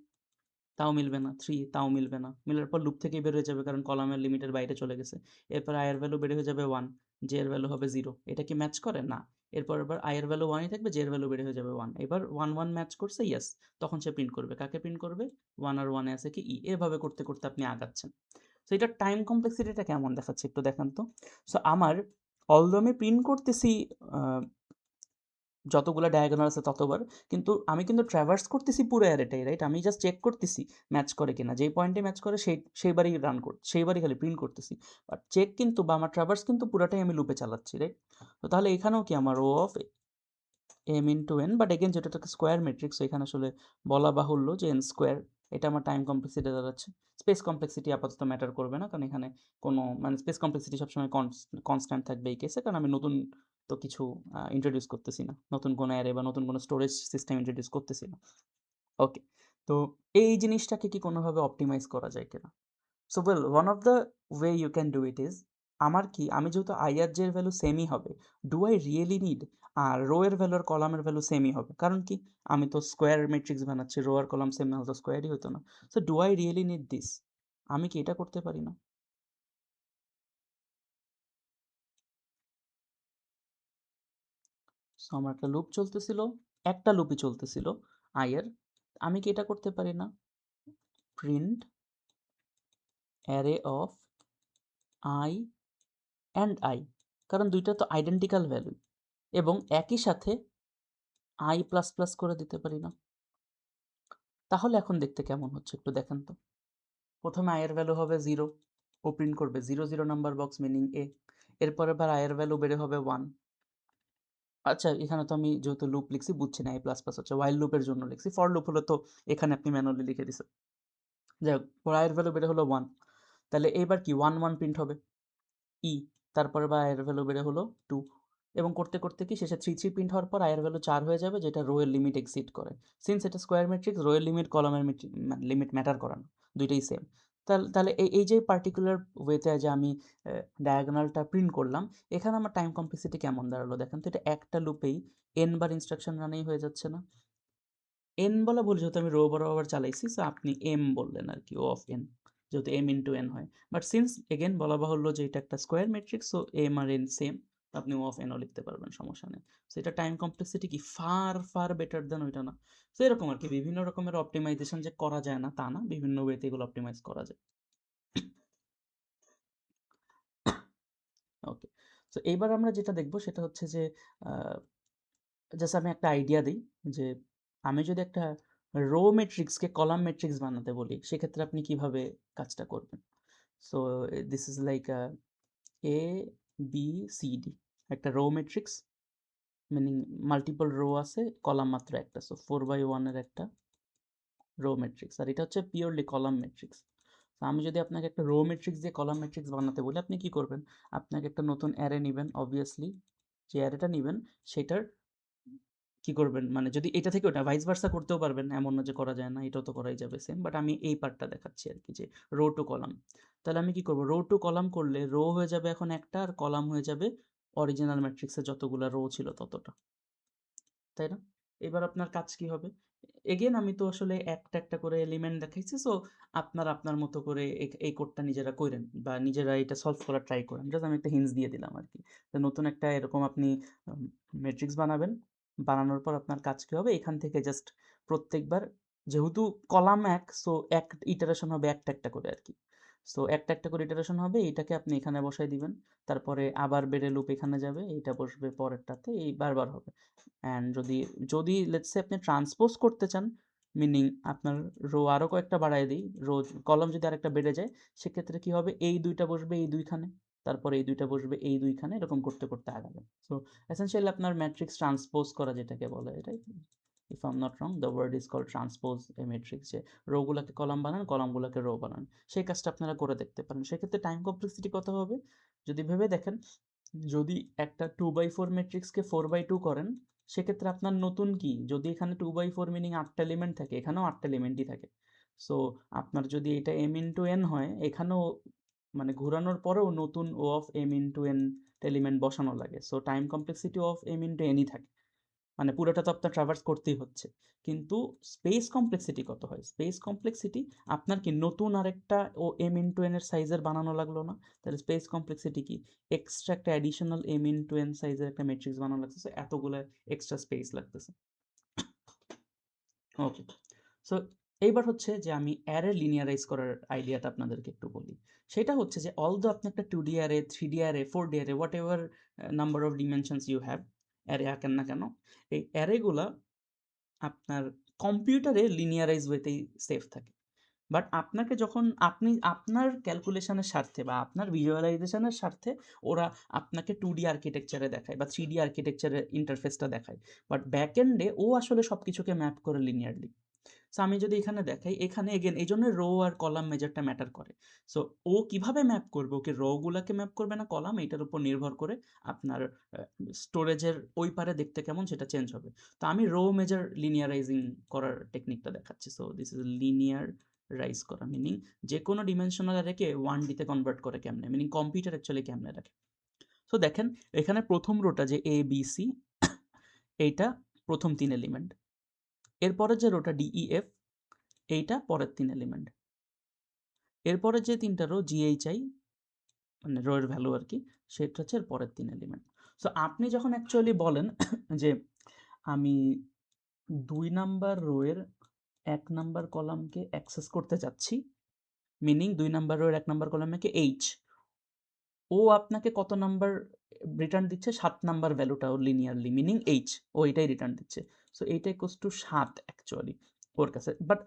S4: তাও মিলবে না। 3, তাও মিলবে না। মিলার পর লুপ থেকেই বের হয়ে যাবে, কারণ কলামের লিমিটের বাইরে চলে গেছে। এরপর আই এর ভ্যালু বেড়ে হয়ে যাবে 1, জে এর ভ্যালু হবে 0। এটা কি ম্যাচ করে? না। এরপর এবার আই এর ভ্যালু 1ই থাকবে, জে এর ভ্যালু বেড়ে হয়ে যাবে 1। এবার 1 1 ম্যাচ করছে, ইয়েস। তখন সে প্রিন্ট করবে। কাকে প্রিন্ট করবে? 1 আর 1 এ আছে কি ই। এভাবে করতে করতে আপনি আগাচ্ছেন। সো এটার টাইম কমপ্লেক্সিটিটা কেমন দেখাচ্ছে একটু দেখান তো। সো আমার অলদো আমি প্রিন্ট করতেছি যতগুলা ডায়াগোনাল আছে ততবার, কিন্তু আমি কিন্তু ট্র্যাভার্স করতেছি পুরো অ্যারেটাই, রাইট? আমি জাস্ট চেক করতেছি ম্যাচ করে কিনা, যেই পয়েন্টে ম্যাচ করে সেইবারই রান সেইবারই খালি প্রিন্ট করতেছি। বাট চেক কিন্তু বা আমার ট্র্যাভার্স কিন্তু পুরাটাই আমি লুপে চালাচ্ছি, রাইট? তো তাহলে এখানেও কি আমার O of M into N, but again যেটা একটা স্কোয়ার ম্যাট্রিক্স, এখানে আসলে বলা বাহুল্য যে এন স্কোয়ার, এটা আমার টাইম কমপ্লেক্সিটি দাঁড়াচ্ছে। স্পেস কমপ্লেক্সিটি আপাতত ম্যাটার করবে না, কারণ এখানে কোনো মানে স্পেস কমপ্লেক্সিটি সবসময় কনস্ট্যান্ট থাকবে এই কেসে, কারণ আমি নতুন তো কিছু ইন্ট্রোডিউস করতেছি না, নতুন কোনো অ্যারে বা নতুন কোনো স্টোরেজ সিস্টেম ইন্ট্রোডিউস করতেছি না। ওকে, তো এই জিনিসটাকে কি কোনোভাবে অপটিমাইজ করা যায় কিনা? So well, one of the way you can do it is, আমি যেহেতু আই আর জে এর ভ্যালু সেমই হবে, ডু আই রিয়েলি নিড আর রো এর ভ্যালু আর কলামের ভ্যালু সেমই হবে? কারণ কি, আমি তো স্কোয়ার ম্যাট্রিক্স বানাচ্ছি, রো আর কলাম সেম না হলে তো স্কোয়ারই হতো না। So do I really need this? আমি কি এটা করতে পারি না? সো আমার একটা লুপ চলতেছিল, একটা লুপই চলতেছিল আই এর, আমি কি এটা করতে পারি না? Print array of I and I, কারণ দুইটা তো আইডেন্টিক্যাল ভ্যালু, এবং একই সাথে আই প্লাস প্লাস করে দিতে পারি না? তাহলে এখন দেখতে কেমন হচ্ছে একটু দেখেন তো। প্রথমে আয়ের ভ্যালু হবে 0, ও প্রিন্ট করবে 0 0 নাম্বার বক্স মিনিং এ। এরপর আবার আয়ের ভ্যালু বেড়ে হবে 1। আচ্ছা, এখানে তো আমি যেহেতু লুপ লিখছি বুঝছি না, আই প্লাস প্লাস হচ্ছে ওয়াইল লুপের জন্য লিখছি, ফর লুপ হলে তো এখানে আপনি ম্যানুয়ালি লিখে দিছেন। যাই হোক, পর আয়ের ভ্যালু বেড়ে হলো 1, তাহলে এইবার কি 1 1 প্রিন্ট হবে ই, তারপরে বা আয়ের ভ্যালু বেড়ে হলো 2, এবং করতে করতে কি শেষে 3 3 প্রিন্ট হওয়ার পর আয়ের ভ্যালু 4 হয়ে যাবে, যেটা রো এর লিমিট এক্সিড করে। সিন্স এটা স্কোয়ার ম্যাট্রিক্স, রো এর লিমিট কলামের লিমিট ম্যাটার করে না, দুইটাই সেম। তাহলে এই যে পার্টিকুলার ওয়েতে যে আমি ডায়াগোনালটা প্রিন্ট করলাম, এখানে আমার টাইম কমপ্লেক্সিটি কেমন দাঁড়ালো দেখেন তো। এটা একটা লুপেই n বার ইনস্ট্রাকশন রানেই হয়ে যাচ্ছে না? n বলা ভুল, যেহেতু আমি রো বরাবর চালাইছি, সো আপনি m বললেন আর কি, ও অফ n, যেহেতু m ইন্টু n হয়। বাট সিন্স এগেন বলা বাহুল্য যে এটা একটা স্কোয়ার ম্যাট্রিক্স, সো m আর n সেম, আপনি ও অফ এনও লিখতে পারবেন, সমস্যা নেই। সো এটা টাইম কমপ্লেক্সিটি কি ফার ফার বেটার দেন ওইটা না? সো এরকম আর কি, বিভিন্ন রকমের অপটিমাইজেশন যে করা যায় না তা না, বিভিন্ন ওয়েতে এগুলো অপটিমাইজ করা যায়। ওকে, সো এইবার আমরা যেটা দেখবো সেটা হচ্ছে যে জাস্ট আমি একটা আইডিয়া দিই যে আমি যদি একটা রো ম্যাট্রিক্সকে কলাম ম্যাট্রিক্স বানাতে বলি, সেক্ষেত্রে আপনি কিভাবে কাজটা করবেন। So this is like A B C D, একটা row matrix, meaning multiple row আছে, কলাম মাত্র একটা, সো 4x1 এর একটা রো ম্যাট্রিক্স, আর এটা হচ্ছে পিওরলি কলাম ম্যাট্রিক্স। তো আমি যদি আপনাকে একটা রো ম্যাট্রিক্স দিয়ে কলাম ম্যাট্রিক্স বানাতে বলি, আপনি কি করবেন? আপনাকে একটা নতুন অ্যারে নেবেন, অবভিয়াসলি যে অ্যারেটা নেবেন সেটার কি করবেন, মানে যদি এটা থেকে ওটা ভাইস ভার্সা করতেও পারবেন, এমন না যে করা যায় না, এটাও তো করাই যাবে সেম, বাট আমি এই পার্টটা দেখাচ্ছি আর কি, যে রো টু কলাম। তাহলে আমি কি করব, রো টু কলাম করলে রো হয়ে যাবে এখন একটা, আর কলাম হয়ে যাবে অরিজিনাল ম্যাট্রিক্সে যতগুলো রো ছিল ততটা, তাই না? এবার আপনার কাজ কি হবে? এগেন আমি তো আসলে একটা একটা করে এলিমেন্ট দেখাইছি, সো আপনার আপনার মতো করে এই কোডটা নিজেরা করেন বা নিজেরা এটা সলভ করার ট্রাই করেন। জাস্ট আমি একটা হিন্টস দিয়ে দিলাম আর কি। তো নতুন একটা এরকম আপনি ম্যাট্রিক্স বানাবেন, বানানোর পর আপনার কাজ কি হবে, এখান থেকে জাস্ট প্রত্যেকবার, যেহেতু কলাম এক, সো এক ইটারেশন হবে একটা একটা করে আর কি। সো একটা একটা করে ইটারেশন হবে, এইটাকে আপনি এখানে বসাই দিবেন, তারপরে আবার বেড়ে লুপ এখানে যাবে, এইটা বসবে পরেরটাতে, এই বারবার হবে। অ্যান্ড যদি যদি লেটস সে আপনি ট্রান্সপোজ করতে চান, মিনিং আপনার রো আরও কয়েকটা বাড়ায় দিই, রো কলম যদি আরেকটা বেড়ে যায়, সেক্ষেত্রে কি হবে, এই দুইটা বসবে এই দুইখানে, তারপরে এই দুইটা বসবে এই দুইখানে, এরকম করতে করতে আগাবে। সো এসেনশিয়ালি আপনার ম্যাট্রিক্স ট্রান্সপোজ করা যেটাকে বলে, এটাই, if I am not wrong the word is called transpose a matrix, যে রোগুলোকে কলাম বানান, কলামগুলোকে রো বানান, সেই কাজটা আপনারা করে দেখতে পারেন। সেক্ষেত্রে টাইম কমপ্লেক্সিটি কত হবে যদি ভেবে দেখেন, যদি একটা 2x4 ম্যাট্রিক্সকে 4x2 করেন, সেক্ষেত্রে আপনার নতুন কি, যদি এখানে 2x4 মিনিং 8টা এলিমেন্ট থাকে, এখানেও 8টা এলিমেন্টই থাকে, সো আপনার যদি এটা m ইন্টু n হয়, এখানেও মানে ঘোরানোর পরেও নতুন O of m into n element বসানো লাগে, so time complexity of m into nই থাকে, মানে পুরোটা তো আপনার ট্রাভার্স করতেই হচ্ছে। কিন্তু স্পেস কমপ্লেক্সিটি কত হয়? স্পেস কমপ্লেক্সিটি আপনার কি নতুন আরেকটা ও m ইন্টু n এর সাইজের বানানো লাগলো না? তাহলে স্পেস কমপ্লেক্সিটি কি? এক্সট্রা একটা অ্যাডিশনাল m ইন্টু n সাইজের একটা ম্যাট্রিক্স বানানো লাগতেছে, এতগুলো এক্সট্রা স্পেস লাগতেছে। ওকে, সো এইবার হচ্ছে যে আমি অ্যারে লিনিয়ারাইজ করার আইডিয়াটা আপনাদেরকে একটু বলি। সেটা হচ্ছে যে অলদো আপনি একটা 2D array, 3D array, 4D array, whatever number of dimensions you have, array আঁকেন না কেন, এই অ্যারেগুলা আপনার কম্পিউটারে লিনিয়ারাইজ ওয়েতেই সেভ থাকে। বাট আপনাকে যখন আপনি আপনার ক্যালকুলেশনের স্বার্থে বা আপনার ভিজুয়ালাইজেশনের স্বার্থে ওরা আপনাকে 2D আর্কিটেকচারে দেখায় বা 3D আর্কিটেকচারের ইন্টারফেসটা দেখায়, বাট ব্যাক এন্ডে ও আসলে সব কিছুকে ম্যাপ করে লিনিয়ারলি। সো আমি যদি এখানে দেখাই, এখানে এগেন এই জন্য রো আর কলাম মেজারটা ম্যাটার করে। সো ও কিভাবে ম্যাপ করবে, ওকে রোগুলাকে ম্যাপ করবে না কলাম, এইটার উপর নির্ভর করে আপনার স্টোরেজের ওই পারে দেখতে কেমন সেটা চেঞ্জ হবে। তো আমি রো মেজার লিনিয়ারাইজিং করার টেকনিকটা দেখাচ্ছি। So this is linear rise করা, মিনিং যে কোনো ডিমেনশনাল অ্যারেকে 1D-তে কনভার্ট করে কেমনে, মিনিং কম্পিউটার অ্যাকচুয়ালি কেমনে রাখে। সো দেখেন এখানে প্রথম রোটা যে এ বি সি, এইটা প্রথম 3 এলিমেন্ট, এরপরে যে রোটা ডি ই এফ, এইটা পরের 3 এলিমেন্ট, এরপরে যে 3টা রো জিএইচআই, মানে রো এর ভ্যালু আর কি, সেটা হচ্ছে এর পরের 3 এলিমেন্ট। সো আপনি যখন অ্যাকচুয়ালি বলেন যে আমি 2 নাম্বার রো এর 1 নাম্বার কলামকে অ্যাক্সেস করতে চাচ্ছি, মিনিং 2 নাম্বার রো এর 1 নাম্বার কলামকে এইচ, ও আপনাকে কত নাম্বার রিটার্ন দিচ্ছে? 7 নাম্বার ভ্যালুটা ও লিনিয়ারলি, মিনিং এইচ, ও এটাই রিটার্ন দিচ্ছে। সো এইটা ইকুয়ালস টু 7 অ্যাকচুয়ালি ওর কাছে। But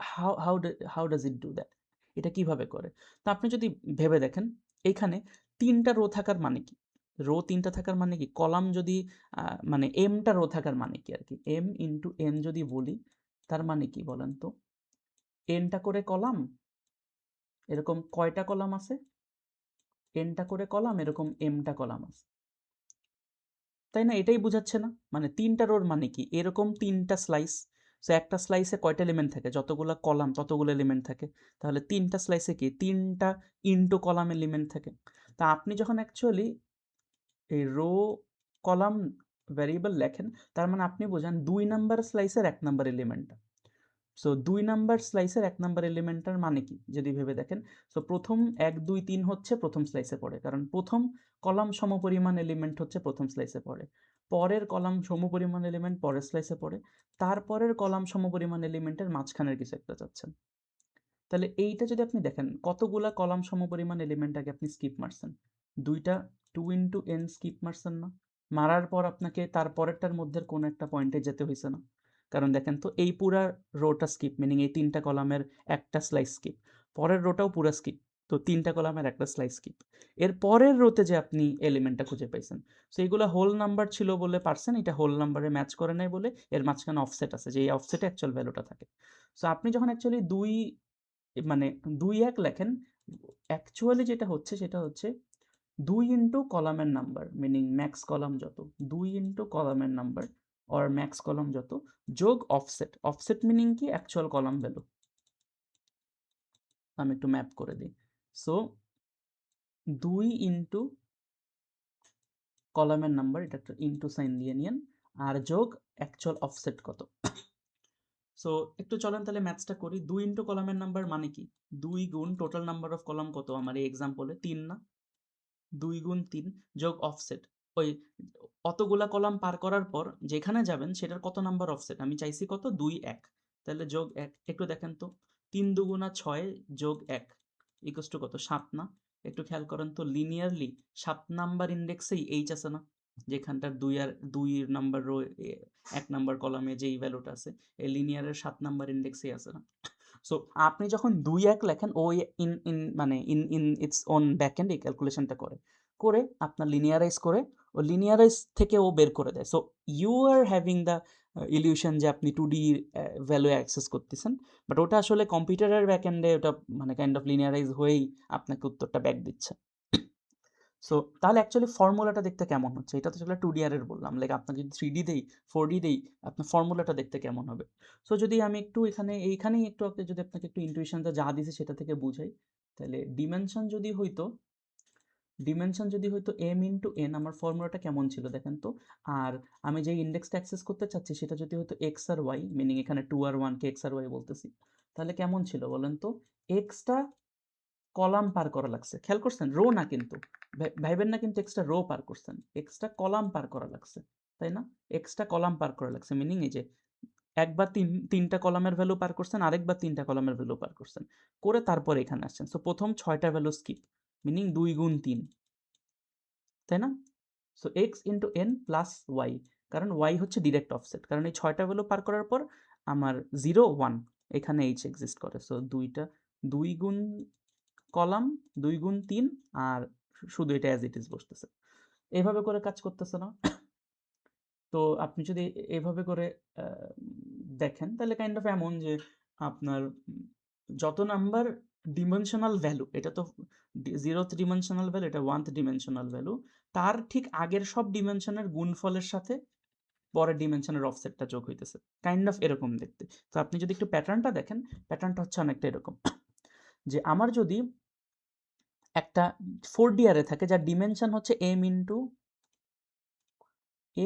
S4: how does it do that? এটা কিভাবে করে? তো আপনি যদি ভেবে দেখেন, এইখানে 3টা রো থাকার মানে কি? রো 3টা থাকার মানে কি? কলাম যদি মানে mটা রো থাকার মানে কি আর কি? m ইন্টু n যদি বলি, তার মানে কি বলেন তো? nটা করে কলাম, এরকম কয়টা কলাম আছে? nটা করে কলাম, এরকম mটা কলাম আছে, তাই না? এটাই বুঝাচ্ছে না? মানে 3টা রোর মানে কি? এরকম 3টা স্লাইস। সো একটা স্লাইসে কয়টা এলিমেন্ট থাকে? যতগুলা কলাম ততগুলো এলিমেন্ট থাকে। তাহলে 3টা স্লাইসে কি 3টা ইনটু কলাম এলিমেন্ট থাকে। তা আপনি যখন অ্যাকচুয়ালি এই রো কলাম ভ্যারিয়েবল লেখেন, তার মানে আপনি বোঝান 2 নাম্বার স্লাইসের 1 নাম্বার এলিমেন্টটা। সো 2 নাম্বার স্লাইসের 1 নাম্বার এলিমেন্টটার মানে কি যদি ভেবে দেখেন, সো প্রথম 1 2 3 হচ্ছে প্রথম স্লাইসে পড়ে, কারণ প্রথম কলাম সমপরিমাণ এলিমেন্ট হচ্ছে প্রথম স্লাইসে পড়ে, পরের কলাম সমপরিমাণ এলিমেন্ট পরের স্লাইসে পড়ে, তারপরের কলাম সমপরিমাণ এলিমেন্টের মাঝখানের কিছু একটা চাচ্ছেন। তাহলে এইটা যদি আপনি দেখেন কতগুলা কলাম সমপরিমাণ এলিমেন্ট আগে আপনি স্কিপ মারছেন, দুইটা 2 ইন্টু n স্কিপ মারছেন না? মারার পর আপনাকে তারপরেরটার মধ্যে কোনো একটা পয়েন্টে যেতে হয়েছে না? কারণ দেখেন তো এই পুরা রোটা স্কিপ, মিনিং এই 3টা কলামের একটা স্লাইস স্কিপ, পরের রোটাও পুরা স্কিপ, তো 3টা কলামের একটা স্লাইস স্কিপ, এর পরের রোতে যে আপনি এলিমেন্টটা খুঁজে পাইছেন, সো এইগুলো হোল নাম্বার ছিল বলে পারছেন, এটা হোল নাম্বারে ম্যাচ করে নাই বলে এর মাঝখানে অফসেট আছে, যে এই অফসেটে অ্যাকচুয়াল ভ্যালুটা থাকে। সো আপনি যখন অ্যাকচুয়ালি 2 মানে 2 1 লেখেন, অ্যাকচুয়ালি যেটা হচ্ছে সেটা হচ্ছে 2 ইন্টু কলামের নাম্বার, মিনিং ম্যাক্স কলাম যত, 2 ইন্টু কলামের নাম্বার অর ম্যাক্স কলাম যত, যোগ অফসেট, অফসেট মিনিং কি অ্যাকচুয়াল কলাম ভ্যালু। আমি একটু ম্যাপ করে দিই, সো 2 ইন্টু কলামের নাম্বার, এটা একটা ইন্টু সাইন দিয়ে নিয়েন, আর যোগ অ্যাকচুয়াল অফসেট কত। সো একটু চলেন তাহলে ম্যাথসটা করি। 2 ইন্টু কলামের নাম্বার মানে কি, 2 গুণ টোটাল নাম্বার অফ কলাম কত আমার এই এক্সাম্পলে 3 না, 2 গুণ 3 যোগ অফসেট, ওই অতগুলা কলাম পার করার পর যেখানে যাবেন সেটার কত নাম্বার অফসেট আমি চাইছি, কত 2 1, তাহলে যোগ 1, একটু দেখেন তো 3 দুগুণা 6 যোগ 1 ইকুয়ালস টু কত 7 না? একটু খেয়াল করেন তো লিনিয়ারলি 7 নাম্বার ইন্ডেক্সেই এইচ আছে না, যেখানটার 2 আর 2 নাম্বার রো 1 নাম্বার কলামে যেই ভ্যালুটা আছে এই লিনিয়ারের 7 নাম্বার ইন্ডেক্সেই আছে না? সো আপনি যখন 2 1 লেখেন ও ইন ইন মানে in in its own backend এই ক্যালকুলেশনটা করে আপনার লিনিয়ারাইজ করে, ও লিনিয়ারাইজ থেকে ও বের করে দেয়। So you are having the illusion যে আপনি 2D ভ্যালু অ্যাক্সেস করতেছেন, বাট ওটা আসলে কম্পিউটারের ব্যাকএন্ডে ওটা মানে কাইন্ড অফ লিনিয়ারাইজ হয়েই আপনাকে উত্তরটা ব্যাক দিচ্ছে। সো তাহলে অ্যাকচুয়ালি ফর্মুলাটা দেখতে কেমন হচ্ছে, এটা তো আসলে 2D এর বললাম, লাইক আপনাকে যদি 3D দেই 4D দেই আপনার ফর্মুলাটা দেখতে কেমন হবে। সো যদি আমি একটু এইখানেই একটু যদি আপনাকে একটু ইনটুইশনটা যা দিছে সেটা থেকে বুঝাই, তাহলে ডিমেনশন যদি হইতো m ইন্টু n, আমার ফর্মুলাটা কেমন ছিল দেখেন তো। আর আমি যে ইন্ডেক্সটা অ্যাক্সেস করতে চাচ্ছি সেটা যদি হতো x আর y, মিনিং এখানে 2 আর 1 কে x আর y বলতেছি, তাহলে কেমন ছিল বলেন তো। এক্সটা কলাম পার করা লাগছে, খেয়াল করছেন, রো না কিন্তু, ভাইবেন না কিন্তু এক্সট্রা রো পার করছেন, এক্সট্রা কলাম পার করা লাগছে, তাই না? এক্সট্রা কলাম পার করা লাগছে, মিনিং এই যে একবার 3টা কলামের ভ্যালু পার করছেন, আরেকবার 3টা কলামের ভ্যালু পার করছেন, করে তারপরে এখানে আসছেন। সো প্রথম 6টা ভ্যালু স্কিপ, মিনিং 2 গুণ 3, তাই না? So x into n plus y, কারণ ওয়াই হচ্ছে ডিরেক্ট অফসেট, কারণ এই 6টা ভ্যালু পার করার পর আমার 0 1 এখানে এইচ এক্সিস্ট করে। সো 2 গুণ কলাম 2 গুণ 3, আর শুধু এটা অ্যাজ ইট ইজ বসতেছে, এভাবে করে কাজ করতেছে না? তো আপনি যদি এভাবে করে দেখেন তাহলে কাইন্ড অফ এমন যে আপনার যত নাম্বার ডিমেনশনাল ভ্যালু, এটা তো 0th ডিমেনশনাল ভ্যালু, এটা 1th ডিমেনশনাল ভ্যালু, তার ঠিক আগের সব ডিমেনশনের গুণফলের সাথে পরের ডিমেনশনের অফসেটটা যোগ হইতেছে, কাইন্ড অফ এরকম দেখতে। তো আপনি যদি একটু প্যাটার্নটা দেখেন, প্যাটার্নটা হচ্ছে অনেকটা এরকম যে আমার যদি একটা 4D অ্যারে থাকে যার ডিমেনশন হচ্ছে m into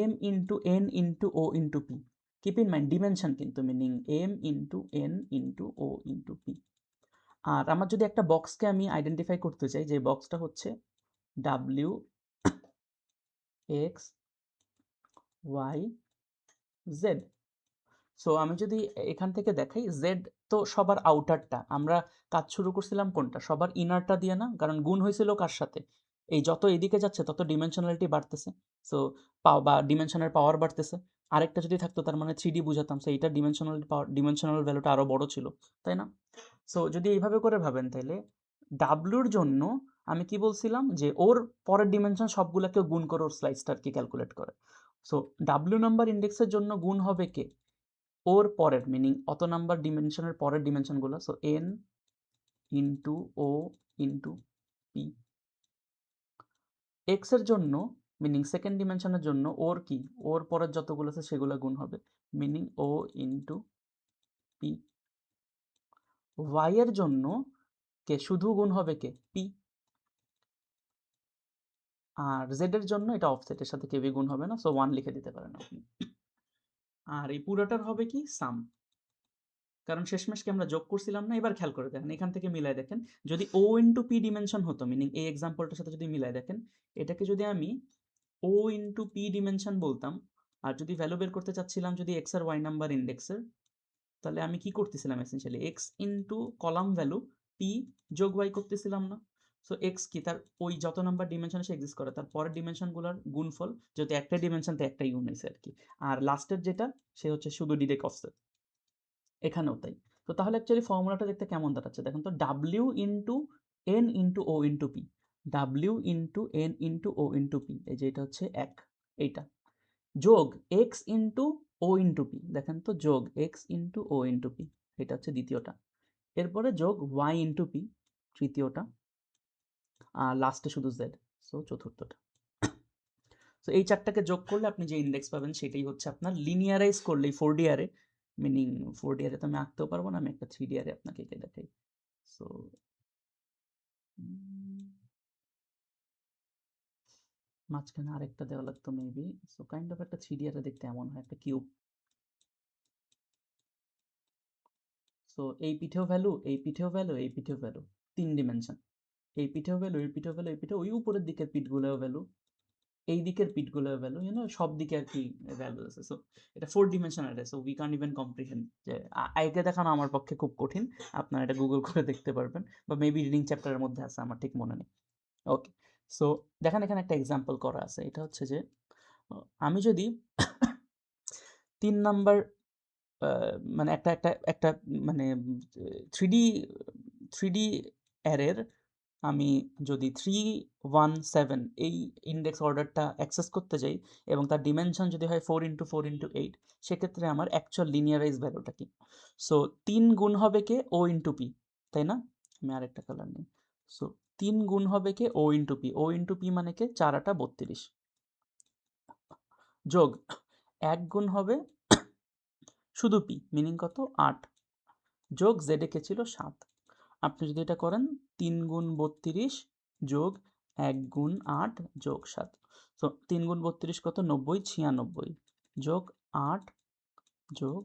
S4: n into o into p, keep in mind dimension কিন্তু, meaning m into n into o into p। আর আমার যদি একটা বক্সকে আমি আইডেন্টিফাই করতে চাই, যে বক্সটা হচ্ছে w x y z, so আমি যদি এখান থেকে দেখাই জেড তো সবার আউটারটা, আমরা কাজ শুরু করছিলাম কোনটা, সবার ইনারটা দিয়ে না, কারণ গুণ হয়েছিল কার সাথে, এই যত এদিকে যাচ্ছে তত ডিমেনশনালিটি বাড়তেছে, সো বা ডিমেনশনের পাওয়ার বাড়তেছে। আরেকটা যদি থাকতো তার মানে 3D বুঝাতাম, সো এইটা ডিমেনশনাল ভ্যালুটা আরও বড় ছিল, তাই না? সো যদি এইভাবে করে ভাবেন তাহলে ডাব্লুর জন্য আমি কি বলছিলাম যে ওর পরের ডিমেনশন সবগুলোকে গুণ করে ওর স্লাইসটা আর কি ক্যালকুলেট করে। সো ডাব্লিউ নাম্বার ইন্ডেক্সের জন্য গুণ হবে কে, ওর পরের, মিনিং অত নাম্বার ডিমেনশনের পরের ডিমেনশনগুলো, so n into O into P. X এর জন্য, মিনিং সেকেন্ড ডিমেনশনের জন্য ওর কি, ওর পরের যতগুলো আছে সেগুলো গুণ হবে, মিনিং ও ইন্টু পি। ওয়াই এর জন্য কে শুধু গুণ হবে কে, পি। আর জেড এর জন্য এটা অফসেটের সাথে কেউই গুণ হবে না, সো 1 লিখে দিতে পারেন আপনি। আর এই পুরোটার হবে কি সাম, কারণ শেষমেশ কি আমরা যোগ করছিলাম না? এবার খেয়াল করে দেখেন, এখান থেকে মিলায় দেখেন, যদি O ইন্টু পি ডিমেনশন হতো, মিনিং এই এক্সাম্পলটার সাথে যদি মিলায় দেখেন, এটাকে যদি আমি O ইন্টু পি ডিমেনশন বলতাম, আর যদি ভ্যালু বের করতে চাচ্ছিলাম যদি এক্স আর ওয়াই নাম্বার ইন্ডেক্সের, তাহলে আমি কি করতেছিলাম essentially x into column value P যোগ ওয়াই করতেছিলাম না? সো এক্স কি তার ওই যত নাম্বার ডিমেনশন সে এক্সিস্ট করে তার পরের ডিমেনশনগুলোর গুণফল, যেহেততে একটা ডিমেনশন তো একটাই গুণ হয়েছে আর কি, আর লাস্টের যেটা সে হচ্ছে শুধু ডিরেক্ট অফসেট, এখানেও তাই। তো তাহলে অ্যাকচুয়ালি ফর্মুলাটা দেখতে কেমন দাঁড়াচ্ছে দেখুন তো, W into N into O into P, W into N into O into P, এই যে এটা হচ্ছে এক, এইটা যোগ X into O into P, দেখেন তো যোগ X into O into P, এটা হচ্ছে দ্বিতীয়টা, এরপরে যোগ ওয়াই ইন্টু পি তৃতীয়টা, আর লাস্টে শুধু জেড, সো চতুর্থটা। সো এই চারটাকে যোগ করলে আপনি যে ইন্ডেক্স পাবেন সেটাই হচ্ছে আপনার লিনিয়ারাইজ করলে 4D আরে, মিনিং 4D আরে তো আমি আঁকতেও পারবো না, আমি একটা 3D আরে আপনাকে এঁকে দেখাই। সো মাঝখানে আরেকটা দেওয়া লাগতো মেবি, সো কাইন্ড অফ একটা 3D আরে দেখতে এমন হয়, একটা কিউব। সো এই পিঠেও ভ্যালু, এই পিঠেও ভ্যালু, এই পিঠেও ভ্যালু, 3 ডিমেনশন, এই পিঠেও ভ্যালু, এই পিঠেও ভ্যালু, এই পিঠে, ওই উপরের দিকের পিঠগুলোও ভ্যালু, এই দিকের পিঠগুলোও ভ্যালু, সব দিকে আর কি ভ্যালু আছে। সো এটা 4 dimension array, so we can't even comprehend, যে আইকে দেখানো আমার পক্ষে খুব কঠিন, আপনারা এটা গুগল করে দেখতে পারবেন, বা মেবি রিডিং চ্যাপ্টারের মধ্যে আছে, আমার ঠিক মনে নেই। ওকে, সো দেখেন এখানে একটা এক্সাম্পল করা আছে, এটা হচ্ছে যে আমি যদি 3 নাম্বার মানে একটা মানে 3D 3D অ্যারের আমি যদি 317 এই ইন্ডেক্স অর্ডারটা অ্যাক্সেস করতে যাই এবং তার ডিমেনশন যদি হয় 4 ইন্টু 4 ইন্টু 8, সেক্ষেত্রে আমার অ্যাকচুয়াল লিনিয়ারাইজ ভ্যালুটা কি? সো 3 গুণ হবে কে ও ইন্টু পি, তাই না? আমি আরেকটা কালার নিই। সো 3 গুণ হবে কে ও ইন্টু পি, ও ইন্টু পি মানে কে 4 8 32, যোগ 1 গুণ হবে শুধু পি, মিনিং কত 8, যোগ জেডে কে ছিল 7। আপনি যদি এটা করেন 3 গুণ 32 যোগ 1 গুণ 8 যোগ 7, তো 3 গুণ 32 কত 90, 96 যোগ 8 যোগ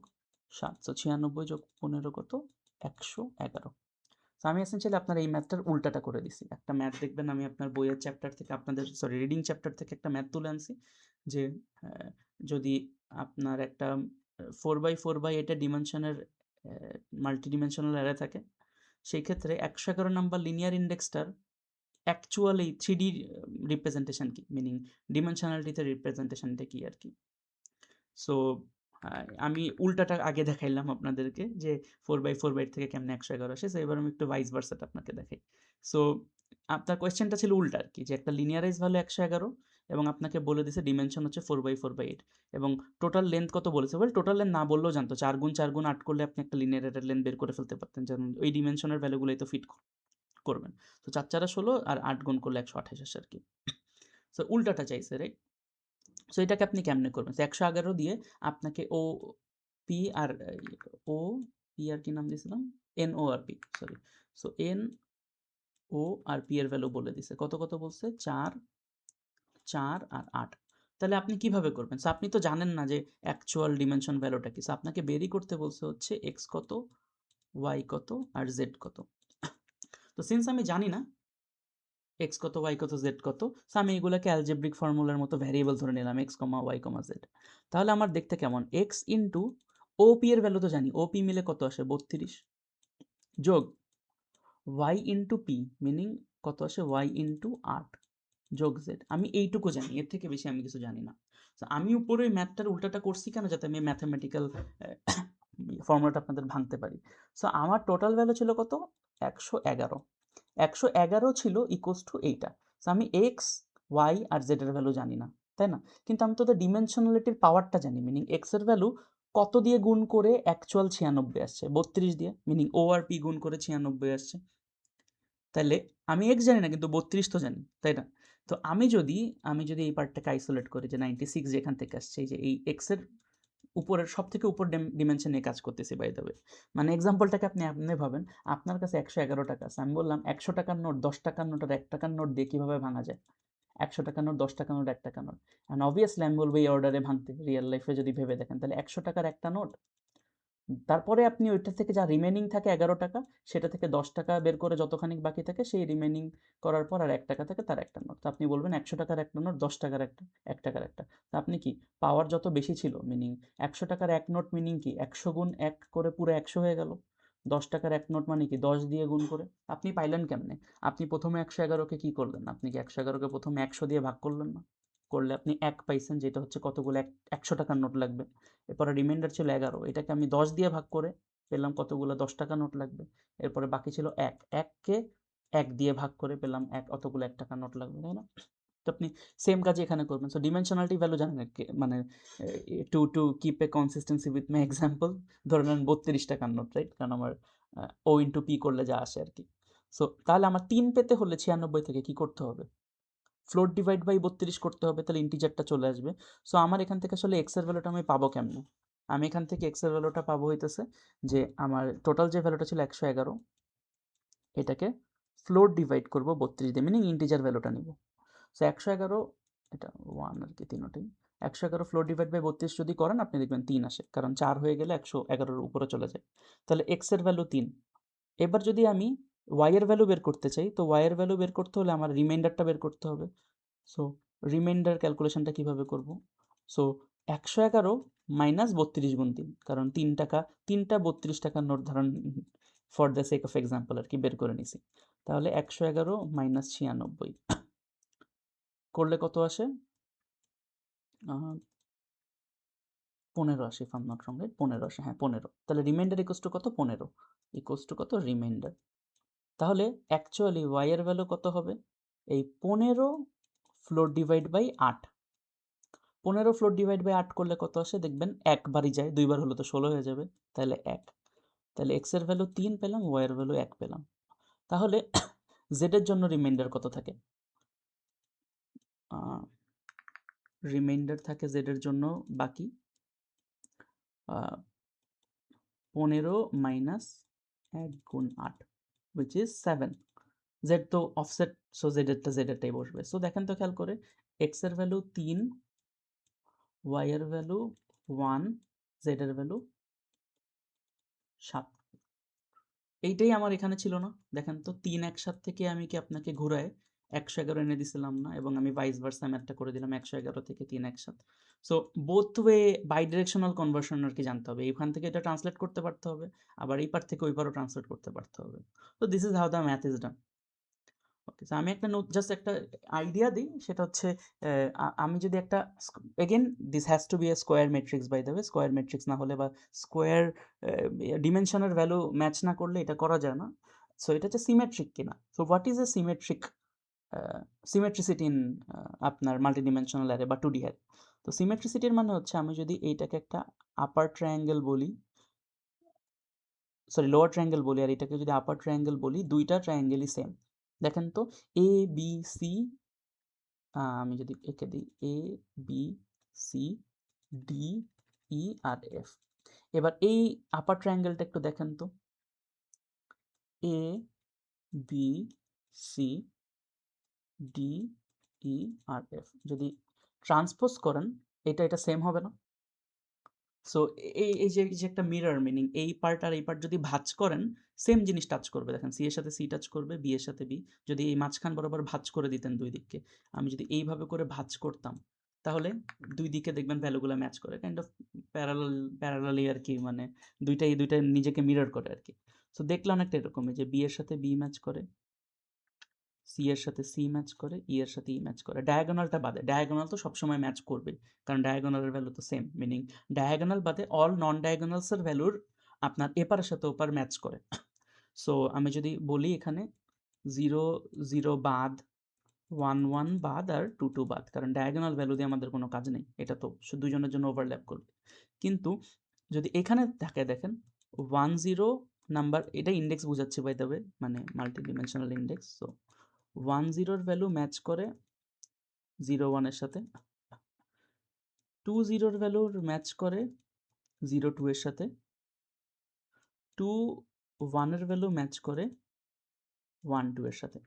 S4: 7, তো 96 যোগ 15 কত 111। তো আমি এসেনশিয়ালি আপনার এই ম্যাথটার উল্টাটা করে দিছি, একটা ম্যাথ দেখবেন আমি আপনার বইয়ের চ্যাপ্টার থেকে আপনাদের রিডিং চ্যাপ্টার থেকে একটা ম্যাথ তুলে আনছি, যে যদি আপনার একটা 4x4x8 ডিমেনশনের মাল্টি ডিমেনশনাল অ্যারে থাকে, সেই ক্ষেত্রে 111 নাম্বার লিনিয়ার ইন্ডেক্সটার অ্যাকচুয়ালি 3D রিপ্রেজেন্টেশন কি, মিনিং ডিমেনশনালিটিতে রিপ্রেজেন্টেশনটা কি আর কি। সো আমি উল্টাটা আগে দেখাইলাম আপনাদেরকে, যে 4x4x8 থেকে কেমনে 111 আসে, সো এবার আমি একটু ভাইস ভার্সাটা আপনাকে দেখাই। সো আপনার কোয়েশ্চেনটা ছিল উল্টা আর কি, যে একটা লিনিয়ারাইজ ভ্যালু 111 এবং আপনাকে বলে দিছে ডিমেনশন হচ্ছে 4x4x8 এবং টোটাল লেন্থ কত বলেছে, বল টোটাল লেন্থ না বললেও জানতো, 4 গুণ 4 গুণ 8 করলে আপনি একটা লিনিয়ার লেন্থ বের করে ফেলতে পারতেন, যেমন ওই ডিমেনশনের ভ্যালুগুলোই তো ফিট করবেন। তো 4 4 16 আর 8 গুণ করলে 128 আসে আর কি। সো উল্টাটা চাইছে, রাইট? সো এটাকে আপনি কেমনে করবেন? 111 দিয়ে আপনাকে O P R O P R কি নাম দিয়েছিলাম, এন ও আর P, sorry. So N O আর পি এর ভ্যালু বলে দিছে, কত কত বলছে 4 4 আর 8। তাহলে আপনি কিভাবে করবেন? সো আপনি তো জানেন না যে অ্যাকচুয়াল ডিমেনশন ভ্যালুটা কি, সো আপনাকে বেরই করতে বলছে হচ্ছে এক্স কত, ওয়াই কত আর জেড কত। তো সিন্স আমি জানি না এক্স কত, ওয়াই কত, জেড কত, সো আমি এগুলোকে অ্যালজেব্রিক ফর্মুলার মতো ভ্যারিয়েবল ধরে নিলাম, এক্স কমা ওয়াই কমা জেড। তাহলে আমার দেখতে কেমন, এক্স ইন্টু ওপি এর ভ্যালু তো জানি, ওপি মিলে কত আসে 32, যোগ ওয়াই ইন্টু পি মিনিং কত আসে ওয়াই ইন্টু 8 যোগ জেড, আমি এইটুকু জানি, এর থেকে বেশি আমি কিছু জানি না। তো আমি উপরে ওই ম্যাথটার উল্টাটা করছি কেন, যাতে আমি ম্যাথামেটিক্যাল ফর্মুলাটা আপনাদের ভাঙতে পারি। সো আমার টোটাল ভ্যালু ছিল কত 111, 111 ছিল ইকুয়ালস টু এইটা। সো আমি এক্স ওয়াই আর জেড এর ভ্যালু জানি না, তাই না? কিন্তু আমি তো ডিমেনশনালিটির পাওয়ারটা জানি, মিনিং এক্স এর ভ্যালু কত দিয়ে গুণ করে অ্যাকচুয়াল 96 আসছে, 32 দিয়ে, মিনিং ও আর পি গুণ করে 96 আসছে। তাহলে আমি এক্স জানি না কিন্তু 32 তো জানি, তাই না? তো আমি যদি এই পার্টটাকে আইসোলেট করি, যে 96 যেখান থেকে আসছে, এই যে এই এক্স এর উপরের সব থেকে উপর ডিমেনশন নিয়ে কাজ করতেছি বাই দ্য ওয়ে, মানে এক্সাম্পলটাকে আপনি এমনি ভাবেন, আপনার কাছে 111 টাকা আছে, আমি বললাম 100 টাকার নোট, 10 টাকার নোট আর 1 টাকার নোট দিয়ে কীভাবে ভাঙা যায়, 100 টাকার নোট, 10 টাকার নোট, 1 টাকার নোট, অ্যান্ড অবভিয়াসলি আমি বলবো এই অর্ডারে ভাঙতে, রিয়েল লাইফে যদি ভেবে দেখেন তাহলে 100 টাকার একটা নোট তারপরে আপনি ওইটা থেকে যা রিমেনিং থাকে 11 টাকা, সেটা থেকে 10 টাকা বের করে যতখানি বাকি থাকে সেই রিমেনিং করার পর আর 1 টাকা থাকে, তার একটা নোট। তো আপনি বলবেন 100 টাকার একটা নোট, 10 টাকার একটা, 1 টাকার একটা। তো আপনি কি পাওয়ার যত বেশি ছিল, মিনিং 100 টাকার এক নোট মিনিং কি 100 গুণ 1 করে পুরো 100 হয়ে গেল। 10 টাকার এক নোট মানে কি 10 দিয়ে গুণ করে। আপনি পাইলেন কেমনে? আপনি প্রথমে 111কে কি করলেন? আপনি কি 111কে প্রথমে 100 দিয়ে ভাগ করলেন না? করলে আপনি 1 পাইছেন, যেটা হচ্ছে কতগুলো 100 টাকার নোট লাগবে। এরপরে রিমাইন্ডার ছিল 11, এটাকে আমি 10 দিয়ে ভাগ করে পেলাম কতগুলো 10 টাকা নোট লাগবে। এরপরে বাকি ছিল 1, 1কে 1 দিয়ে ভাগ করে পেলাম অতগুলো 1 টাকার নোট লাগবে, তাই না? তো আপনি সেম কাজই এখানে করবেন। সো ডিমেনশনালিটি ভ্যালু জানেন মানে to keep A consistency with my example, ধরে নেন 32 টাকার নোট, রাইট? কারণ আমার ও ইন্টু পি করলে যা আসে আর কি। সো তাহলে আমার 3 পেতে হলে 96 থেকে কি করতে হবে? ফ্লোট ডিভাইড বাই 32 করতে হবে, তাহলে ইন্টিজারটা চলে আসবে। সো আমার এখান থেকে আসলে এক্স এর ভ্যালুটা আমি পাবো কেমনে? আমি এখান থেকে এক্স এর ভ্যালুটা পাবো হইতেছে যে আমার টোটাল যে ভ্যালুটা ছিল 111, এটাকে ফ্লোট ডিভাইড করব 32 দিয়ে, মিনিং ইন্টিজার ভ্যালুটা নিব। সো 111, এটা 1 আর কি তিনোটাই, 111 ফ্লোট ডিভাইড বাই 32 যদি করেন আপনি দেখবেন 3 আসে, কারণ 4 হয়ে গেলে 111-এর উপরে চলে যায়। তাহলে এক্স এর ভ্যালু 3। এবার যদি আমি ওয়াই এর ভ্যালু বের করতে চাই, তো ওয়াই এর ভ্যালু বের করতে হলে আমার রিমাইন্ডারটা বের করতে হবে। সো রিমাইন্ডার ক্যালকুলেশনটা কীভাবে করব? সো 111 মাইনাস 32 গুণ 3, কারণ 3 টাকা, 3টা 32 টাকার নোট ধরেন for the sake of example আর কি বের করে নিছি। তাহলে 111 মাইনাস 96 করলে কত আসে? 15 আসে, if I am not wrong, right? 15 আসে, হ্যাঁ 15। তাহলে রিমাইন্ডার ইকুয়ালস টু কত? 15 ইকুয়ালস টু কত? রিমাইন্ডার। তাহলে অ্যাকচুয়ালি ওয়াই এর ভ্যালু কত হবে? এই 15 float divide by 8। 15 float divide by 8 করলে কত আসে দেখবেন? একবারই যায়, দুইবার হলে তো 16 হয়ে যাবে, তাহলে 1। তাহলে এক্স এর ভ্যালু 3 পেলাম, ওয়াই এর ভ্যালু 1 পেলাম। তাহলে জেড এর জন্য রিমাইন্ডার কত থাকে? রিমাইন্ডার থাকে জেড এর জন্য বাকি 15 মাইনাস 1 গুণ 8, উইচ ইজ 7। জেড তো অফসেট, সো জেডেরটাই বসবে। সো দেখেন তো খেয়াল করে, এক্স এর ভ্যালু 3, ওয়াই এর ভ্যালু 1, জেড এর ভ্যালু 7। এইটাই আমার এখানে ছিল না? দেখেন তো 3 একসাথে থেকে আমি কি আপনাকে ঘুরায় 111 এনে দিছিলাম না? এবং আমি ভাইস ভার্সা ম্যাথটা করে দিলাম 111 থেকে 3 একসাথে। So both way bidirectional conversion আর কি জানতে হবে। এইখান থেকে এটা ট্রান্সলেট করতে পারতে হবে, আবার এই পার থেকে ওই পারও ট্রান্সলেট করতে পারতে হবে। তো this is how the math is done. Okay, so আমি একটা জাস্ট একটা আইডিয়া দিই, সেটা হচ্ছে আমি যদি একটা again this has to be a square matrix, by the way square matrix না হলে বা স্কোয়ার ডিমেনশনের ভ্যালু ম্যাচ না করলে এটা করা যায় না। সো এটা হচ্ছে সিমেট্রিক কিনা। So what is a symmetric symmetricity in আপনার মাল্টিডিমেনশনাল অ্যারে বা 2D অ্যারে? তো সিমেট্রিসিটির মানে হচ্ছে আমি যদি এইটাকে একটা আপার ট্রায়াঙ্গেল বলি, সরি লোয়ার ট্রায়াঙ্গেল বলি, আর এটাকে যদি আপার ট্রায়াঙ্গেল বলি, দুইটা ট্রায়াঙ্গেলই সেম। দেখেন তো এ বি সি, আমি যদি একে দিই এ বি সি ডি ই আর এফ। এবার এই আপার ট্রায়াঙ্গেলটা একটু দেখেন তো, এ বি সি ডি ই আর এফ যদি ট্রান্সপোজ করেন, এটা সেম হবে না? সো এই যে একটা মিরর, মিনিং এই পার্ট আর এই পার্ট যদি ভাঁজ করেন, সেম জিনিস টাচ করবে। দেখেন সি এর সাথে সি টাচ করবে, বি এর সাথে বি। যদি এই মাঝখান বরাবর ভাঁজ করে দিতেন দুই দিককে, আমি যদি এইভাবে করে ভাঁজ করতাম, তাহলে দুই দিকে দেখবেন ভ্যালুগুলো ম্যাচ করে, কাইন্ড অফ প্যারালালি আর কি, মানে দুইটাই নিজেকে মিরর করে আর কি। সো দেখলে অনেকটা এরকমই যে বি এর সাথে বি ম্যাচ করে, সি এর সাথে সি ম্যাচ করে, ই এর সাথে ই ম্যাচ করে। ডায়াগোনালটা বাদে, ডায়াগোনাল তো সবসময় ম্যাচ করবে, কারণ ডায়াগোনালের ভ্যালু তো সেম, মিনিং ডায়াগোনাল বাদে অল নন ডায়াগোনালসের ভ্যালুর আপনার এপারের সাথে ওপার ম্যাচ করে। সো আমি যদি বলি এখানে 0 0 বাদ, 1 1 বাদ, আর 2 2 বাদ, কারণ ডায়াগোনাল ভ্যালু দিয়ে আমাদের কোনো কাজ নেই, এটা তো দুজনের জন্য ওভারল্যাপ করবে। কিন্তু যদি এখানে থাকে দেখেন 1 0 নাম্বার, এটা ইন্ডেক্স বোঝাচ্ছে বাই দ্য ওয়ে, মানে মাল্টিডিমেনশনাল ইন্ডেক্স। সো 1 0-র ভ্যালু ম্যাচ করে 0 1 এর সাথে, 2 0-র ভ্যালুর ম্যাচ করে 0 2 এর সাথে, 2 1 এর ভ্যালু ম্যাচ করে 1 2 এর সাথে।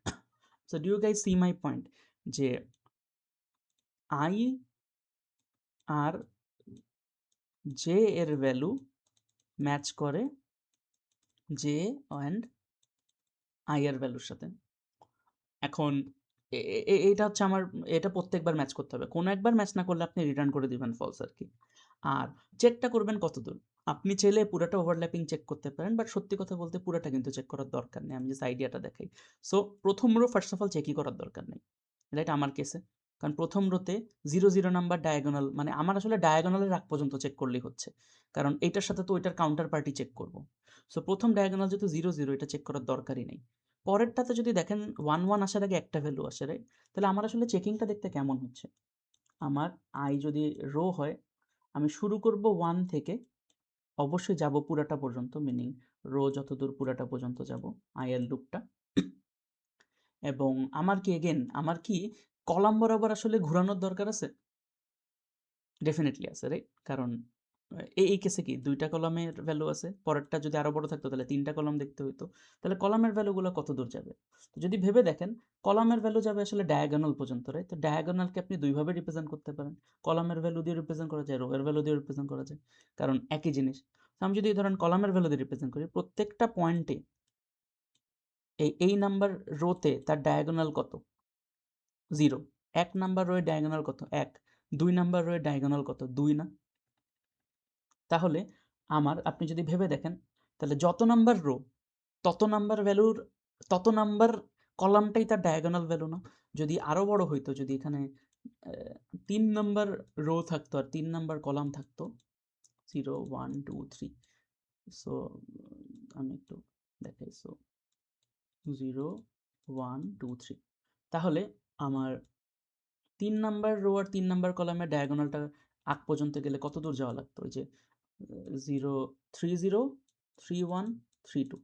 S4: So do you guys see my point, যে আই আর জে এর ভ্যালু ম্যাচ করে জে অ্যান্ড আই এর ভ্যালুর সাথে। এখন এটা হচ্ছে আমার, এটা প্রত্যেকবার ম্যাচ করতে হবে, কোনো একবার ম্যাচ না করলে আপনি রিটার্ন করে দিবেন ফলস আর কি। আর চেকটা করবেন কতদূর, আপনি চাইলে পুরাটা ওভারল্যাপিং চেক করতে পারেন, বাট সত্যি কথা বলতে পুরাটা কিন্তু চেক করার দরকার নেই, আমি জাস্ট আইডিয়াটা দেখাই। সো প্রথম রো ফার্স্ট অফ অল চেকই করার দরকার নেই, রাইট, আমার কেসে। কারণ প্রথম রোতে 0 নাম্বার ডায়াগোনাল, মানে আমার আসলে ডায়াগোনালের আগ পর্যন্ত চেক করলেই হচ্ছে, কারণ এইটার সাথে তো ওইটার কাউন্টার পার্টি চেক করব। সো প্রথম ডায়াগোনাল যেহেতু 0 এটা চেক করার দরকারই নেই। পরেরটাতে যদি দেখেন 1 আসার আগে একটা ভ্যালু আসে, রাইট, তাহলে আমার আসলে চেকিংটা দেখতে কেমন হচ্ছে। আমার আই যদি রো হয়, আমি শুরু করব 1 থেকে, অবশ্যই যাব পুরাটা পর্যন্ত, মিনিং রো যতদূর পুরাটা পর্যন্ত যাব আই এর লুপটা। এবং আমার কি এগেন আমার কি কলাম বরাবর আসলে ঘোরানোর দরকার আছে? ডেফিনেটলি আছে, রাইট, কারণ এই কেসে কি 2টা কলামের ভ্যালু আছে, পরেরটা যদি আরও বড় থাকতো তাহলে 3টা কলাম দেখতে হইতো, তাহলে কলামের ভ্যালুগুলো কত দূর যাবে? তো যদি ভেবে দেখেন কলামের ভ্যালু যাবে আসলে ডায়াগোনাল পর্যন্ত, রাইট, তো ডায়াগোনালকে আপনি দুইভাবে রিপ্রেজেন্ট করতে পারেন, কলামের ভ্যালু দিয়ে রিপ্রেজেন্ট করা যায়, রো এর ভ্যালু দিয়ে রিপ্রেজেন্ট করা যায়, কারণ একই জিনিস। তো আমি যদি ধরেন কলামের ভ্যালু দিয়ে রিপ্রেজেন্ট করি, প্রত্যেকটা পয়েন্টে এই নাম্বার রোতে তার ডায়াগোনাল কত? 0। 1 নাম্বার রোয়ের ডায়াগোনাল কত? 1। 2 নাম্বার রোয়ের ডায়াগোনাল কত? 2 না? তাহলে আমার, আপনি যদি ভেবে দেখেন, তাহলে যত নাম্বার রো তত নাম্বার ভ্যালুর তত নাম্বার কলামটাই তার ডায়াগোনাল ভ্যালু না? যদি আরও বড় হইতো, যদি এখানে 3 নাম্বার রো থাকতো আর 3 নাম্বার কলাম থাকতো, 0 1 2 3, সো আমি একটু দেখাই, সো 0 1 2 3, তাহলে আমার 3 নাম্বার রো আর 3 নাম্বার কলামের ডায়াগোনালটা আগ পর্যন্ত গেলে কত দূর যাওয়া লাগতো? ওই যে 0 3 0 3 1 3 2,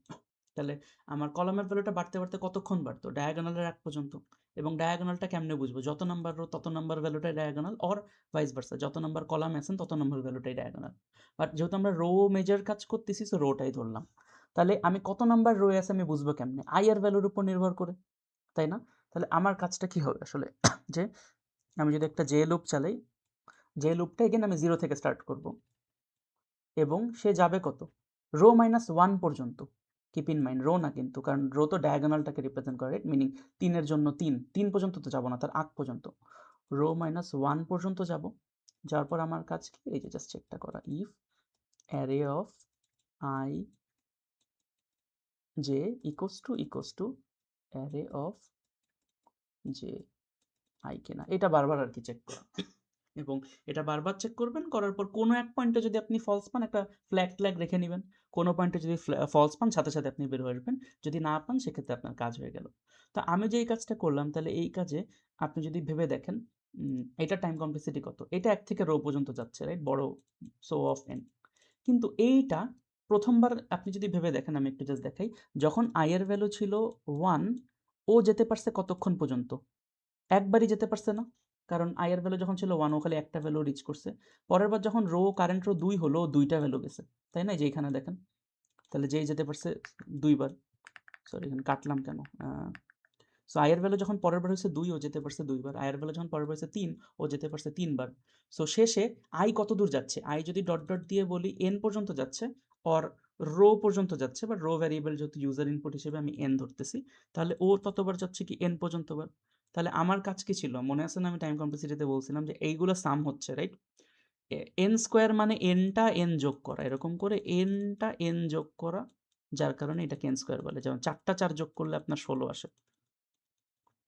S4: তাহলে আমার কলামের ভ্যালুটা বাড়তে বাড়তে কতক্ষণ বাড়তো? ডায়াগোনালের আগ পর্যন্ত। এবং ডায়াগোনালটা কেমনে বুঝবো? যত নাম্বার রো তত নাম্বার ভ্যালুটাই ডায়াগোনাল, অর ভাইস ভার্সা, যত নাম্বার কলামে আছেন তত নাম্বার ভ্যালুটাই ডায়াগোনাল। বাট যেহেতু আমরা রো মেজার কাজ করতেছি, সো রোটাই ধরলাম। তাহলে আমি কত নাম্বার রোয়ে আছে আমি বুঝবো কেমনে? আই এর ভ্যালুর উপর নির্ভর করে, তাই না? তাহলে আমার কাজটা কি হবে আসলে? যে আমি যদি একটা জে লুপ চালাই, যে লুপটা এগেন আমি 0 থেকে স্টার্ট করব, এবং সে যাবে কত? রো -1 পর্যন্ত। কিপ ইন মাইন্ড রো না কিন্তু, কারণ রো তো ডায়াগোনালটাকে রিপ্রেজেন্ট করে, রাইট, মিনিং 3 এর জন্য 3 পর্যন্ত তো যাব না, তার আগ পর্যন্ত। রো -1 পর্যন্ত যাব, যাওয়ার পর আমার কাজ কি? এই যে জাস্ট চেকটা করা, if array of I J equals to array of J I কিনা, এটা বারবার আর কি চেক করা। এবং এটা বারবার চেক করবেন, করার পর কোনো এক পয়েন্টে যদি আপনি ফলস পান, একটা ফ্ল্যাগ রেখে নেবেন, কোনো পয়েন্টে যদি ফলস পান সাথে সাথে আপনি বের হয়ে আসবেন, যদি না পান সেক্ষেত্রে আপনার কাজ হয়ে গেল। তো আমি যে এই কাজটা করলাম, তাহলে এই কাজে আপনি যদি ভেবে দেখেন, এটা টাইম কমপ্লেক্সিটি কত? এটা 1 থেকে রো পর্যন্ত যাচ্ছে, রাইট, বড় সো অফ এন। কিন্তু এইটা প্রথমবার আপনি যদি ভেবে দেখেন, আমি একটু জাস্ট দেখাই, যখন আই এর ভ্যালু ছিল 1, ও যেতে পারছে কতক্ষণ পর্যন্ত? একবারই যেতে পারছে না, কারণ আই এর ভ্যালু যখন ছিল 1 ও খালি একটা ভ্যালু রিচ করছে। পরের বার যখন কারেন্ট রো 2 হলো, 2টা ভ্যালু গেছে, তাই না? যে এখানে দেখেন, তাহলে যেই যেতে পারছে 2 বার, সরি এখানে কাটলাম কেন? সো আই এর ভ্যালু যখন পরের বার হয়েছে 2, ও যেতে পারছে 2 বার। আই এর ভ্যালু যখন পরের বার হয়েছে 3, ও যেতে পারছে 3 বার। সো শেষে আই কত দূর যাচ্ছে? আই যদি ডট ডট দিয়ে বলি এন পর্যন্ত যাচ্ছে, অর রো পর্যন্ত যাচ্ছে, বাট রো ভ্যারিয়েবল যেহেতু ইউজার ইনপুট হিসেবে আমি এন ধরতেছি, তাহলে ও ততবার যাচ্ছে কি এন পর্যন্ত বার। তাহলে আমার কাজ কি ছিল? মনে আছে না আমি টাইম কমপ্লেক্সিটিতে বলছিলাম যে এইগুলো সাম হচ্ছে, রাইট? এন স্কোয়ার মানে এনটা এন যোগ করা, এরকম করে এনটা এন যোগ করা, যার কারণে এটাকে এন স্কোয়ার বলে। যেমন 4টা 4 যোগ করলে আপনার 16 আসে,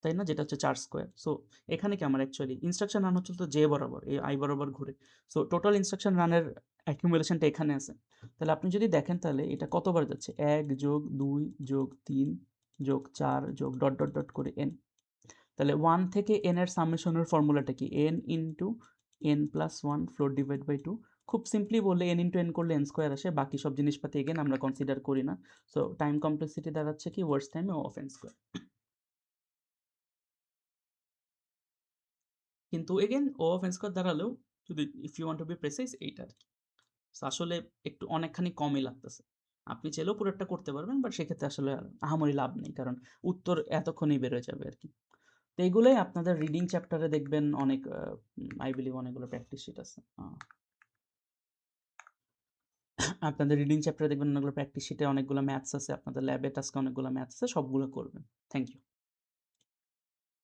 S4: তাই না? যেটা হচ্ছে 4 স্কোয়ার। সো এখানে কি আমার অ্যাকচুয়ালি ইনস্ট্রাকশন রান হচ্ছিল তো জে বরাবর, এই আই বরাবর ঘুরে। সো টোটাল ইনস্ট্রাকশন রানের অ্যাকিউমুলেশনটা এখানে আছে। তাহলে আপনি যদি দেখেন, তাহলে এটা কতবার যাচ্ছে? 1 যোগ 2 যোগ 3 যোগ 4 যোগ ডট ডট ডট করে এন। তাহলে 1 থেকে n এর সামেশনের ফর্মুলাটা কি? n into n plus 1 floor divide by 2। খুব সিম্পলি বললে n ইন্টু n করলে n স্কোয়ার আসে, বাকি সব জিনিসপাতি এগেন আমরা কনসিডার করি না। সো টাইম কমপ্লেক্সিটি দাঁড়াচ্ছে কি? ওয়ার্স্ট টাইমে ও অফ n স্কোয়ার। কিন্তু again O of n square দাঁড়ালেও, যদি if you want to be precise, এইটা আর কি। সো আসলে একটু অনেকখানি কমই লাগতেছে। আপনি চাইলেও পুরোটা করতে পারবেন, বাট সেক্ষেত্রে আসলে আহামরি লাভ নেই, কারণ উত্তর এতক্ষণেই বের হয়ে যাবে আর কি। তো এগুলোই আপনাদের রিডিং চ্যাপ্টারে দেখবেন অনেক, আই বিলিভ অনেকগুলো প্র্যাকটিস শিট আছে। আপনাদের রিডিং চ্যাপ্টারে দেখবেন অনেকগুলো প্র্যাকটিস শিটে অনেকগুলো ম্যাথস আছে, আপনাদের ল্যাবে টাস্কে অনেকগুলো ম্যাথস আছে, সবগুলো করবেন। Thank you.